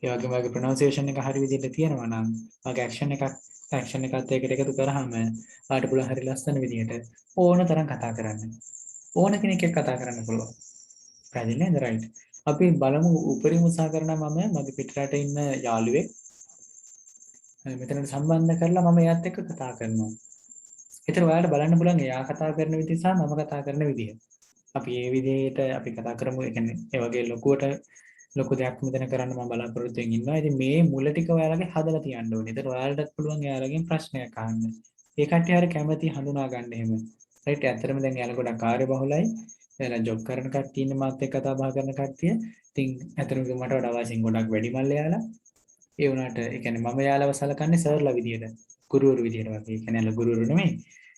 ඒ වගේම ඔයාගේ ප්‍රොනන්සියේෂන් එක හරි විදිහට තියෙනවා නම්, ඔයාගේ ඇක්ෂන් එකත් එකට එකතු කරාම ඔයාලට පුළුවන් හරි ලස්සන විදිහට ඕන තරම් කතා කරන්න. ඕන කෙනෙක් එක්ක කතා කරන්න පුළුවන්. පැහැදිලි නේද? රයිට්. අපි බලමු උපරිම උත්සාහ කරන මගේ පිටරට ඉන්න යාළුවෙක් මෙතනට සම්බන්ධ කරලා මම එයාත් එක්ක කතා කරනවා. ඒතර ඔයාලට බලන්න පුළුවන් එයා කතා කරන විදිහ සහ මම කතා කරන විදිහ. අපි මේ විදිහට අපි කතා කරමු. ඒ කියන්නේ ඒ වගේ ලොකු දෙයක් මෙතන කරන්න මම බලාපොරොත්තු වෙමින් ඉන්නවා. ඉතින් මේ මුල ටික ඔයාලගේ හදලා තියන්න ඕනේ. ඒතර ඔයාලටත් පුළුවන් එයාලගෙන් ප්‍රශ්නයක් අහන්න. ඒ කට්ටිය හරිය කැමැති හඳුනා ගන්න එහෙම. රයිට්. ඇත්තටම දැන් එයාලා ගොඩක් කාර්යබහුලයි. එයාලා ජොබ් කරන කට්ටිය ඉන්න මාත් එක්ක කතා බහ කරන කට්ටිය. ඉතින් ඇත්තටම මට වඩා වශයෙන් ගොඩක් වැඩිමල් එයාලා. ඒ වුණාට ඒ කියන්නේ මම එයාලව සලකන්නේ සර්ලා විදියට. ගුරුවරු විදියට වගේ. ඒ කියන්නේ එයාලා ගුරුවරු නෙමෙයි.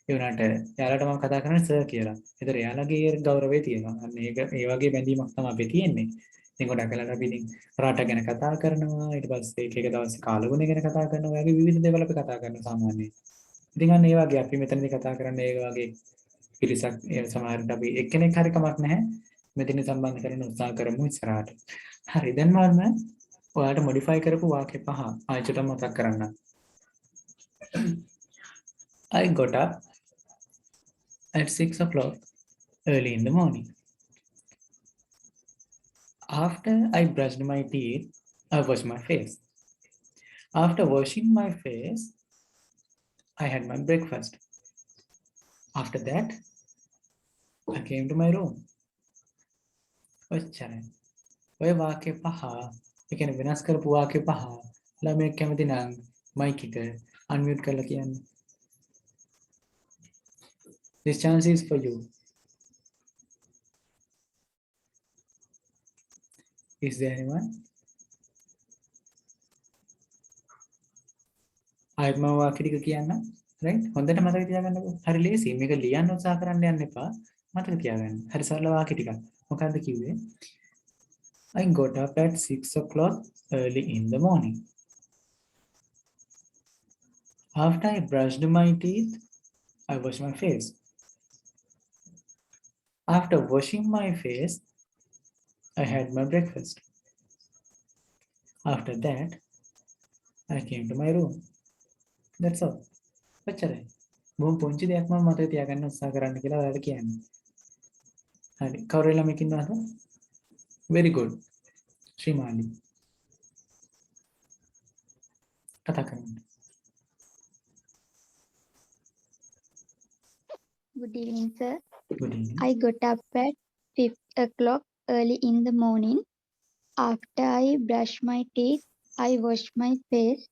ඒ වුණාට එයාලට මම කතා කරන්නේ සර් කියලා. ඒතර එයාලගේ ගෞරවය තියෙනවා. අන්න ඒක ඒ වගේ බැඳීමක් තමයි අපේ තියෙන්නේ. ඉතින් ගොඩක් වෙලාවට අපි ඉතින් රට ගැන කතා කරනවා. ඊට පස්සේ එක දවසේ කාලගුණ ගැන කතා කරනවා. ඒ වගේ විවිධ දේවල් අපි කතා කරනවා සාමාන්‍යයෙන්. ඉතින් අන්න ඒ වගේ අපි මෙතනදී කතා කරන්නේ ඒ වගේ පිරිසක් සමහරවිට අපි එක්කෙනෙක් හරි කමක් නැහැ. මෙතන සම්බන්ධ කරගෙන උත්සාහ කරමු ඉස්සරහට. හරි. දැන් මම ඔයාලට මොඩිෆයි කරපු වාක්‍ය 5 ආයෙත් මතක් කරන්න. I got up at 6 o'clock early in the morning. After I brushed my teeth, I washed my face. After washing my face, I had my breakfast. After that, I came to my room. ඔච්චරයි. ඔය වාක්‍ය 5, ඒ කියන්නේ වෙනස් කරපු වාක්‍ය 5 ළමයෙක් කැමති නම් මයික් එක අන්මියුට් කරලා කියන්න. This chance is for you. Is there anyone? ආයෙත් මම වාක්‍ය ටික කියන්න. right? හොඳට මතක තියාගන්නකෝ. හරි ලේසි. මේක ලියන්න උත්සාහ කරන්න යන්න එපා. මතක තියාගන්න. හරි සරල වාක්‍ය ටිකක්. මොකද්ද කිව්වේ? I got up at 6 o'clock early in the morning. After I brushed my teeth, I washed my face. After washing my face, I had my breakfast. After that, I came to my room. That's all. ඔච්චරයි. බොහොම පුංචි දෙයක් මම මතක තියාගන්න උත්සාහ කරන්න කියලා ඔයාලට කියන්නේ. හරි. කවුරු ළමෙක් ඉන්නවද? Very good. ශ්‍රීමාලි. කතා කරන්න. Good evening, sir. Good evening. I got up at 5 o'clock early in the morning. After I brushed my teeth, I washed my face.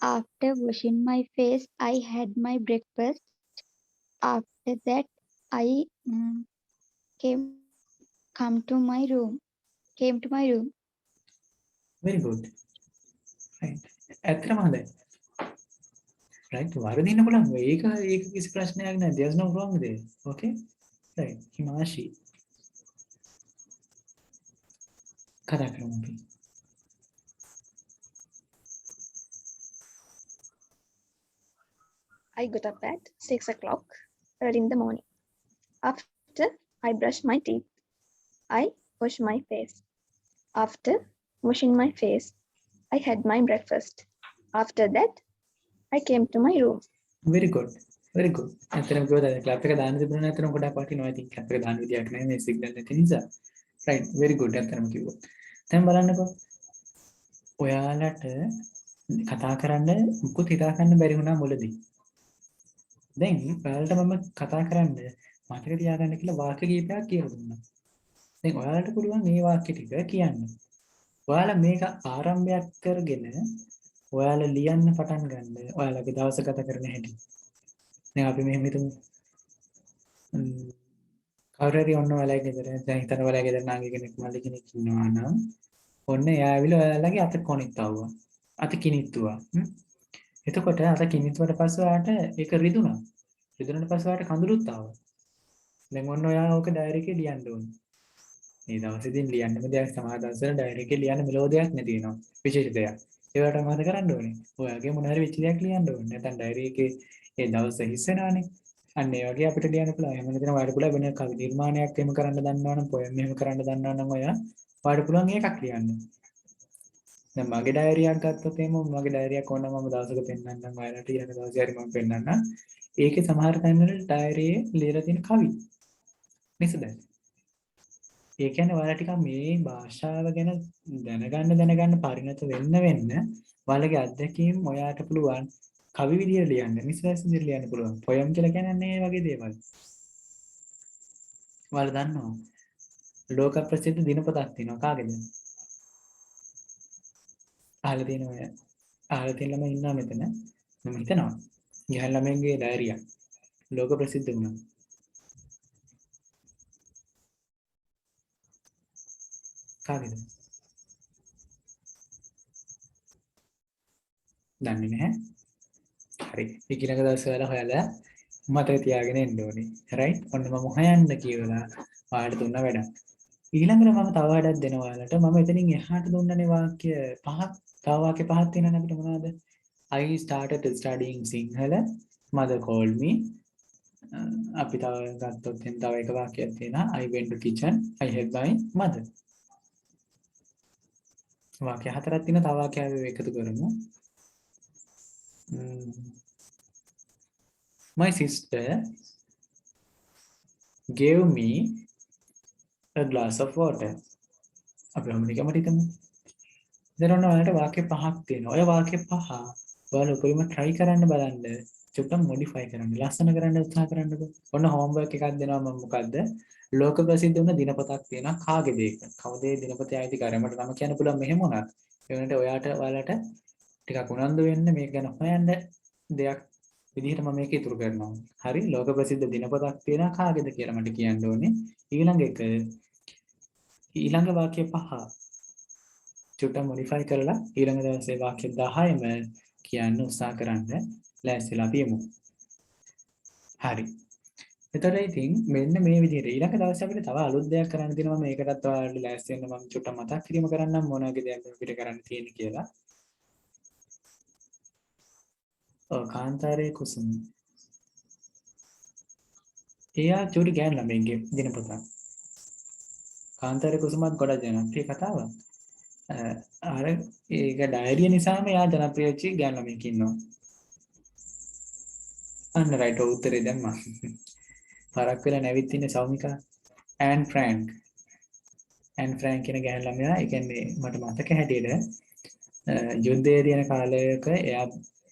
After washing my face, I had my breakfast. After that, I came to my room. Very good. Right. ඇත්තටම හොඳයි. right. වරදින්න පුළුවන්. ඒක කිසි ප්‍රශ්නයක් නෑ. There's no wrong there. Okay? Right. හිමාශි. කතා කරමු අපි. I got up at 6 o'clock early in the morning. After I brushed my teeth, I washed my face. After washing my face, I had my breakfast. After that, I came to my room. very good very good ඇත්තටම කිව්වද club එක දාන්න තිබුණා නම් ඇත්තටම ගොඩක් වටිනවා ඉතින් club එක දාන්න විදියක් නැහැ මේ සිග්නල් නැති නිසා right very good ඇත්තටම කිව්වා දැන් බලන්නකෝ ඔයාලට කතා කරන්න මුකුත් හිතා ගන්න බැරි වුණා මුලදී දැන් ඔයාලට මම කතා කරන්න මතක තියාගන්න කියලා වාක්‍ය කීපයක් කියලා දුන්නා දැන් ඔයාලට පුළුවන් මේ වාක්‍ය ටික කියන්න ඔයාලා මේක ආරම්භයක් කරගෙන ඔයාලා ලියන්න පටන් ගන්න ඔයාලගේ දවස ගත කරන හැටි දැන් අපි මෙහෙම හිතමු කවුරු හරි ඔන්න ඔයාලගේ ගෙදර දැන් හිතන්න ඔයාලගේ ගෙදර නාගේ කෙනෙක් මල්ලි කෙනෙක් ඉන්නවා නම් ඔන්න එයා ඇවිල්ලා ඔයාලගේ අත කොනිට්ටවුවා අත කිනිත්තුවා එතකොට අත කිනිත්තුවට පස්සේ ඔයාට ඒක රිදුනා රිදුනට පස්සේ ඔයාට කඳුළුත් ආවා දැන් ඔන්න ඔයා ඕක ඩයරි එකේ ලියන්න ඕනේ මේ දවසේදී ලියන්නම දෙයක් සමහර දවස්වල ඩයරි එකේ ලියන්න මෙලෝඩියක් නැති වෙනවා විශේෂ දෙයක් ඒවට මොකද කරන්න ඕනේ ඔයාගේ මොන හරි වෙච්ච දෙයක් ලියන්න ඕනේ නැත්නම් ඩයරි එකේ ඒ දවස් හිස් වෙනානේ අන්න ඒ වගේ අපිට ලියන්න පුළුවන් එහෙම නැත්නම් ඔයාලට පුළුවන් වෙන කවි නිර්මාණයක් එහෙම කරන්න දන්නවනම් පොයම් එහෙම කරන්න දන්නවනම් ඔයාලට පුළුවන් එකක් ලියන්න දැන් මගේ ඩයරියක් ගත්තොත් එහෙම මගේ ඩයරියක් ඕනනම් මම දවසක පෙන්නන්නම් ඔයාලට ඊළඟ දවසේ හරි මම පෙන්නන්නම් ඒකේ සමහර තැන්වල ඩයරියේ ලියලා තියෙන කවි නේද ඒ කියන්නේ ඔයාලා ටිකක් මේ භාෂාව ගැන දැනගන්න පරිණත වෙන්න ඔයාලගේ අත්දැකීම් ඔයාට පුළුවන් කවි විදියට ලියන්න මිස්රස් විදියට ලියන්න පුළුවන් පොයම් කියලා කියන්නේ මේ වගේ දේවල් ඔයාලා දන්නවා ලෝක ප්‍රසිද්ධ දිනපොතක් තියෙනවා කාගේද අහලා තියෙන ළමයි ඉන්නවා මෙතන මම හිතනවා ගහන ළමයින්ගේ ඩයරියක් ලෝක ප්‍රසිද්ධ වුණා කාගේද දන්නේ නැහැ හරි ඊළඟ දවසේ වල හොයලා මතක තියාගෙන එන්න ඕනේ රයිට් ඔන්න මම හොයන්න කියලා ඔයාලට දුන්න වැඩක් ඊළඟට මම තව වැඩක් දෙනවා ඔයාලට මම එතනින් එහාට දුන්නනේ වාක්‍ය පහක් තව වාක්‍ය පහක් තියෙනවනේ අපිට මොනවද I started studying Sinhala mother called me අපි තව ගත්තොත් තව එක වාක්‍යයක් තියෙනවා I went to kitchen I helped my mother වාක්‍ය හතරක් තියෙන තව වාක්‍යයක් එකතු කරමු My sister gave me a glass of water. අපි හැමෝටම හිතමු. දැන් ඔන්න ඔයාලට වාක්‍ය පහක් තියෙනවා. ඔය වාක්‍ය පහ ඔයාලා උපරිම try කරන්න බලන්න. චුට්ටක් modify කරන්න. ලස්සන කරන්න උත්සාහ කරන්නකෝ. ඔන්න homework එකක් දෙනවා මම මොකද්ද? ලෝක ප්‍රසිද්ධ වුණ දිනපතක් තියෙනවා කාගේද ඒක? කවුද ඒ දිනපතේ අයිතිකාරයා? මට නම කියන්න පුළුවන් මෙහෙම උනත්. ඒ වුණාට ඔයාලට ටිකක් උනන්දු වෙන්න මේක ගැන හොයන්න දෙයක් විදිහට මම මේක ඉතුරු කරනවා. හරි ලෝක ප්‍රසිද්ධ දිනපතක් තියෙනවා කාගේද කියලා මට කියන්න ඕනේ. ඊළඟ වාක්‍ය පහ චුට්ටක් මොඩිෆයි කරලා ඊළඟ දවසේ වාක්‍ය 10ම කියන්න උත්සාහ කරන්න ලෑස්තිලා අපි යමු. හරි. එතකොට ඉතින් මෙන්න මේ විදිහට ඊළඟ දවසේ අපිට තව අලුත් දෙයක් කරන්න තියෙනවා මේකටත් ඔයාලට ලෑස්ති වෙන්න මම චුට්ටක් මතක් කිරීම කරන්නම් මොන වගේ දෙයක් අපිට කරන්න තියෙන්නේ කියලා. කාන්තාරයේ කුසුම එයා චූටි ගෑන් ළමයිගේ දිනපොත කාන්තාරයේ කුසුමත් ගොඩක් ජනප්‍රිය කතාවක් අර ඒක ඩයරිය නිසාම එයා ජනප්‍රිය වෙච්ච ගෑන් ළමයෙක් ඉන්නවා අන්න රයිට් උත්තරේ දැම්මා පරක් වෙලා නැවිත් ඉන්නේ සෞමිකා ඇන් ෆ්‍රැන්ක් කියන ගෑන් ළමයා ඒ කියන්නේ මට මතක හැටියට යුද්ධයේ තියෙන කාලයක එයා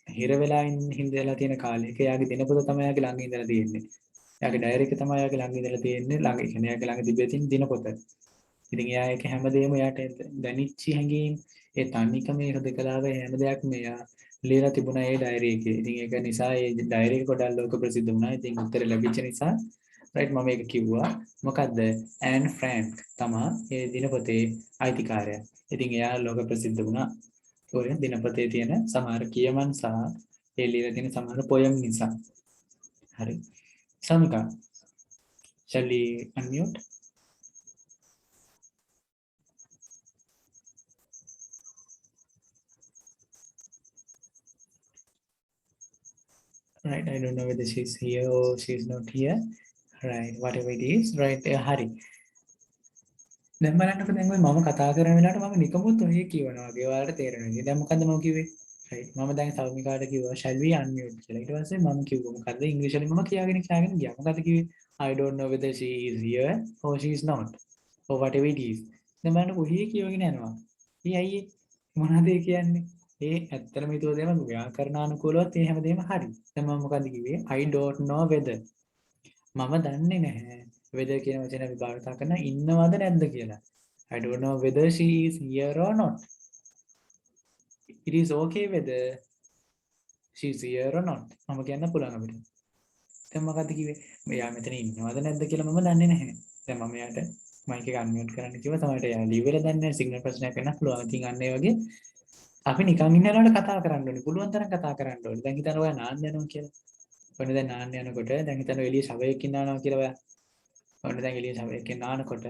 හිර වෙලා හින්දලා තියෙන කාලයක එයාගේ දිනපොත තමයි එයාගේ ළඟ ඉඳලා තියෙන්නේ. එයාගේ ඩයරි එක තමයි එයාගේ ළඟ ඉඳලා තියෙන්නේ. ළඟ කියන්නේ එයාගේ ළඟ තිබෙ තියෙන දිනපොත. ඉතින් එයා ඒක හැමදේම එයාට දැනිච්ච හැඟීම් ඒ තනිකම ඒ හදකලාව හැම දෙයක්ම එයා ලියලා තිබුණා ඒ ඩයරි එකේ. ඉතින් ඒක නිසා ඒ ඩයරි එක ගොඩක් ලෝක ප්‍රසිද්ධ වුණා. ඉතින් උත්තර ලැබිච්ච නිසා රයිට් මම ඒක කිව්වා. මොකද්ද? ඇන් ෆ්‍රැන්ක් තමයි ඒ දිනපොතේ අයිතිකාරයා. ඉතින් එයා ලෝක ප්‍රසිද්ධ වුණා. ඔය දිනපතේ තියෙන සමහර කියමන් සහ ඒ ලියලා තියෙන සමහර පොයම් නිසා. හරි. සමිකා. shall we unmute? right, I don't know whether she's here or she's not here, right, whatever it is, right, hari. දැන් බලන්නකෝ දැන් ඔය මම කතා කරන වෙලාවට මම නිකමුත් ඔය කියවනවා වගේ ඔයාලට තේරෙනවා. දැන් මොකද්ද මම කිව්වේ? right, මම දැන් සෞමිකාට කිව්වා shall we unmute කියලා. ඊට පස්සේ මම කිව්වා මොකද්ද ඉංග්‍රීසි වලින් මම කියාගෙන ගියා. මොකද්ද කිව්වේ? I don't know whether she is here or she is not or whatever it is. දැන් බලන්න කොහේ කියවගෙන යනවා. ඊ අයියේ මොනවද ඒ කියන්නේ? ඒ ඇත්තටම හිතුව දෙම ව්‍යාකරණානුකූලවත් ඒ හැමදේම හරි. දැන් මම මොකද්ද කිව්වේ? I don't know whether. මම දන්නේ නැහැ. whether කියන වචනේ අපි භාවිත කරන ඉන්නවද නැද්ද කියලා. I don't know whether she is here or not. It is okay whether she is here or not. මම කියන්න පුළුවන් අපිට. දැන් මොකද්ද කිව්වේ? මෙයා මෙතන ඉන්නවද නැද්ද කියලා මම දන්නේ නැහැ. දැන් මම එයාට මයික් එක අන්මියුට් කරන්න කිව්වා. තමයි එයා ලීව් වෙලා දන්නේ නැහැ. සිග්නල් ප්‍රශ්නයක් වෙන්නත් පුළුවන්. ඉතින් අන්න ඒ වගේ අපි නිකන් ඉන්න වෙලාවට කතා කරන්න ඕනේ. පුළුවන් තරම් කතා කරන්න ඕනේ. දැන් හිතන්න ඔයා නාන්න යනවා කියලා. ඔන්න දැන් නාන්න යනකොට දැන් හිතන්න එළිය ශවයක් ඉන්නවා කියලා ඔයා. ඔන්න දැන් එළිය ශවයක් නානකොට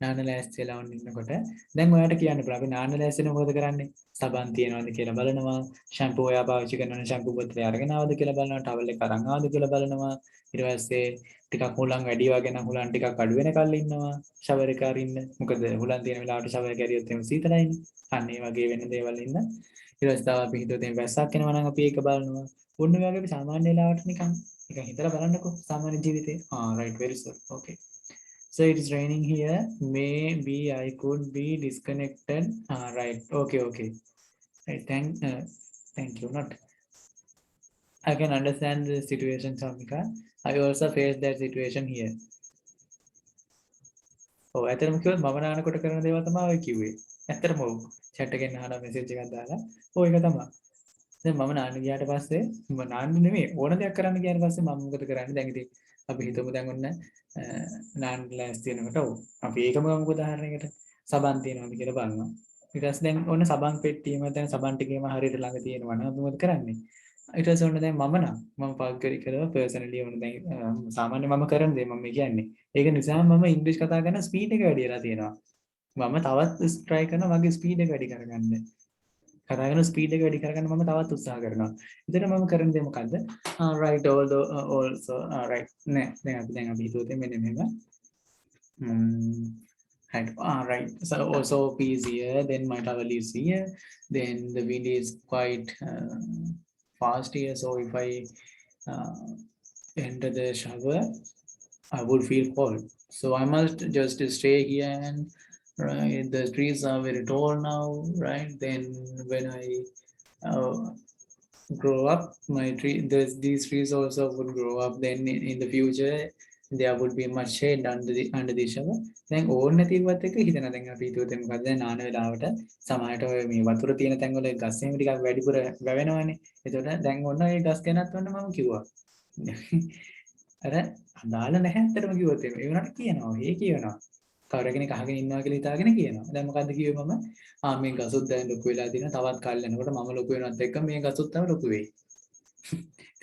නාන ලෑස්ති වෙලා වුණ ඉන්නකොට දැන් ඔයාලට කියන්න පුළුවන් අපි නාන ලෑස්ති වෙන මොකද කරන්නේ? සබන් තියනවාද කියලා බලනවා. ෂැම්පූ ඔයා පාවිච්චි කරනවනේ ෂැම්පූ බෝතලේ අරගෙන ආවද කියලා බලනවා. ටවල් එක අරන් ආවද කියලා බලනවා. ඊට පස්සේ ටිකක් හුලං වැඩි වගේ නම් හුලං ටිකක් අඩු වෙනකල් ඉන්නවා. ෂවර් එක අරින්න. මොකද හුලං තියෙන වෙලාවට ෂවර් එක ඇරියොත් එimhe සීතලයිනේ. අන්න ඒ වගේ වෙන දේවල් ඉන්න. ඊට පස්සේ තව අපි හිතුවොත් එimhe වැස්සක් එනවා නම් අපි ඒක බලනවා. ඔන්න ඔය වගේ අපි සාමාන්‍ය වෙලාවට නිකන් හිතලා බලන්නකෝ සාමාන්‍ය ජීවිතේ. right, very good. Okay. So it is raining here. Maybe I could be disconnected. Right. Okay. Right. Thank you. Not. I can understand the situation, Samika. I also faced that situation here. Oh, ඇත්තටම කිව්වොත් මම නානකොට කරන දේවල් තමයි ඔය කිව්වේ. ඇත්තටම ඔව්. chat එකෙන් අහලා message එකක් දාලා. ඔය ඒක තමයි. දැන් මම නාන්න ගියාට පස්සේ මම නාන්න නෙමෙයි ඕන දෙයක් කරන්න ගියාට පස්සේ මම මොකද කරන්නේ? දැන් ඉතින් අපි හිතමු දැන් ඔන්න නාන්න ලෑස්ති වෙනකොට ඔව්. අපි ඒකම ගමුකෝ උදාහරණයකට. සබන් තියනවාද කියලා බලනවා. ඊට පස්සේ දැන් ඔන්න සබන් පෙට්ටියම දැන් සබන් ටිකේම හරියට ළඟ තියෙනවා නම් අපි මොකද කරන්නේ? ඊට පස්සේ ඔන්න දැන් මම පෞද්ගලිකව පර්සනලි ඔන්න දැන් සාමාන්‍ය මම කරන දේ මම කියන්නේ. ඒක නිසා මම ඉංග්‍රීසි කතා කරන ස්පීඩ් එක වැඩි වෙලා තියෙනවා. මම තවත් try කරනවා මගේ ස්පීඩ් එක වැඩි කරගන්න. කතා කරන ස්පීඩ් එක වැඩි කරගන්න මම තවත් උත්සාහ කරනවා. එතන මම කරන දේ මොකද්ද? right, although also right. නෑ දැන් අපි හිතුවොත් මෙන්න මෙහෙම. Right. Right. So also P is here, then my towel is here, then the wind is quite fast here. So if I enter the shower, I would feel cold. So I must just stay here and right. The trees are very tall now, right? Then when I grow up, these trees also would grow up. Then in the future, there would be much shade under the shower. දැන් ඕන නැතිවත් එක හිතන දැන් අපි හිතුවොත් මොකද දැන් නාන වෙලාවට සමහරට ඔය මේ වතුර තියෙන තැන් වල ගස් එහෙම ටිකක් වැඩිපුර වැවෙනවනේ. එතකොට දැන් ඔන්න ඒ ගස් ගැනත් ඔන්න මම කිව්වා. අර අදාළ නැහැ අතරම කිව්වොත් ඒ වුණාට කියනවා. ඒ කියනවා. කවුරු කෙනෙක් අහගෙන ඉන්නවා කියලා හිතාගෙන කියනවා. දැන් මොකද්ද කිව්වේ මම? මේ ගසුත් දැන් ලොකු වෙලා දින තවත් කල් යනකොට මම ලොකු වෙනවත් එක්ක මේ ගසුත් තව ලොකු වෙයි.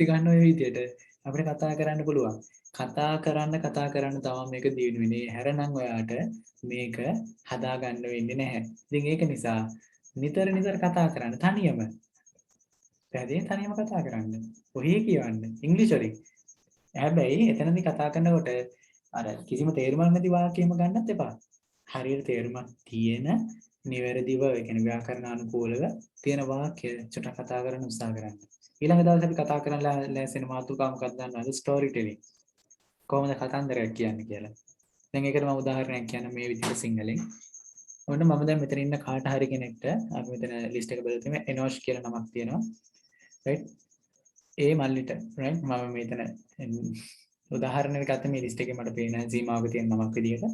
ඉතින් ඔය විදිහට අපිට කතා කරන්න පුළුවන්. කතා කරන්න තමයි මේක දියුණු වෙන්නේ. හැරනම් ඔයාට මේක හදා ගන්න වෙන්නේ නැහැ. ඉතින් ඒක නිසා නිතර කතා කරන්න තනියම. පැහැදිලි තනියම කතා කරන්න. ඔහේ කියවන්න ඉංග්‍රීසි වලින්. හැබැයි එතනදී කතා කරනකොට අර කිසිම තේරුමක් නැති වාක්‍යෙම ගන්නත් එපා. හරියට තේරුමක් තියෙන නිවැරදිව ඒ කියන්නේ ව්‍යාකරණානුකූලව තියෙන වාක්‍ය චුට්ටක් කතා කරන්න උත්සාහ කරන්න. ඊළඟ දවසේ අපි කතා කරන්න ලෑස්තින මාතෘකාව මොකක්ද දන්නවද? Story telling. කොහොමද කතන්දරයක් කියන්නේ කියලා. දැන් ඒකට මම උදාහරණයක් කියන්න මේ විදිහට සිංහලෙන්. ඔන්න මම දැන් මෙතන ඉන්න කාට හරි කෙනෙක්ට අපි මෙතන ලිස්ට් එක බලලා තියෙනවා එනෝෂ් කියලා නමක් තියෙනවා. right? ඒ මල්ලිට right? මම මෙතන උදාහරණයක් ගත්ත මේ ලිස්ට් එකේ මට පේන සීමාවක තියෙන නමක් විදිහට.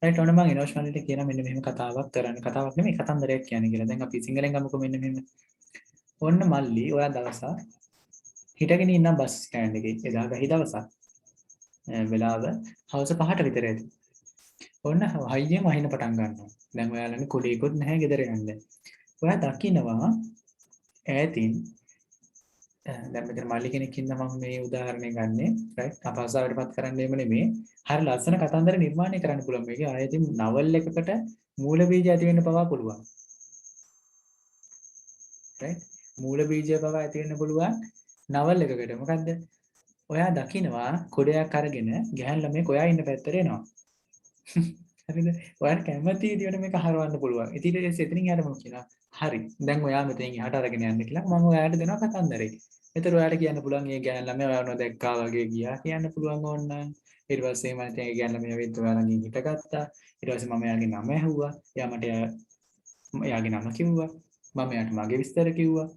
right? ඔන්න මම එනෝෂ් මල්ලිට කියන මෙන්න මෙහෙම කතාවක් කරන්න. කතාවක් නෙමෙයි කතන්දරයක් කියන්නේ කියලා. දැන් අපි සිංහලෙන් ගමුකෝ මෙන්න මෙහෙම. ඔන්න මල්ලි ඔයා දවසක් හිටගෙන ඉන්න බස් ස්ටෑන්ඩ් එකේ එදා ගහි දවසක්. වෙලාව හවස 5ට විතර ඇති. ඔන්න හයියෙන් වහින්න පටන් ගන්නවා. දැන් ඔයාලනේ කුඩේකුත් නැහැ ගෙදර යන්න. ඔයා දකින්නවා ඈතින් දැන් මෙතන මල්ලි කෙනෙක් ඉන්න මම මේ උදාහරණය ගන්නෙ right අපහසුතාවයටපත් කරන්න එම නෙමෙයි. හරි ලස්සන කතන්දර නිර්මාණය කරන්න පුළුවන්. මේක ආයෙත් නවල් එකකට මූල බීජ ඇති වෙන්න පවා පුළුවන්. right මූල බීජය පවා ඇති වෙන්න පුළුවන්. නවල් එකකට. මොකද්ද? ඔයා දකිනවා කොඩයක් අරගෙන ගෑන් ළමෙක් ඔයා ඉන්න පැත්තට එනවා. හරිද? ඔයාට කැමති විදිහට මේක හරවන්න පුළුවන්. ඉතින් ඊට පස්සේ එතනින් යාට මම කියනවා හරි. දැන් ඔයා මෙතෙන් එහාට අරගෙන යන්න කියලා මම ඔයාට දෙනවා කතන්දරේ. ඒතර ඔයාට කියන්න පුළුවන් මේ ගෑන් ළමයා ඔයාව නොදැක්කා වගේ ගියා කියන්න පුළුවන් ඕනනම්. ඊට පස්සේ මම ඉතින් ඒ ගෑන් ළමයා වෙද්ද ඔයා ළඟින් හිටගත්තා. ඊට පස්සේ මම එයාගේ නම ඇහුවා. එයා මට එයාගේ නම කිව්වා. මම එයාට මගේ විස්තර කිව්වා.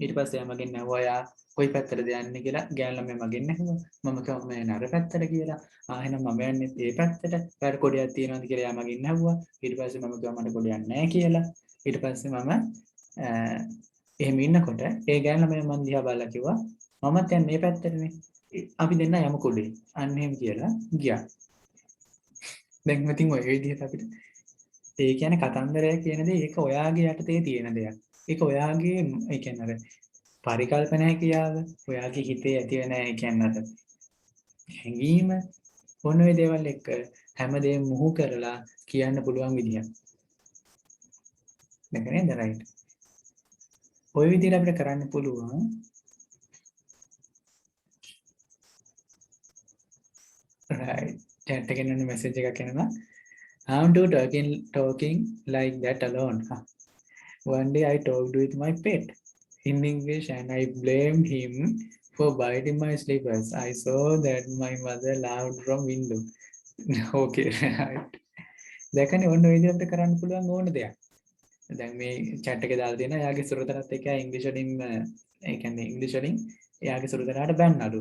ඊට පස්සේ එයා මගෙන් ඇහුවා එයා කොයි පැත්තටද යන්නේ කියලා. ගෑන් ළමයා මගෙන් ඇහුවා. මම කිව්වා මම යන්නේ අර පැත්තට කියලා. එහෙනම් මම යන්නේ ඒ පැත්තට. ඔයාට කොඩයක් තියෙනවද කියලා එයා මගෙන් ඇහුවා. ඊට පස්සේ මම කිව්වා මට කොඩයක් නැහැ කියලා. ඊට පස්සේ මම එහෙම ඉන්නකොට ඒ ගෑන් ළමයා මන් දිහා බලලා කිව්වා මමත් යන්නේ මේ පැත්තටනේ. අපි දෙන්න යමු කොඩේ. අන්න එහෙම කියලා ගියා. දැන් මතින් ඔය විදිහට අපිට ඒ කියන්නේ කතන්දරය කියන දේ ඒක ඔයාගේ යටතේ තියෙන දෙයක්. ඒක ඔයාගේ ඒ කියන්නේ අර පරිකල්පන හැකියාව, ඔයාගේ හිතේ ඇති වෙන ඒ කියන්නේ අර හැඟීම මොන ඔය දේවල් එක්ක හැමදේම මුහු කරලා කියන්න පුළුවන් විදියක්. මේක නේද රයිට්? ඔය විදිහට අපිට කරන්න පුළුවන්. right. chat එකෙන් එන message එකක් එනවා. I'm too talking like that alone. One day I talked with my pet in English and I blamed him for biting my slippers. I saw that my mother laughed from window. Okay, right. දැකනේ ඔන්න ඔය විදිහට කරන්න පුළුවන් ඕන දෙයක්. දැන් මේ chat එකේ දාලා තියෙනවා එයාගේ සුරතරත් එක්ක ඉංග්‍රීසි වලින් ඒ කියන්නේ ඉංග්‍රීසි වලින් එයාගේ සුරතරාට බැන්නලු.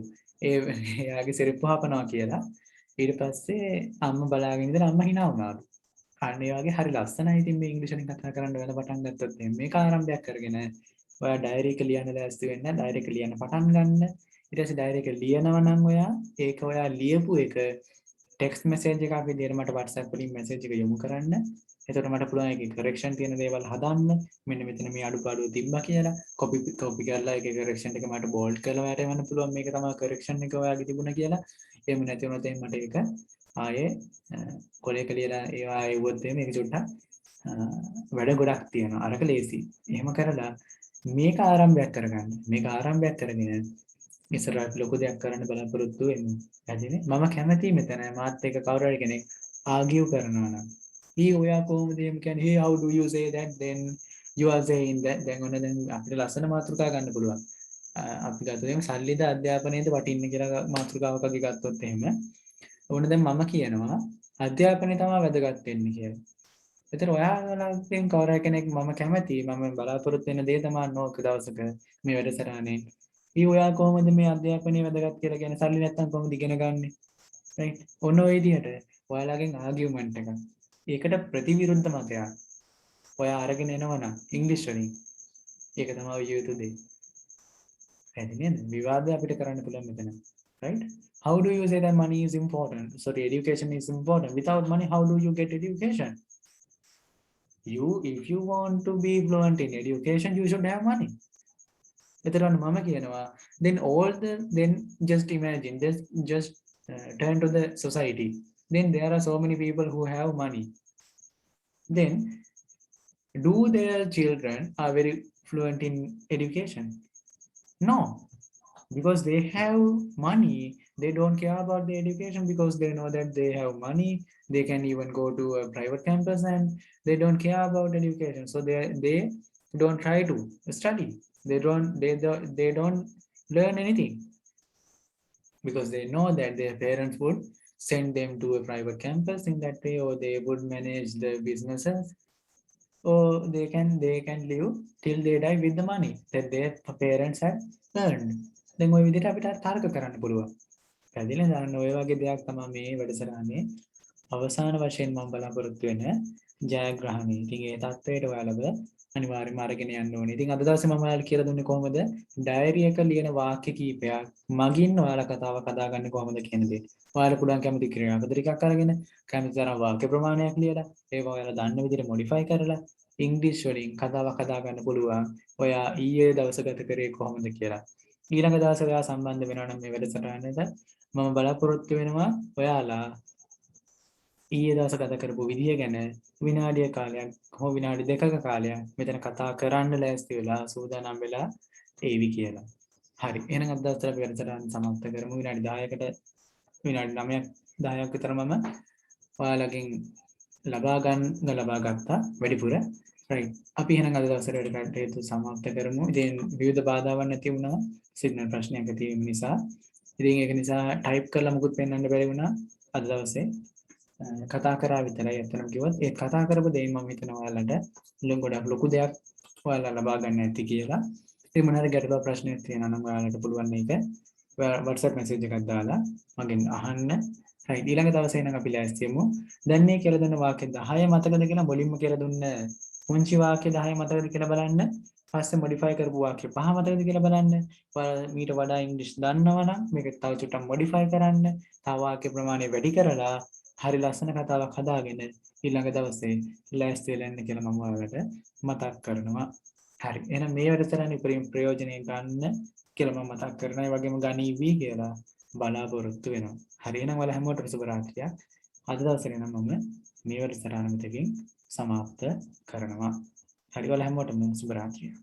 එයාගේ සිරිප්පු හපනවා කියලා. ඊට පස්සේ අම්මා බලාගෙන ඉඳලා අම්මා hina වුණාලු. අන්න ඒ වගේ හරි ලස්සනයි. ඉතින් මේ ඉංග්‍රීසි වලින් කතා කරන්න වෙන පටන් ගත්තොත් මේක ආරම්භයක් කරගෙන ඔයා ඩයරි එක ලියන්න දැස්ති වෙන්න ඩයරි එක ලියන්න පටන් ගන්න. ඊට පස්සේ ඩයරි එක ලියනවා නම් ඔයා ඒක ඔයා ලියපු එක ටෙක්ස්ට් මැසේජ් එකක් විදිහට මට WhatsApp වලින් මැසේජ් එක යොමු කරන්න. එතකොට මට පුළුවන් ඒකේ කරෙක්ෂන් තියෙන දේවල් හදන්න. මෙන්න මෙතන මේ අඩුපාඩුව තිබ්බා කියලා කොපි කරලා ඒකේ කරෙක්ෂන් එක මට බෝල්ඩ් කරලා ඔයාට එවන්න පුළුවන්. මේක තමයි කරෙක්ෂන් එක ඔයාගේ තිබුණා කියලා. එහෙම නැති වුණොත් මට ඒක ආයේ කොලේක ලියලා ඒවා එවුවොත් මේක චුට්ටක් වැඩ ගොඩක් තියෙනවා. අරක ලේසි. එහෙම කරලා මේක ආරම්භයක් කරගන්න. මේක ආරම්භයක් කරගෙන ඉස්සරහට ලොකු දෙයක් කරන්න බලාපොරොත්තු වෙන්න. ඇදිනේ මම කැමතියි මෙතන මාත් එක්ක කවුරු හරි කෙනෙක් ආගියු කරනවා නම් ඔයා කොහොමද එහෙම කියන්නේ hey how do you say that then you are saying that දැන් ඔන්න දැන් අපිට ලස්සන මාතෘකා ගන්න පුළුවන්. අපි ගත්තොත් එහෙම සල්ලිද අධ්‍යාපනයේද වටින්නේ කියලා මාතෘකාවක් වගේ ගත්තොත් එහෙම ඕන දැන් මම කියනවා අධ්‍යාපනය තමයි වැදගත් වෙන්නේ කියලා. ඒතර ඔයාලගෙන් කවුරු කෙනෙක් මම කැමතියි මම බලාපොරොත්තු වෙන දේ තමයි නෝක දවසක මේ වැඩසටහනේ. ඔයා කොහොමද මේ අධ්‍යාපනය වැදගත් කියලා කියන්නේ සල්ලි නැත්තම් කොහොමද ඉගෙන ගන්නෙ? right? ඔන්න ඔය විදිහට ඔයාලගෙන් ආගියුමන්ට් එකක්. ඒකට ප්‍රතිවිරුද්ධ මතයක්. ඔයා අරගෙන එනවනම් ඉංග්‍රීසි වලින්. ඒක තමයි යුතු දේ. හරි නේද? විවාදය අපිට කරන්න පුළුවන් මෙතන. right? How do you say that money is important? Sorry, education is important. Without money, how do you get education? If you want to be fluent in education, you should have money. එතරම් මම කියනවා then just imagine just turn to the society. Then there are so many people who have money. Then do their children are very fluent in education? No, because they have money. They don't care about the education because they know that they have money. They can even go to a private campus and they don't care about education. So they don't try to study. They don't learn anything because they know that their parents would send them to a private campus in that way, or they would manage the businesses, or they can live till they die with the money that their parents had earned. දැන් ওই විදිහට අපිට තර්ක කරන්න පුළුවන්. පැහැදිලිද? අන්න ඔය වගේ දෙයක් තමයි මේ වැඩසටහනේ අවසාන වශයෙන් මම බලාපොරොත්තු වෙන ජයග්‍රහණය. ඉතින් ඒ தത്വයට ඔයාලව අනිවාර්යයෙන්ම අරගෙන යන්න ඕනේ. ඉතින් අද දවසේ මම ඔයාලට කියලා දුන්නේ කොහොමද ඩයරි එක ලියන වාක්‍ය කීපයක් මගින් ඔයාලා කතාවක් හදාගන්නේ කොහොමද කියන දේ. ඔයාලා පුළුවන් කැමති ක්‍රියාපද ටිකක් අරගෙන කැමති තරම් වාක්‍ය ප්‍රමාණයක් ලියලා ඒවා ඔයාලා දන්න විදිහට මොඩිෆයි කරලා ඉංග්‍රීසි වලින් කතාවක් හදාගන්න පුළුවන්. ඔයා ඊයේ දවස ගත කරේ කොහොමද කියලා. ඊළඟ දවසේ ඔයා සම්බන්ධ වෙනවා නම් මේ වැඩසටහනට මම බලාපොරොත්තු වෙනවා ඔයාලා ඊයේ දවස ගත කරපු විදිය ගැන විනාඩිය කාලයක් හෝ විනාඩි දෙකක කාලයක් මෙතන කතා කරන්න ලෑස්ති වෙලා සූදානම් වෙලා ඒවි කියලා. හරි. එහෙනම් අද දවසට අපි වැඩසටහන සමාප්ත කරමු. විනාඩි 10කට විනාඩි 9ක් 10ක් විතර මම ඔයාලගෙන් ලබා ගත්තා වැඩිපුර. right. අපි එහෙනම් අද දවසට වැඩ කටයුතු සමාප්ත කරමු. ඉතින් විවිධ බාධාවන් නැති වුණා. සිග්නල් ප්‍රශ්නයක් තියෙන නිසා. ඉතින් ඒක නිසා ටයිප් කරලා මුකුත් පෙන්වන්න බැරි වුණා අද දවසේ. කතා කරා විතරයි අතනම කිව්වත් ඒ කතා කරපු දෙයින් මම හිතනවා ඔයාලට ගොඩක් ලොකු දෙයක් ඔයාලා ලබා ගන්න ඇති කියලා. ඉතින් මොන හරි ගැටලුවක් ප්‍රශ්නයක් තියෙනවා නම් ඔයාලට පුළුවන් මේක WhatsApp message එකක් දාලා මගෙන් අහන්න. right. ඊළඟ දවසේ නම් අපි ලෑස්ති වෙමු. දැන් මේ කියලා දුන්න වාක්‍ය 10 මතකද කියලා මුලින්ම කියලා දුන්න පුංචි වාක්‍ය 10 මතකද කියලා බලන්න. පස්සේ modify කරපු වාක්‍ය 5 මතකද කියලා බලන්න. මීට වඩා ඉංග්‍රීසි දන්නවා නම් මේක තව චුට්ටක් modify කරන්න. තව වාක්‍ය ප්‍රමාණය වැඩි කරලා හරි ලස්සන කතාවක් හදාගෙන ඊළඟ දවසේ ලෑස්ති වෙලා ඉන්න කියලා මම ඔයාලට මතක් කරනවා. හරි. එහෙනම් මේ වැඩසටහනේ උපරිම ප්‍රයෝජනෙ ගන්න කියලා මම මතක් කරනවා. ඒ වගේම ගනීවි කියලා බලාපොරොත්තු වෙනවා. හරි. එහෙනම් ඔයාලා හැමෝටම සුබ රාත්‍රියක්. අද දවසේ නම් මම මේ වැඩසටහන මෙතකින් සමාප්ත කරනවා. හරි. ඔයාලා හැමෝටම සුබ රාත්‍රියක්.